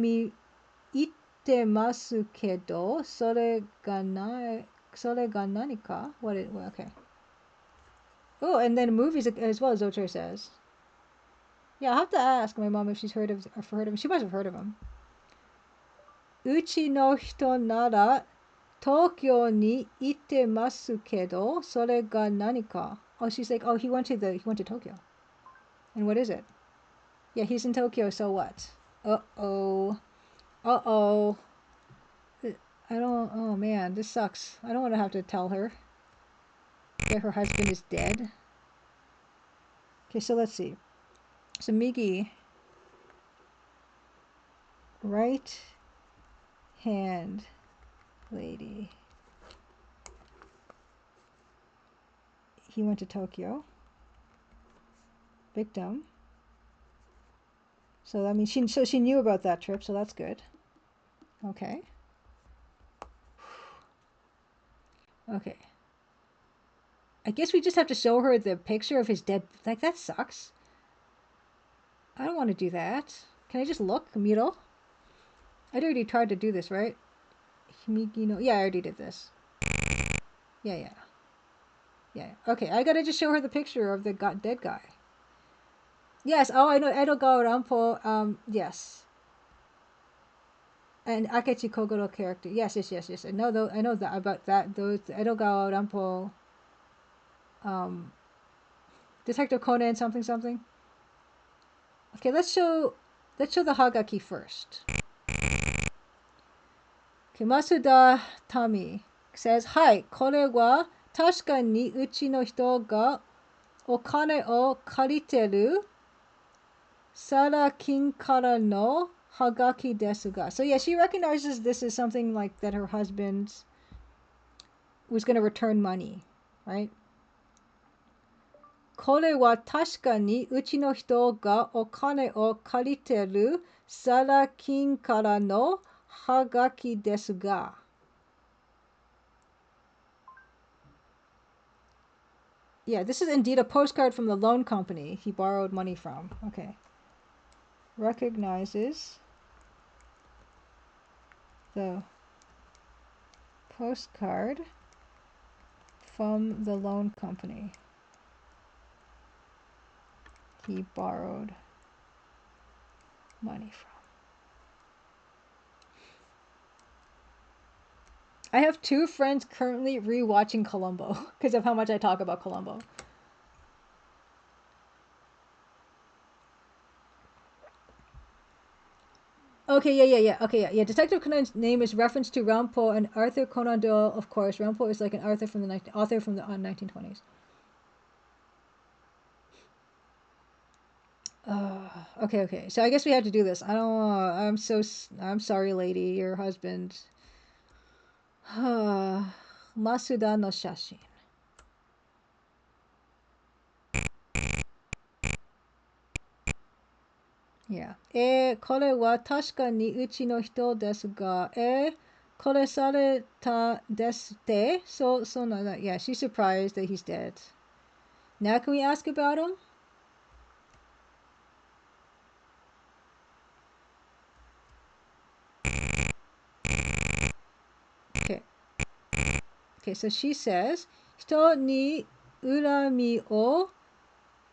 masu kedo, sore ga nanika? Okay. Oh, and then movies as well, Zocher says. Yeah, I'll have to ask my mom if she's heard of him. She must have heard of him. Uchi no hito nara Tokyo ni itte masu kedo, sore ga nanika? Oh, she's like, he went to Tokyo. And what is it? Yeah, he's in Tokyo, so what? Uh-oh. Uh-oh. Oh man, this sucks. I don't want to have to tell her that her husband is dead. Okay, so let's see. So Migi, right hand lady. He went to Tokyo. Victim. So that means she knew about that trip, so that's good. Okay. Okay. I guess we just have to show her the picture of his dead. Like, that sucks. I don't want to do that. Can I just look? Miro? I already tried to do this, right? Himigino. Yeah, I already did this. Yeah. Okay, I gotta just show her the picture of the dead guy. Yes. Oh, I know. Edo ga Rampo. Yes. And Akechi Kogoro character. Yes. I know that about that. Those Edo ga Rampo. Detective Conan something. Okay, let's show the Hagaki first. Okay, Masuda Tami says, Hai, kore wa tasuka ni uchi no hito ga okane o kariteru sarakin kara no Hagaki desu ga. So yeah, she recognizes this as something like that her husband was going to return money, right? Kore wa tasuka ni uchi no hito ga okane o kariteru sarakin kara no Hagaki desu ga. Yeah, this is indeed a postcard from the loan company he borrowed money from. Okay. Recognizes the postcard from the loan company he borrowed money from. I have 2 friends currently rewatching Columbo because of how much I talk about Columbo. Okay, yeah. Okay, yeah. Detective Conan's name is reference to Raoul Poe and Arthur Conan Doyle, of course. Raoul Poe is like an author from the 1920s. Okay. So I guess we have to do this. I don't. I'm sorry, lady. Your husband. Masuda no shashin. Yeah. これは確かにうちの人ですが、殺されたですって。そうなんだ。Yeah, she's surprised that he's dead. Now can we ask about him? Okay, so she says, 人に恨みを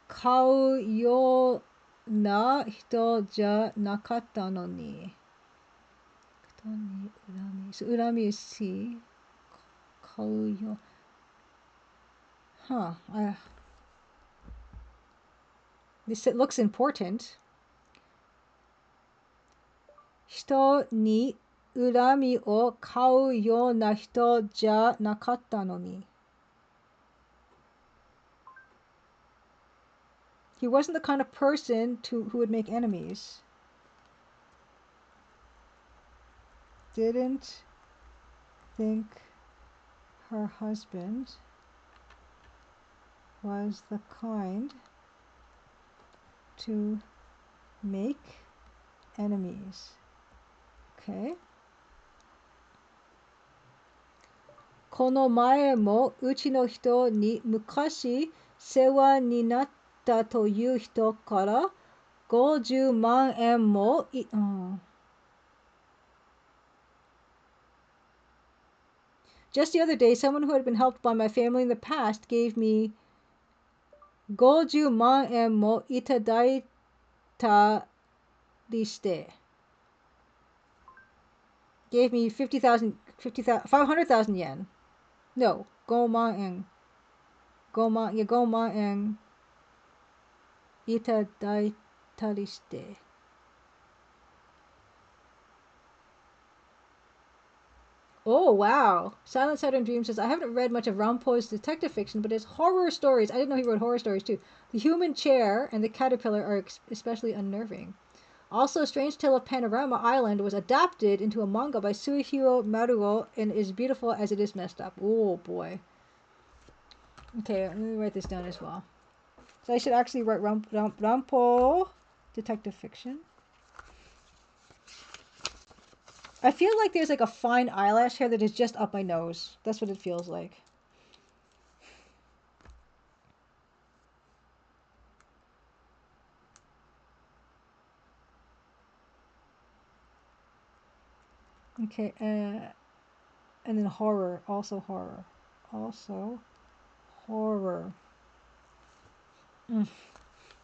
買うような人じゃなかったのに。人に恨みし買うよ。Huh. This looks important. 人に恨みを買うような人じゃなかったのに。He wasn't the kind of person who would make enemies. Didn't think her husband was the kind to make enemies. Okay. この前もうちの人に昔世話になったという人から50万円もJust the other day, someone who had been helped by my family in the past gave me 50万円もいただいたりして gave me 500,000 yen. No, 5万円。5万円いただいたりして。Oh, wow. Silent Southern Dream says, I haven't read much of Raoul Poe's detective fiction, but his horror stories, I didn't know he wrote horror stories too. The Human Chair and The Caterpillar are especially unnerving. Also, Strange Tale of Panorama Island was adapted into a manga by Suihiro Maruo and is beautiful as it is messed up. Oh, boy. Okay, let me write this down as well. So I should actually write Raoul Poe detective fiction. I feel like there's like a fine eyelash hair that is just up my nose. That's what it feels like. Okay, and then horror. Also horror.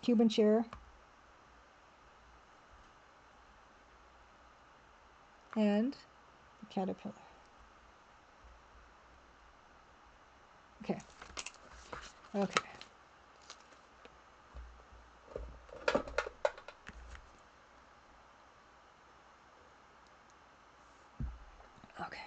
Cuban chair. And the caterpillar. Okay. Okay. Okay.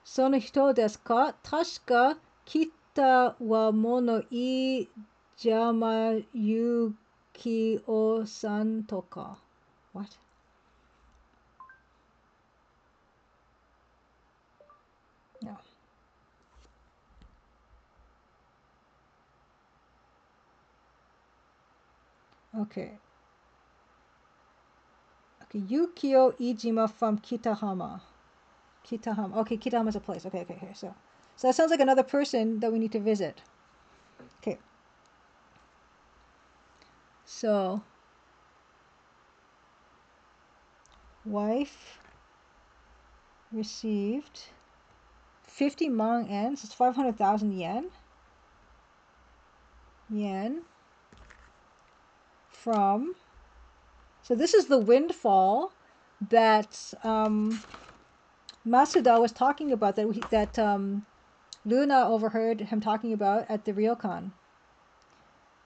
その人ですか？確か北は物い山ゆきおさんとか。What? No. Okay. Okay, Yukio Ijima from Kitahama. Kitahama. Okay, Kitahama's a place. Okay. So that sounds like another person that we need to visit. Okay. So, wife received 50 mang ens, it's 500,000 yen. From, so this is the windfall that Masuda was talking about, that Luna overheard him talking about at the ryokan.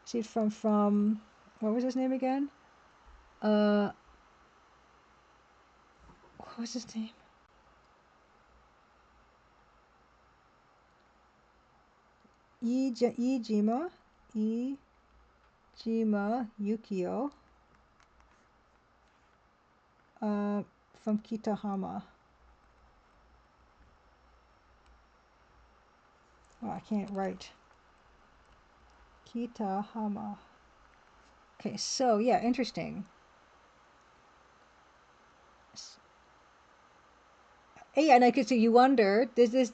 See, from what was his name again? What was his name? Iijima Yukio from Kitahama. Oh, I can't write. Kitahama. Okay, so yeah, interesting. Yeah, and I could see you wonder, did this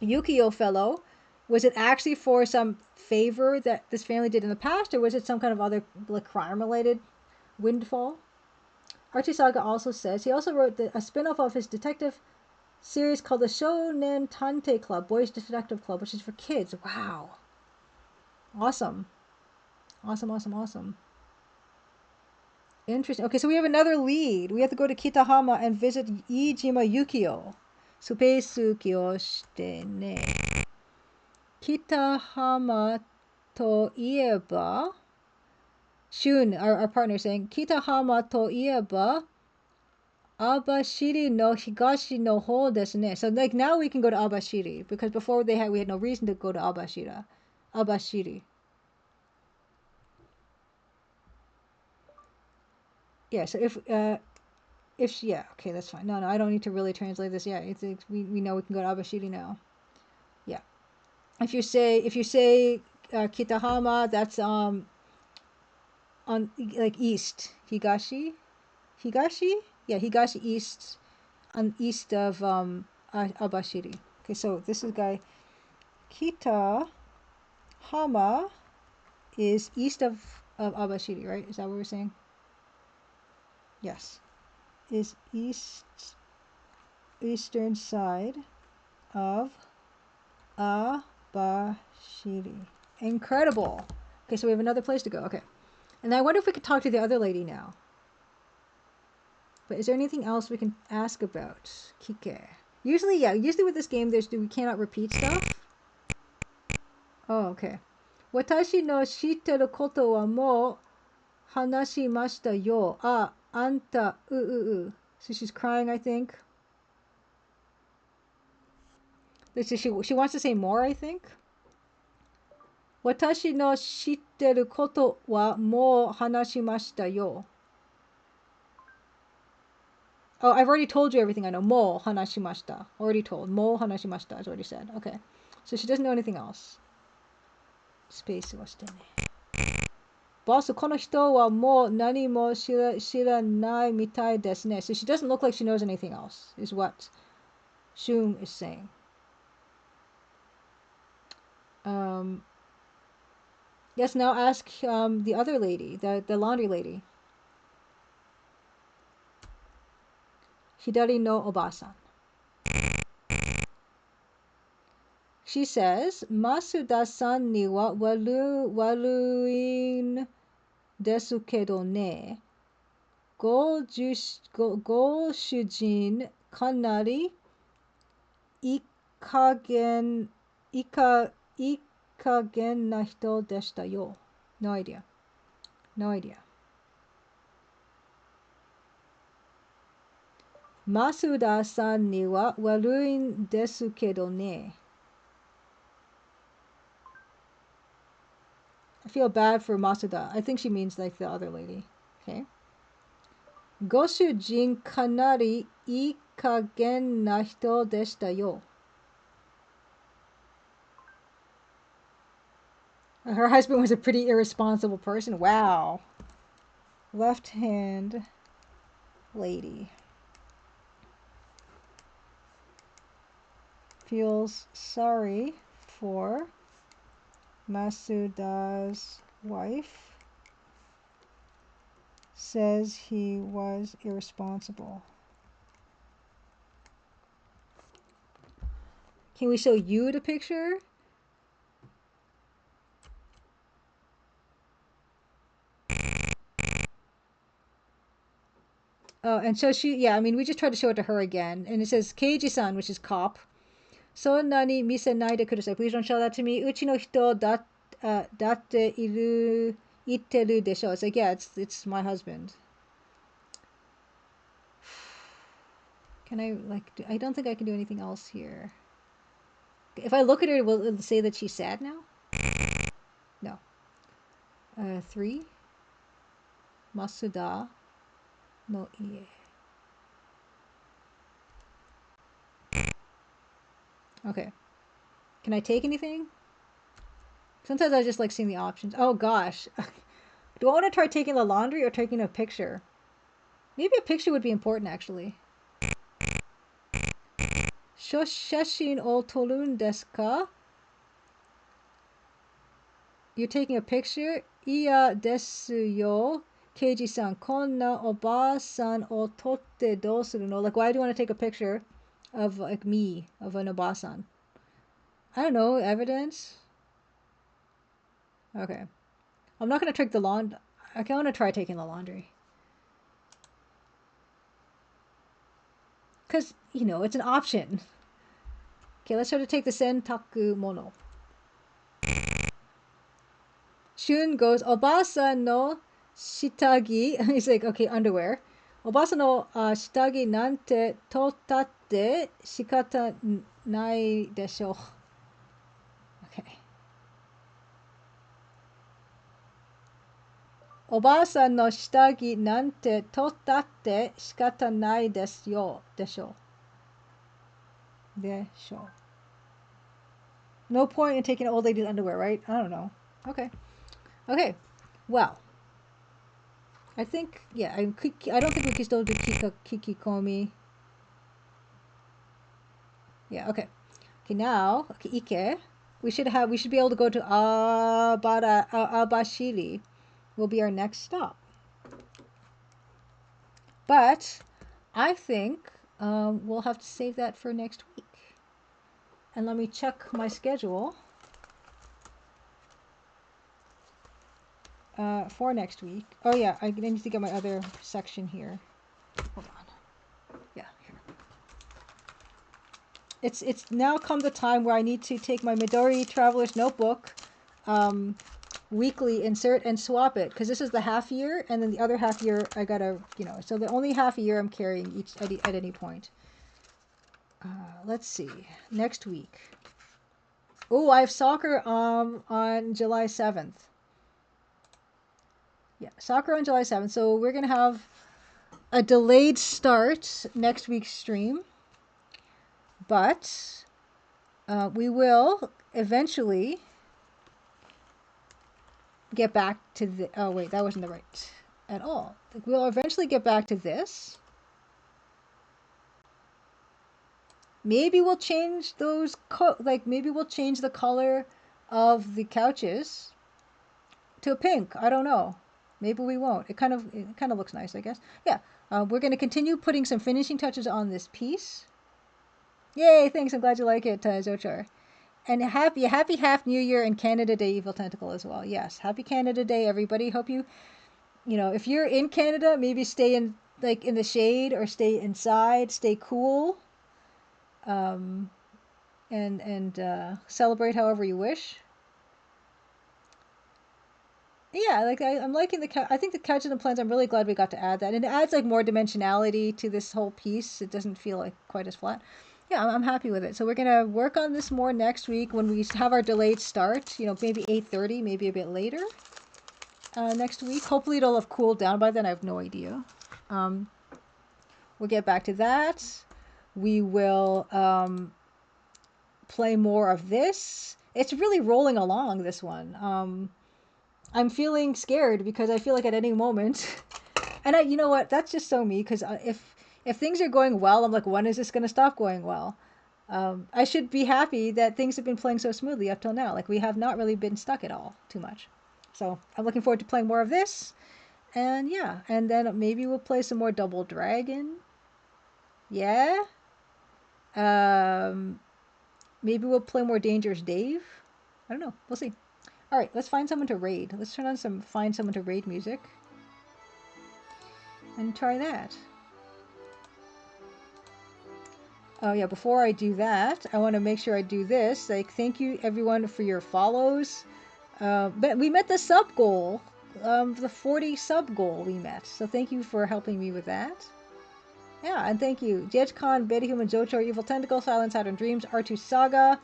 Yukio fellow, was it actually for some favor that this family did in the past, or was it some kind of other like crime-related windfall? Archie Saga also says he also wrote a spin-off of his detective series called the Shonen Tante Club, Boys Detective Club, which is for kids. Wow. Awesome. Awesome. Interesting. Okay, so we have another lead. We have to go to Kitahama and visit Iijima Yukio. Supeisuki o shite ne. Kitahama to ieba. Shun, our partner, saying, Kitahama to ieba, Abashiri no higashi no ho desu ne. So like now we can go to Abashiri, because before we had no reason to go to Abashiri. Yeah, so if yeah, okay, that's fine. No, I don't need to really translate this. Yeah, we know we can go to Abashiri now. Yeah. If you say Kitahama, that's on like east. Higashi? Yeah, Higashi east, on east of Abashiri. Okay, so this is guy Kitahama is east of Abashiri, right? Is that what we're saying? Yes. Is eastern side of Abashiri. Incredible. Okay, so we have another place to go. Okay. And I wonder if we could talk to the other lady now. But is there anything else we can ask about? Kike. Usually with this game, we cannot repeat stuff. Oh, okay. Watashi no shitteru koto wa mo hanashimashita yo. Ah, anta, So she's crying, I think. She wants to say more, I think. Watashi no shitteru koto wa mo hanashimashita yo. Oh, I've already told you everything I know. Mo hanashimashita. Already told. Mo hanashimashita is already said. Okay. So she doesn't know anything else. Space wa shite ne. Boss, この人はもう何も知らないみたいですね. So she doesn't look like she knows anything else, is what Shun is saying. Yes, now ask the other lady, the laundry lady. Hidari no Obasan. She says, Masuda-san ni wa waruin desu kedo ne. Go shujin kanari ikagen na hito deshita yo. No idea. Masuda-san ni wa waruin desu kedo ne. I feel bad for Masuda. I think she means like the other lady. Okay. Goshujin kanari ikagen na hito deshita yo. Her husband was a pretty irresponsible person. Wow. Left hand lady. Feels sorry for Masuda's wife. Says he was irresponsible. Can we show you the picture? Oh, and so she, yeah, I mean, we just tried to show it to her again. And it says, Keiji-san, which is cop. そんなに見せないでください. Please don't show that to me. うちの人だって言ってるでしょ. It's like, yeah, it's my husband. Can I, like, I don't think I can do anything else here. If I look at her, will it say that she's sad now? No. 3. Masuda no ie. Okay. Can I take anything? Sometimes I just like seeing the options. Oh gosh. Do I want to try taking the laundry or taking a picture? Maybe a picture would be important actually. 写真を撮るんですか? You're taking a picture? 嫌ですよ。Keiji-san, こんなおばあさんを撮ってどうするの? Like, why do you want to take a picture of, like, me, of an obasan? I don't know, evidence? Okay. I'm not going to take the laundry. I want to try taking the laundry. Because, you know, it's an option. Okay, let's try to take the sentaku mono. Shun goes, Obasa no shitagi. He's like, okay, underwear. Obasa no shitagi nante totatte shikata nai desho. Okay. Obasa no shitagi nante totatte shikata nai desho. Desho. No point in taking an old lady's underwear, right? I don't know. Okay. Okay. Well. I think, yeah, I don't think we can still do kikikomi. Yeah, okay. Okay, now, okay, ike. We should be able to go to Abashiri. Will be our next stop. But I think we'll have to save that for next week. And let me check my schedule for next week. Oh yeah, I need to get my other section here. Hold on. Yeah, here. It's now come the time where I need to take my Midori Traveler's Notebook, weekly, insert and swap it, because this is the half year, and then the other half year I gotta, you know, so the only half a year I'm carrying each at any point. Let's see, next week. Oh, I have soccer on July 7th. Yeah, soccer on July 7th. So we're gonna have a delayed start next week's stream, but we will eventually get back to the. Oh wait, that wasn't the right at all. We'll eventually get back to this. Maybe we'll change those, maybe we'll change the color of the couches to a pink. I don't know. Maybe we won't. It kind of looks nice, I guess. Yeah. We're going to continue putting some finishing touches on this piece. Yay! Thanks. I'm glad you like it, Zochar. And happy half New Year and Canada Day, Evil Tentacle, as well. Yes. Happy Canada Day, everybody. Hope you know, if you're in Canada, maybe stay in the shade or stay inside. Stay cool. And celebrate however you wish. Yeah, like I'm liking the I think the couches and plants. I'm really glad we got to add that, and it adds like more dimensionality to this whole piece. It doesn't feel like quite as flat. Yeah, I'm happy with it. So we're gonna work on this more next week when we have our delayed start. You know, maybe 8:30, maybe a bit later. Next week. Hopefully it'll have cooled down by then. I have no idea. We'll get back to that. We will play more of this. It's really rolling along, this one. I'm feeling scared because I feel like at any moment, and you know what? That's just so me, because if things are going well, I'm like, when is this going to stop going well? I should be happy that things have been playing so smoothly up till now. Like, we have not really been stuck at all too much. So I'm looking forward to playing more of this. And yeah, and then maybe we'll play some more Double Dragon. Yeah. Maybe we'll play more Dangerous Dave. I don't know. We'll see. All right, let's find someone to raid. Let's turn on some find someone to raid music. And try that. Oh yeah, before I do that, I want to make sure I do this. Like, thank you everyone for your follows. But we met the sub goal. The 40 sub goal we met. So thank you for helping me with that. Yeah, and thank you. JedgeCon, Beta Human, Zochor, Evil Tentacle, Silent Saturn Dreams, R2 Saga,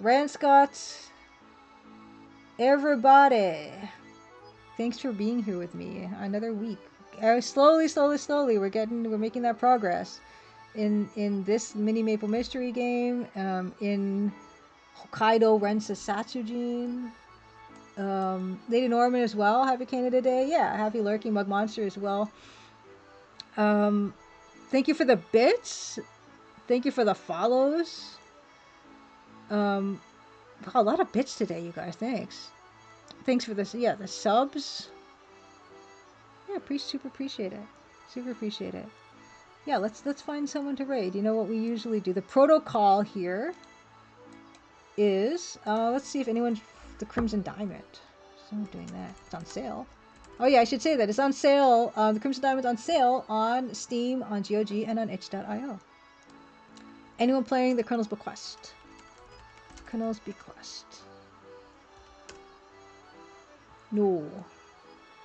Ranscott, everybody. Thanks for being here with me. Another week. Slowly, we're making that progress. In this mini Maple Mystery game, in Hokkaidō Rensa Satsujin, Lady Norman as well. Happy Canada Day. Yeah, happy Lurking Mug Monster as well. Thank you for the bits. Thank you for the follows. A lot of bits today, you guys. Thanks for this. Yeah, the subs. Yeah, super appreciate it. Super appreciate it. Yeah, let's find someone to raid. You know what we usually do. The protocol here is let's see if anyone the Crimson Diamond. Someone doing that. It's on sale. Oh yeah, I should say that it's on sale. The Crimson Diamond's on sale on Steam, on GOG, and on itch.io. Anyone playing the Colonel's Bequest? Colonel's Bequest. No.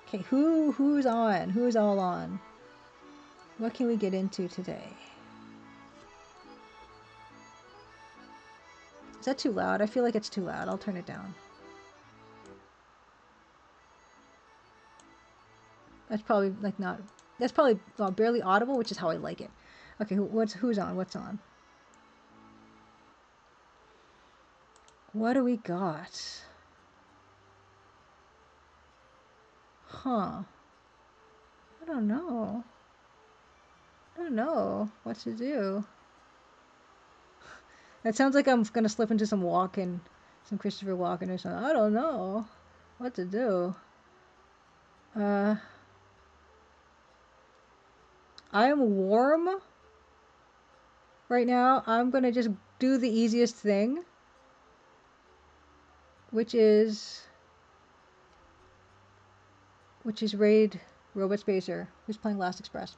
Okay, who's on? Who's all on? What can we get into today? Is that too loud? I feel like it's too loud. I'll turn it down. That's probably like not. That's probably barely audible, which is how I like it. Okay, who's on? What's on? What do we got? Huh. I don't know. I don't know what to do. That sounds like I'm gonna slip into some Christopher Walken or something. I don't know what to do. I am warm right now. I'm gonna just do the easiest thing, which is raid Robot Spacer, who's playing Last Express.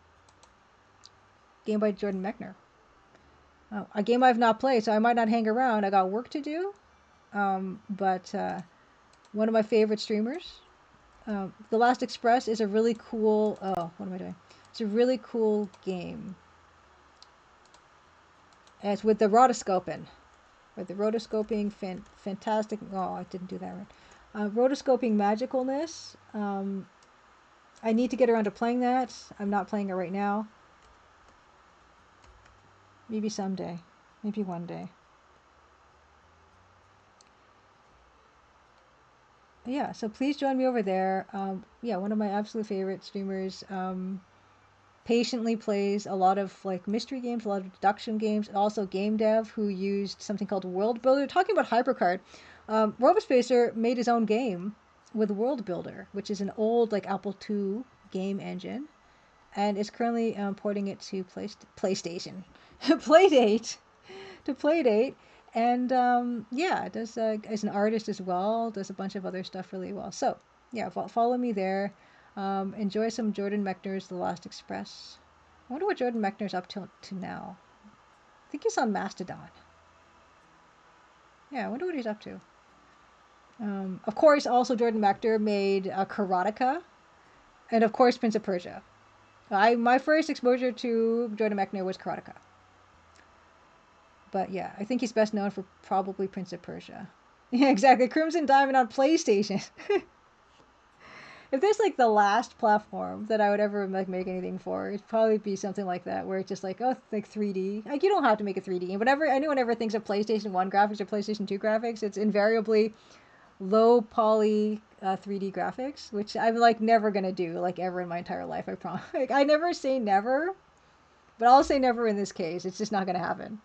Game by Jordan Mechner. A game I've not played, so I might not hang around. I got work to do. But one of my favorite streamers. The Last Express is a really cool... Oh, what am I doing? It's a really cool game. And it's with the rotoscoping. With the rotoscoping, fantastic... Oh, I didn't do that right. Rotoscoping magicalness. I need to get around to playing that. I'm not playing it right now. Maybe someday. Maybe one day. Yeah, so please join me over there. Yeah, one of my absolute favorite streamers. Patiently plays a lot of like mystery games, a lot of deduction games, also game dev who used something called World Builder. Talking about HyperCard, Robospacer made his own game with World Builder, which is an old like Apple II game engine, and is currently porting it to PlayStation, Playdate, to Playdate, and yeah, does as an artist as well, does a bunch of other stuff really well. So yeah, follow me there. Enjoy some Jordan Mechner's The Last Express. I wonder what Jordan Mechner's up to now. I think he's on Mastodon. Yeah, I wonder what he's up to. Of course, also Jordan Mechner made Karateka, and of course Prince of Persia. My first exposure to Jordan Mechner was Karateka. But yeah, I think he's best known for probably Prince of Persia. Yeah, exactly. Crimson Diamond on PlayStation. If there's like the last platform that I would ever like make anything for, it'd probably be something like that, where it's just like, oh, like 3D. Like you don't have to make a 3D game. Whenever anyone ever thinks of PlayStation 1 graphics or PlayStation 2 graphics, it's invariably low poly 3D graphics, which I'm like never gonna do like ever in my entire life. I promise. Like, I never say never, but I'll say never in this case. It's just not gonna happen.